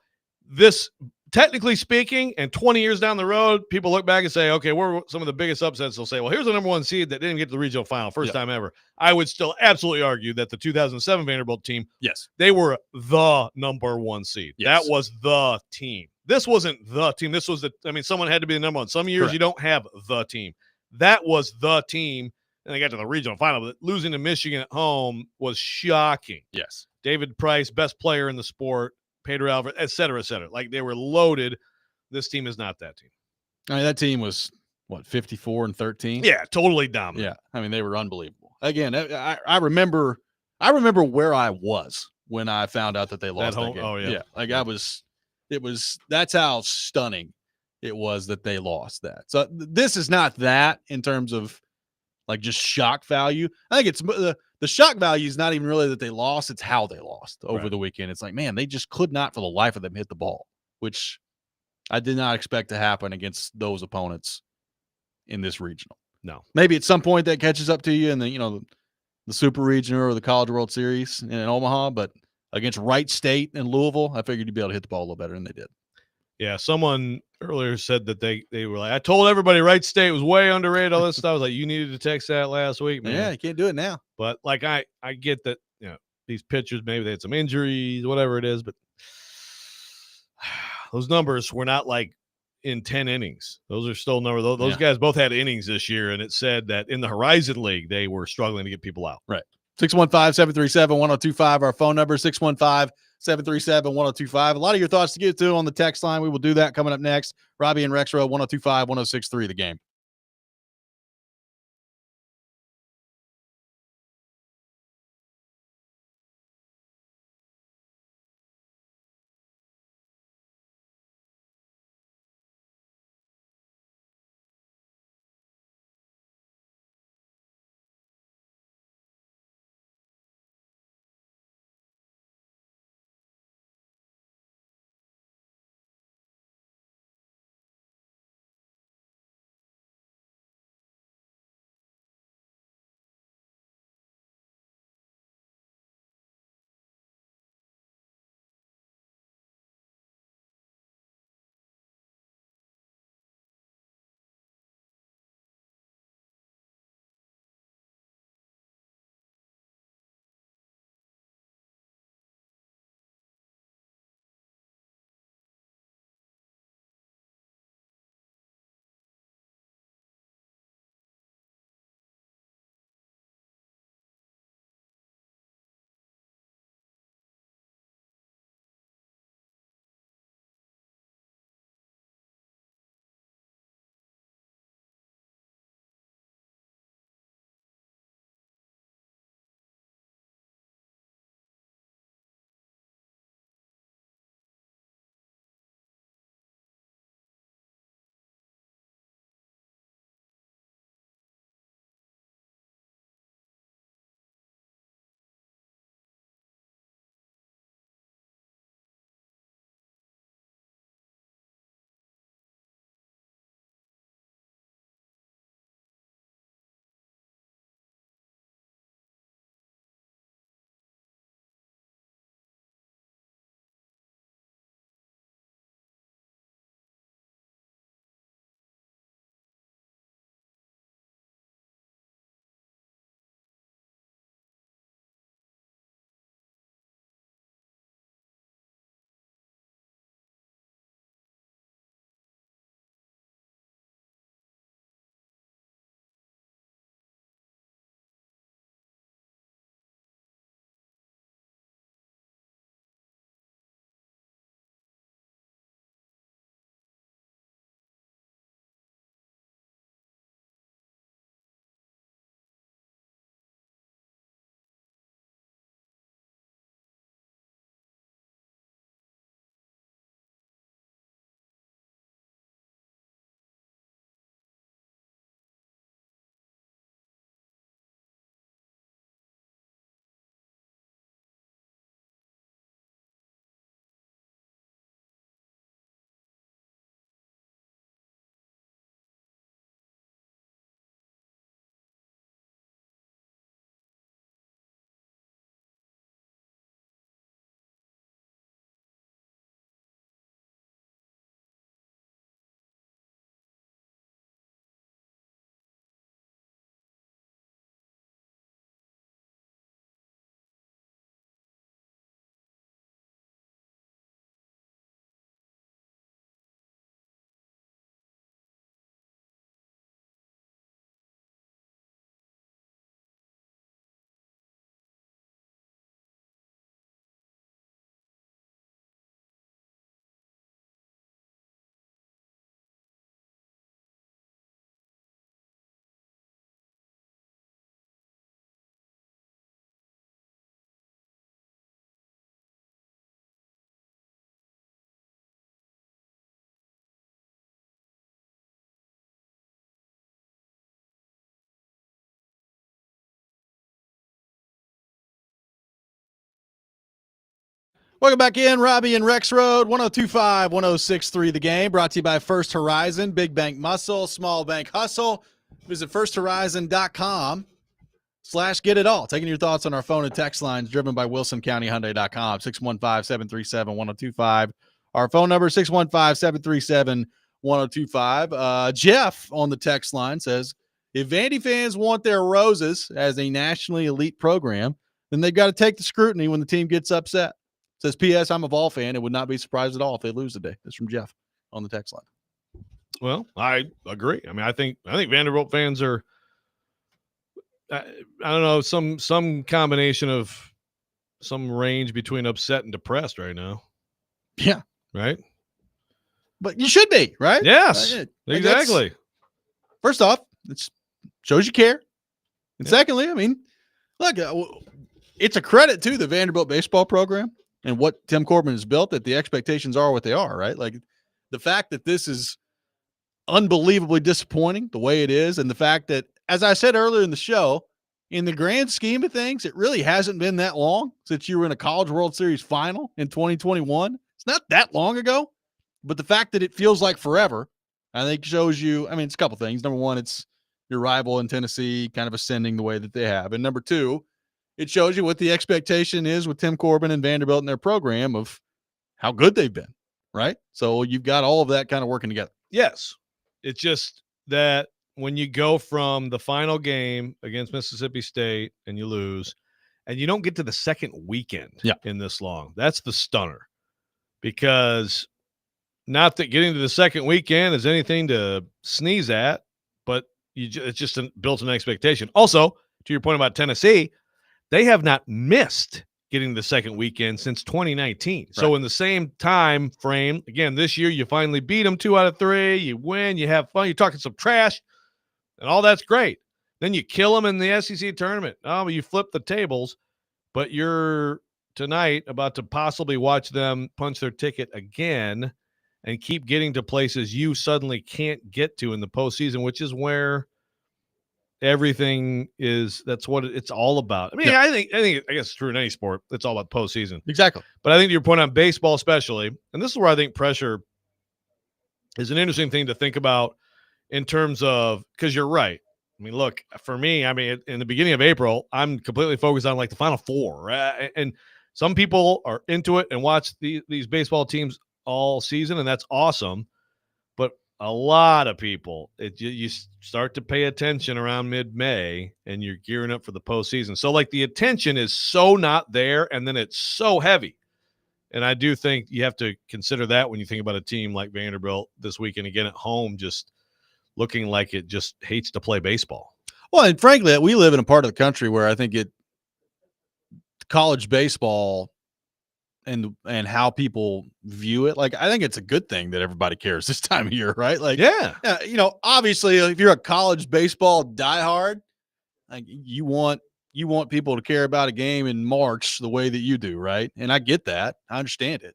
This, technically speaking, and 20 years down the road, people look back and say, okay, we're some of the biggest upsets. They'll say, well, here's the number 1 seed that didn't get to the regional final, first time ever. I would still absolutely argue that the 2007 Vanderbilt team, they were the number 1 seed. That was the team. This wasn't the team. This was someone had to be the number 1. Some years you don't have the team. That was the team, and they got to the regional final. But losing to Michigan at home was shocking. Yes. David Price, best player in the sport, Pedro Alvarez, et cetera, et cetera. Like, they were loaded. This team is not that team. I mean, that team was, 54-13? Yeah, totally dominant. Yeah. I mean, they were unbelievable. Again, I remember where I was when I found out that they lost that game. Oh, yeah. That's how stunning it was that they lost that. So this is not that in terms of like just shock value. I think it's the shock value is not even really that they lost. It's how they lost over the weekend. It's like, man, they just could not for the life of them hit the ball, which I did not expect to happen against those opponents in this regional. No, maybe at some point that catches up to you in the Super Regional or the College World Series in Omaha, but against Wright State and Louisville, I figured you'd be able to hit the ball a little better than they did. Yeah, someone earlier said that they were like, I told everybody Wright State was way underrated, all this stuff. I was like, you needed to text that last week, man. Yeah, you can't do it now. But like I get that, these pitchers, maybe they had some injuries, whatever it is, but those numbers were not like in 10 innings. Those are still numbers. Those guys both had innings this year, and it said that in the Horizon League, they were struggling to get people out. Right. 615-737-1025, our phone number, 615-737-1025. A lot of your thoughts to get to on the text line. We will do that coming up next. Robby and Rexrode, 1025-1063, The Game. Welcome back in, Robby and Rexrode, 102.5, 106.3 The Game, brought to you by First Horizon, Big Bank Muscle, Small Bank Hustle. Visit firsthorizon.com/get it all. Taking your thoughts on our phone and text lines, driven by WilsonCountyHyundai.com, 615-737-1025. Our phone number, 615-737-1025. Jeff on the text line says, if Vandy fans want their roses as a nationally elite program, then they've got to take the scrutiny when the team gets upset. Says, P.S. I'm a Vol fan and would not be surprised at all if they lose today. That's from Jeff on the text line. Well, I agree. I mean, I think Vanderbilt fans are, I don't know, some combination of some range between upset and depressed right now. Yeah. Right? But you should be, right? Yes. Like Exactly. First off, it shows you care. And secondly, I mean, look, it's a credit to the Vanderbilt baseball program and what Tim Corbin has built, that the expectations are what they are, right? Like the fact that this is unbelievably disappointing the way it is, and the fact that, as I said earlier in the show, in the grand scheme of things, it really hasn't been that long since you were in a College World Series final in 2021. It's not that long ago, but the fact that it feels like forever, I think shows you, I mean, it's a couple things. Number one, it's your rival in Tennessee kind of ascending the way that they have. And number two, it shows you what the expectation is with Tim Corbin and Vanderbilt and their program of how good they've been, right? So you've got all of that kind of working together. Yes. It's just that when you go from the final game against Mississippi State and you lose, and you don't get to the second weekend in this long, that's the stunner. Because not that getting to the second weekend is anything to sneeze at, but it's just built an expectation. Also, to your point about Tennessee, they have not missed getting the second weekend since 2019. Right. So in the same time frame, again, this year you finally beat them 2 out of 3. You win, you have fun, you're talking some trash, and all that's great. Then you kill them in the SEC tournament. Oh, you flip the tables, but you're tonight about to possibly watch them punch their ticket again and keep getting to places you suddenly can't get to in the postseason, which is where everything is. That's what it's all about. I mean, I guess it's true in any sport. It's all about postseason. Exactly. But I think to your point on baseball especially, and this is where I think pressure is an interesting thing to think about in terms of, because you're right. I mean, look, for me, I mean, in the beginning of April, I'm completely focused on like the Final Four. Right? And some people are into it and watch these baseball teams all season, and that's awesome. But a lot of people, you start to pay attention around mid-May, and you're gearing up for the postseason. So, like, the attention is so not there, and then it's so heavy. And I do think you have to consider that when you think about a team like Vanderbilt this weekend, again at home, just looking like it just hates to play baseball. Well, and frankly, we live in a part of the country where I think college baseball and how people view it, like, I think it's a good thing that everybody cares this time of year, right? Like, you know, obviously, if you're a college baseball diehard, like you want people to care about a game in March the way that you do, right? And I get that, I understand it,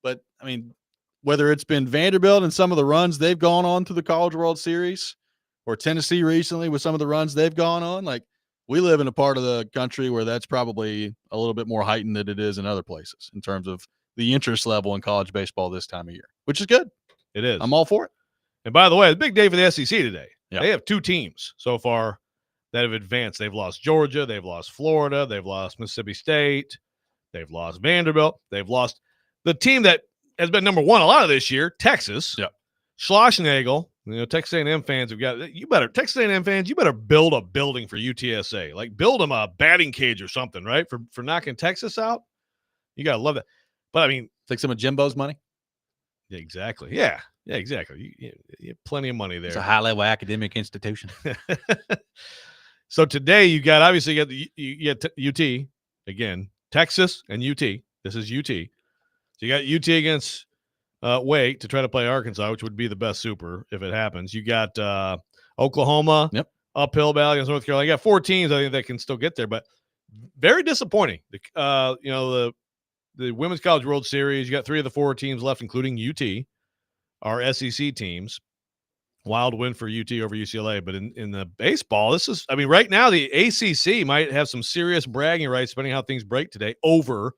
but I mean, whether it's been Vanderbilt and some of the runs they've gone on to the College World Series, or Tennessee recently with some of the runs they've gone on, like, we live in a part of the country where that's probably a little bit more heightened than it is in other places in terms of the interest level in college baseball this time of year, which is good. It is. I'm all for it. And by the way, the big day for the SEC today. Yeah. They have 2 teams so far that have advanced. They've lost Georgia. They've lost Florida. They've lost Mississippi State. They've lost Vanderbilt. They've lost the team that has been number 1 a lot of this year, Texas. Yeah. Schlossnagel. You know, Texas A&M fans have got Texas A&M fans, you better build a building for UTSA. Like, build them a batting cage or something, right? For knocking Texas out. You got to love that. But, I mean, take some of Jimbo's money. Yeah, exactly. Yeah, exactly. You have plenty of money there. It's a high-level academic institution. So today you got UT, again, Texas and UT. This is UT. So you got UT against Wake to try to play Arkansas, which would be the best super if it happens. You got Oklahoma, uphill battle against North Carolina. You got 4 teams, I think, that can still get there, but very disappointing. The Women's College World Series, you got 3 of the 4 teams left, including UT, are SEC teams. Wild win for UT over UCLA, but in the baseball, right now the ACC might have some serious bragging rights, depending on how things break today, over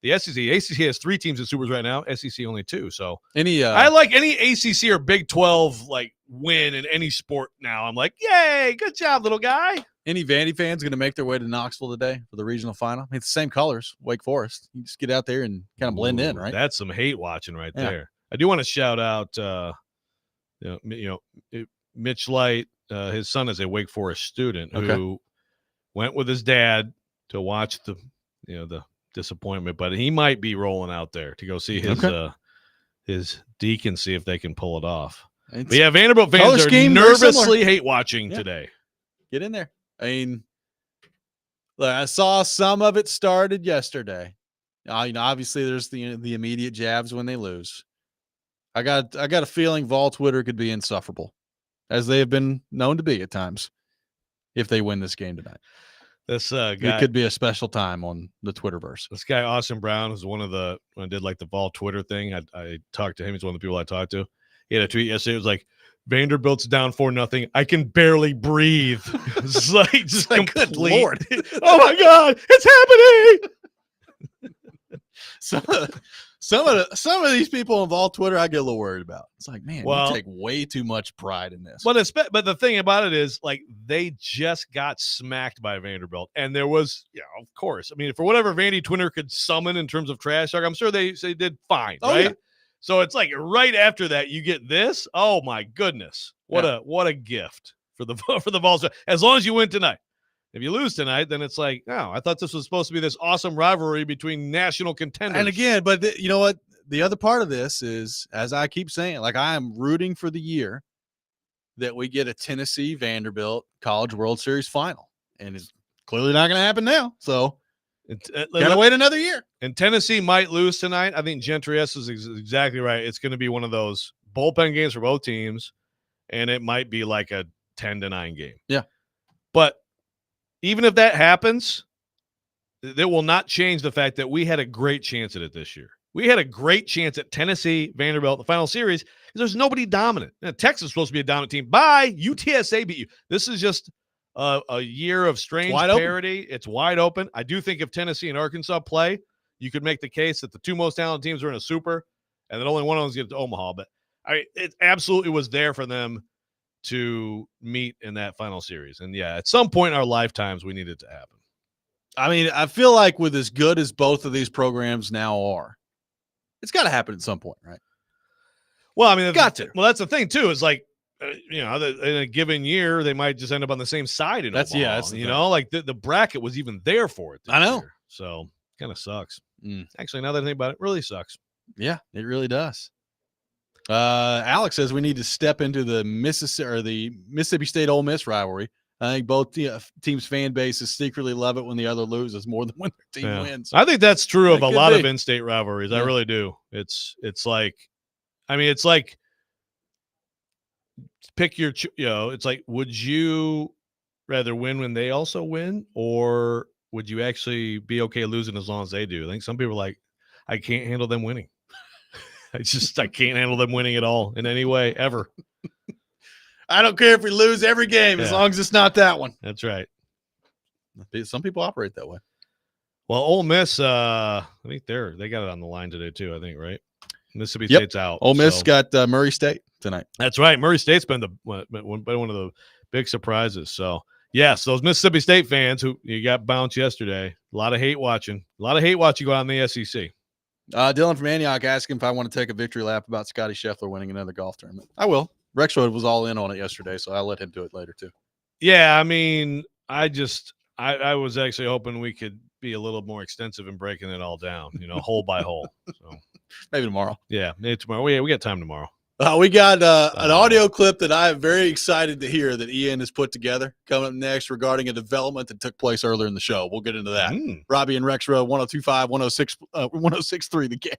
the SEC. ACC has 3 teams in supers right now. SEC only 2. So I I like any ACC or Big 12 like win in any sport now. I'm like, yay, good job, little guy. Any Vandy fans going to make their way to Knoxville today for the regional final? It's the same colors, Wake Forest. You just get out there and kind of blend in, right? That's some hate watching right Yeah. there. I do want to shout out, Mitch Light. His son is a Wake Forest student who went with his dad to watch the disappointment, but he might be rolling out there to go see his Deacon, see if they can pull it off. But yeah, Vanderbilt fans are nervously hate watching today. Get in there. I mean, look, I saw some of it started yesterday. Obviously there's the immediate jabs when they lose. I got a feeling Vol Twitter could be insufferable, as they have been known to be at times, if they win this game tonight. This guy, it could be a special time on the Twitterverse. This guy, Austin Brown, was one of the, when I did like the Vol Twitter thing, I talked to him. He's one of the people I talked to. He had a tweet yesterday. It was like, Vanderbilt's down 4-0. I can barely breathe. It's like just good Lord. Oh my God, it's happening. Some of these people on Vol Twitter, I get a little worried about. It's like, man, you take way too much pride in this. But the thing about it is, like, they just got smacked by Vanderbilt, and there was, of course. I mean, for whatever Vandy Twitter could summon in terms of trash talk, I'm sure they did fine, right? Yeah. So it's like right after that, you get this. Oh my goodness, what a gift for the Vols. As long as you win tonight. If you lose tonight, then it's like, I thought this was supposed to be this awesome rivalry between national contenders. And again, but you know what? The other part of this is, as I keep saying, like, I am rooting for the year that we get a Tennessee Vanderbilt College World Series final, and it's clearly not going to happen now. So gotta wait another year. And Tennessee might lose tonight. I think Gentry S is exactly right. It's going to be one of those bullpen games for both teams, and it might be like a 10-9 game. Yeah, but even if that happens, that will not change the fact that we had a great chance at it this year. We had a great chance at Tennessee, Vanderbilt, the final series, because there's nobody dominant. Now, Texas is supposed to be a dominant team. Bye, UTSA beat you. This is just a year of strange parity. It's wide open. I do think if Tennessee and Arkansas play, you could make the case that the 2 most talented teams are in a super, and that only one of them's get to Omaha. But it absolutely was there for them to meet in that final series. And at some point in our lifetimes, we need it to happen. I mean, I feel like with as good as both of these programs now are, it's got to happen at some point, right? Well, I mean, got to. Well, that's the thing too. Is like, in a given year, they might just end up on the same side. In Omaha, that's like the bracket was even there for it. I know. Year. So kind of sucks. Actually, now that I think about it, really sucks. Yeah, it really does. Alex says we need to step into the Mississippi State Ole Miss rivalry. I think both teams' fan bases secretly love it when the other loses more than when their team wins. I think that's true of a lot of in-state rivalries. I really do. It's like, I mean, it's like pick your, it's like, would you rather win when they also win, or would you actually be okay losing as long as they do? I think some people are like, I can't handle them winning. I can't handle them winning at all in any way ever. I don't care if we lose every game as long as it's not that one. That's right. Some people operate that way. Well, Ole Miss, I think they got it on the line today too. I think, right? Mississippi State's out. Ole Miss got Murray State tonight. That's right. Murray State's been one of the big surprises. So yes, those Mississippi State fans who you got bounced yesterday, a lot of hate watching. A lot of hate watching going on in the SEC. Dylan from Antioch asking if I want to take a victory lap about Scotty Scheffler winning another golf tournament. I will. Rexrode was all in on it yesterday, so I'll let him do it later too. Yeah, I mean, I was actually hoping we could be a little more extensive in breaking it all down, hole by hole. So maybe tomorrow. Yeah, maybe tomorrow. We got time tomorrow. We got an audio clip that I am very excited to hear that Ian has put together coming up next regarding a development that took place earlier in the show. We'll get into that. Robby and Rexrode, 102.5, 106.3 The Game.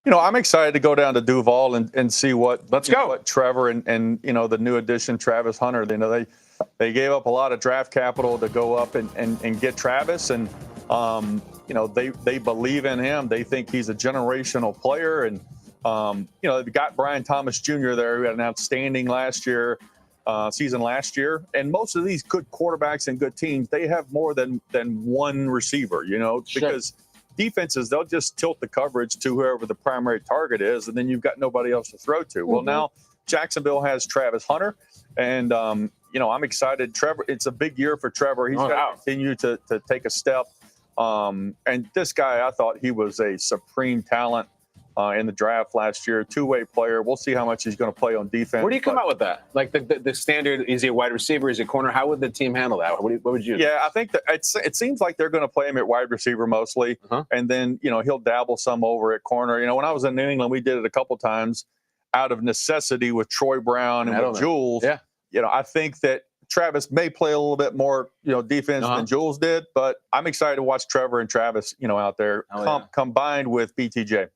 I'm excited to go down to Duval and see what what Trevor and the new addition Travis Hunter. They gave up a lot of draft capital to go up and get Travis, and they believe in him. They think he's a generational player, and they've got Brian Thomas Jr. there, who had an outstanding season last year. And most of these good quarterbacks and good teams, they have more than one receiver, because defenses, they'll just tilt the coverage to whoever the primary target is, and then you've got nobody else to throw to. Well, now Jacksonville has Travis Hunter, and I'm excited. Trevor, it's a big year for Trevor. He's got to continue to take a step. And this guy, I thought he was a supreme talent in the draft last year, two-way player. We'll see how much he's going to play on defense. Where do you come out with that? Like the standard, is he a wide receiver? Is he a corner? How would the team handle that? What would you do? Yeah, I think that it seems like they're going to play him at wide receiver mostly. And then, he'll dabble some over at corner. When I was in New England, we did it a couple times out of necessity with Troy Brown and with Jules. Yeah. I think that Travis may play a little bit more, defense than Jules did, but I'm excited to watch Trevor and Travis, out there combined with BTJ.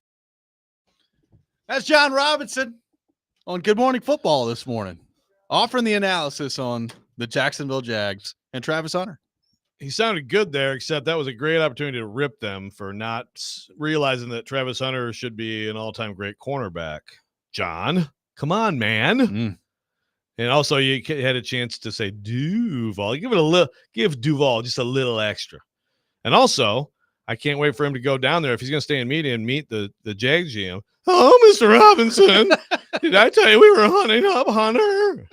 That's John Robinson on Good Morning Football this morning, offering the analysis on the Jacksonville Jags and Travis Hunter. He sounded good there, except that was a great opportunity to rip them for not realizing that Travis Hunter should be an all-time great cornerback. John, come on, man. And also, you had a chance to say Duval. Give Duval just a little extra. And also, I can't wait for him to go down there if he's going to stay in media and meet the Jags GM. Oh, Mr. Robinson, did I tell you we were hunting up Hunter?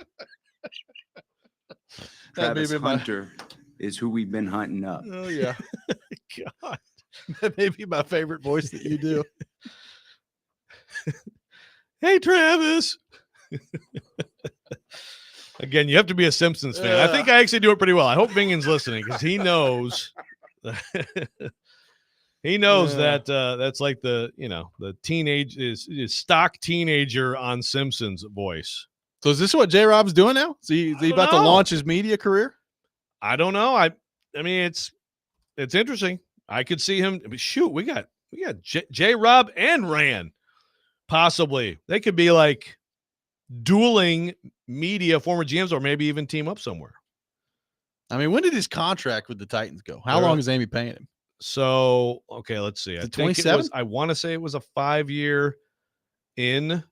Travis Hunter is who we've been hunting up. Oh, yeah. God. That may be my favorite voice that you do. Hey, Travis. Again, you have to be a Simpsons fan. I think I actually do it pretty well. I hope Binion's listening because he knows. He knows that that's like the teenage is stock teenager on Simpsons voice. So is this what J-Rob's doing now? Is he about to launch his media career? I don't know. I mean, it's interesting. I could see him. Shoot, we got J-Rob and Rand. Possibly. They could be like dueling media former GMs, or maybe even team up somewhere. I mean, when did his contract with the Titans go? How long is Amy paying him? So, okay, let's see. I think 27? I want to say it was a 5-year in.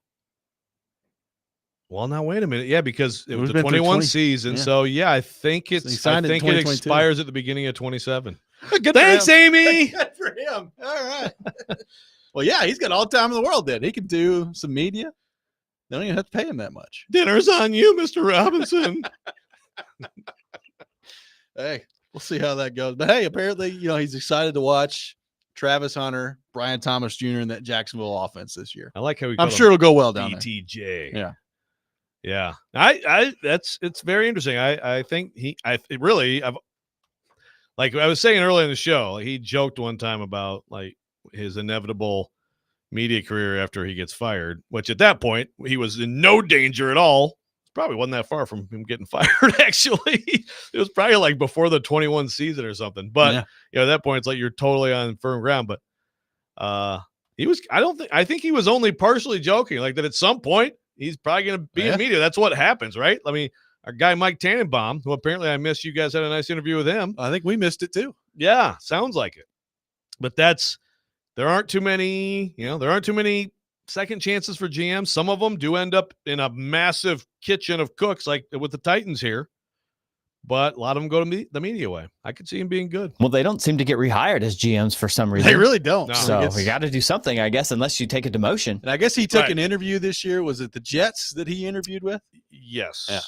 Well, now wait a minute. Yeah, because it was the 21 season. Yeah. So yeah, I think it expires at the beginning of 27. Thanks, Amy. Good for him. All right. Well, yeah, he's got all the time in the world then. He can do some media. They don't even have to pay him that much. Dinner's on you, Mr. Robinson. Hey, we'll see how that goes. But hey, apparently, he's excited to watch Travis Hunter, Brian Thomas Jr. in that Jacksonville offense this year. I like how I'm sure it'll go well down there. BTJ. Yeah. Yeah. It's very interesting. I think like I was saying earlier in the show, he joked one time about like his inevitable media career after he gets fired, which at that point he was in no danger at all. Probably wasn't that far from him getting fired. Actually, it was probably like before the 21 season or something. But at that point, it's like you're totally on firm ground. But I think he was only partially joking, like that at some point he's probably going to be in media. That's what happens, right? I mean, our guy Mike Tannenbaum, who apparently I missed. You guys had a nice interview with him. I think we missed it too. Yeah, sounds like it. But there aren't too many second chances for GMs. Some of them do end up in a massive kitchen of cooks, like with the Titans here. But a lot of them go to the media way. I could see him being good. Well, they don't seem to get rehired as GMs for some reason. They really don't. No. So we got to do something, I guess, unless you take a demotion. And I guess he took an interview this year. Was it the Jets that he interviewed with? Yes. Yeah.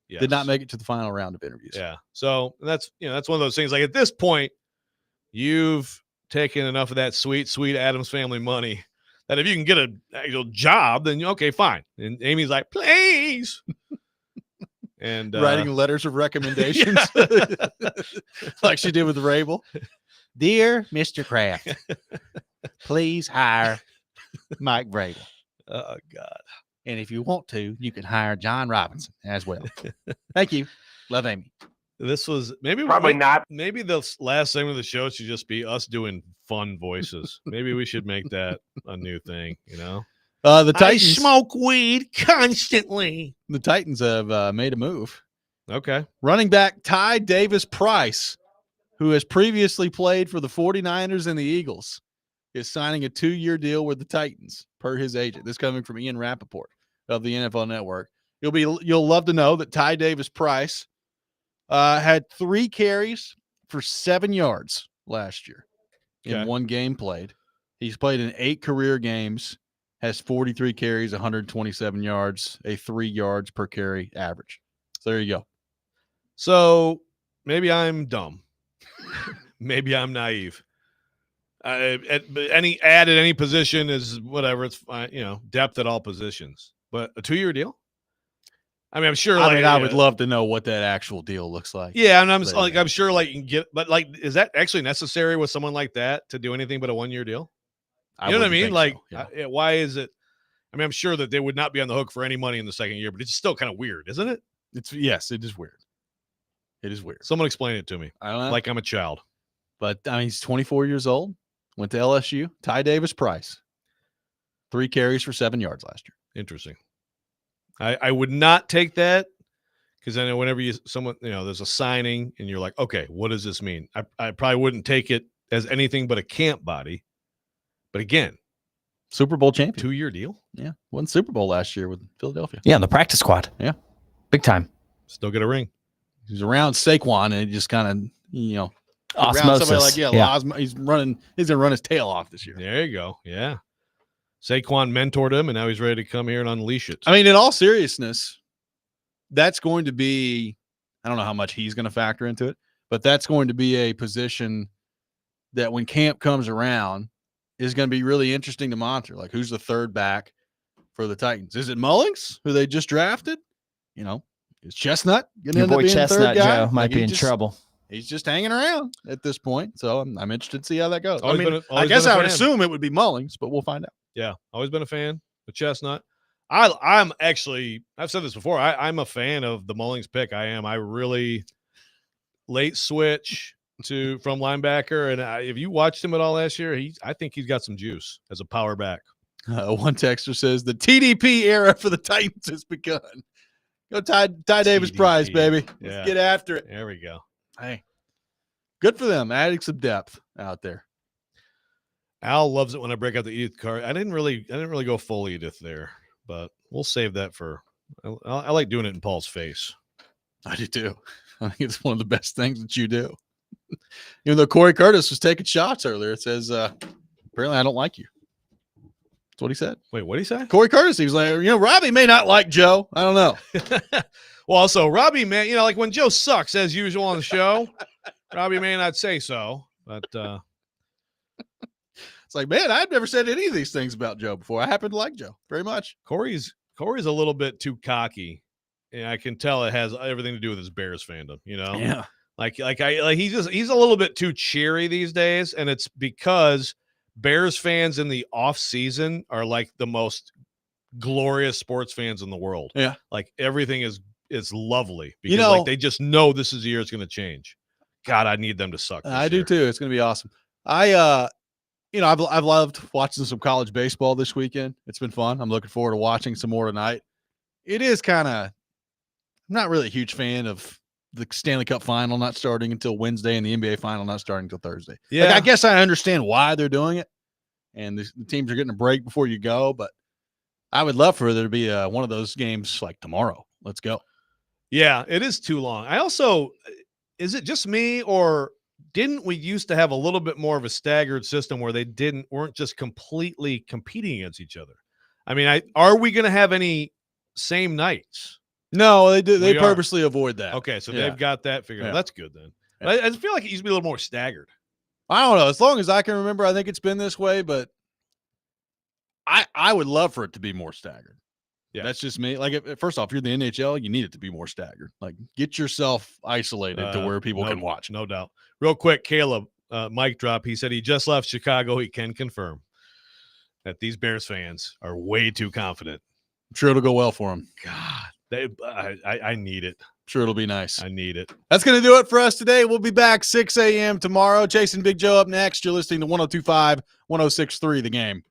Yes. Did not make it to the final round of interviews. Yeah. So that's one of those things. Like at this point, you've taken enough of that sweet, sweet Addams Family money that if you can get an actual job, then okay, fine. And Amy's like, please. And writing letters of recommendations like she did with Rabel. Dear Mr. Kraft, please hire Mike Vrabel. Oh, God. And if you want to, you can hire John Robinson as well. Thank you. Love, Amy. This was maybe Probably not. Maybe the last segment of the show should just be us doing fun voices. Maybe we should make that a new thing. The Titans I smoke weed constantly. The Titans have made a move. Okay. Running back Ty Davis Price, who has previously played for the 49ers and the Eagles, is signing a 2-year deal with the Titans, per his agent. This coming from Ian Rappaport of the NFL Network. You'll love to know that Ty Davis Price had 3 carries for 7 yards last year in one game played. He's played in 8 career games, has 43 carries, 127 yards, a 3 yards per carry average. So there you go. So maybe I'm dumb. Maybe I'm naive. Any position is whatever. It's fine, depth at all positions. But a 2-year deal? I mean, I'm sure. I would love to know what that actual deal looks like. Yeah, and I'm sure you can get, but is that actually necessary with someone like that to do anything but a 1-year deal? You know what I mean? Why is it? I mean, I'm sure that they would not be on the hook for any money in the second year, but it's still kind of weird, isn't it? Yes, it is weird. It is weird. Someone explain it to me. I don't know. Like I'm a child. But he's 24 years old. Went to LSU. Ty Davis Price. 3 carries for 7 yards last year. Interesting. I would not take that because I know whenever there's a signing and you're like, okay, what does this mean? I probably wouldn't take it as anything but a camp body. But again, Super Bowl champion. 2-year deal. Yeah. Won Super Bowl last year with Philadelphia. Yeah, on the practice squad. Yeah. Big time. Still get a ring. He's around Saquon and it just kind of, osmosis. He's going to run his tail off this year. There you go. Yeah. Saquon mentored him, and now he's ready to come here and unleash it. I mean, in all seriousness, that's going to be – I don't know how much he's going to factor into it, but that's going to be a position that when camp comes around is going to be really interesting to monitor. Like, who's the third back for the Titans? Is it Mullings, who they just drafted? Is Chestnut going to Your end up boy being Chestnut the third guy? Joe might be in trouble. He's just hanging around at this point, so I'm interested to see how that goes. I guess I would assume it would be Mullings, but we'll find out. Yeah, always been a fan of Chestnut. I've said this before. I'm a fan of the Mullings pick. I am. I really late switch from linebacker, and if you watched him at all last year, I think he's got some juice as a power back. One texter says the TDP era for the Titans has begun. Go Ty Davis Price, baby. Let's get after it. There we go. Hey, good for them, adding some depth out there. Al loves it when I break out the Edith card. I didn't really go full Edith there, but we'll save that for. I like doing it in Paul's face. I do too. I think it's one of the best things that you do. Even though Corey Curtis was taking shots earlier, it says apparently I don't like you. That's what he said. Wait, what did he say? Corey Curtis. He was like, Robbie may not like Joe. I don't know. Well, also Robbie, man, like when Joe sucks as usual on the show, Robbie may not say so, but it's like, man, I've never said any of these things about Joe before. I happen to like Joe very much. Corey's a little bit too cocky, and I can tell it has everything to do with his Bears fandom. Yeah. He's a little bit too cheery these days, and it's because Bears fans in the off season are like the most glorious sports fans in the world. Yeah, like everything is lovely because they just know this is the year it's going to change. God, I need them to suck. I do too. It's going to be awesome. I've loved watching some college baseball this weekend. It's been fun. I'm looking forward to watching some more tonight. It is kind of, I'm not really a huge fan of the Stanley Cup final not starting until Wednesday and the NBA final not starting until Thursday. Yeah. I guess I understand why they're doing it, and the teams are getting a break before you go, but I would love for there to be one of those games like tomorrow. Let's go. Yeah, it is too long. Is it just me, or didn't we used to have a little bit more of a staggered system where they weren't just completely competing against each other? I mean, are we going to have any same nights? No, they do. They purposely avoid that. Okay, so they've got that figured out. That's good then. Yeah. I feel like it used to be a little more staggered. I don't know. As long as I can remember, I think it's been this way, but I would love for it to be more staggered. Yeah, that's just me. Like, first off, you're the NHL, you need it to be more staggered. Like, get yourself isolated to where people can watch. No doubt. Real quick, Caleb, mic drop. He said he just left Chicago. He can confirm that these Bears fans are way too confident. I'm sure it'll go well for them. God, I need it. Sure, it'll be nice. I need it. That's going to do it for us today. We'll be back 6 a.m. tomorrow. Chasing Big Joe up next. You're listening to 102.5, 106.3 The Game.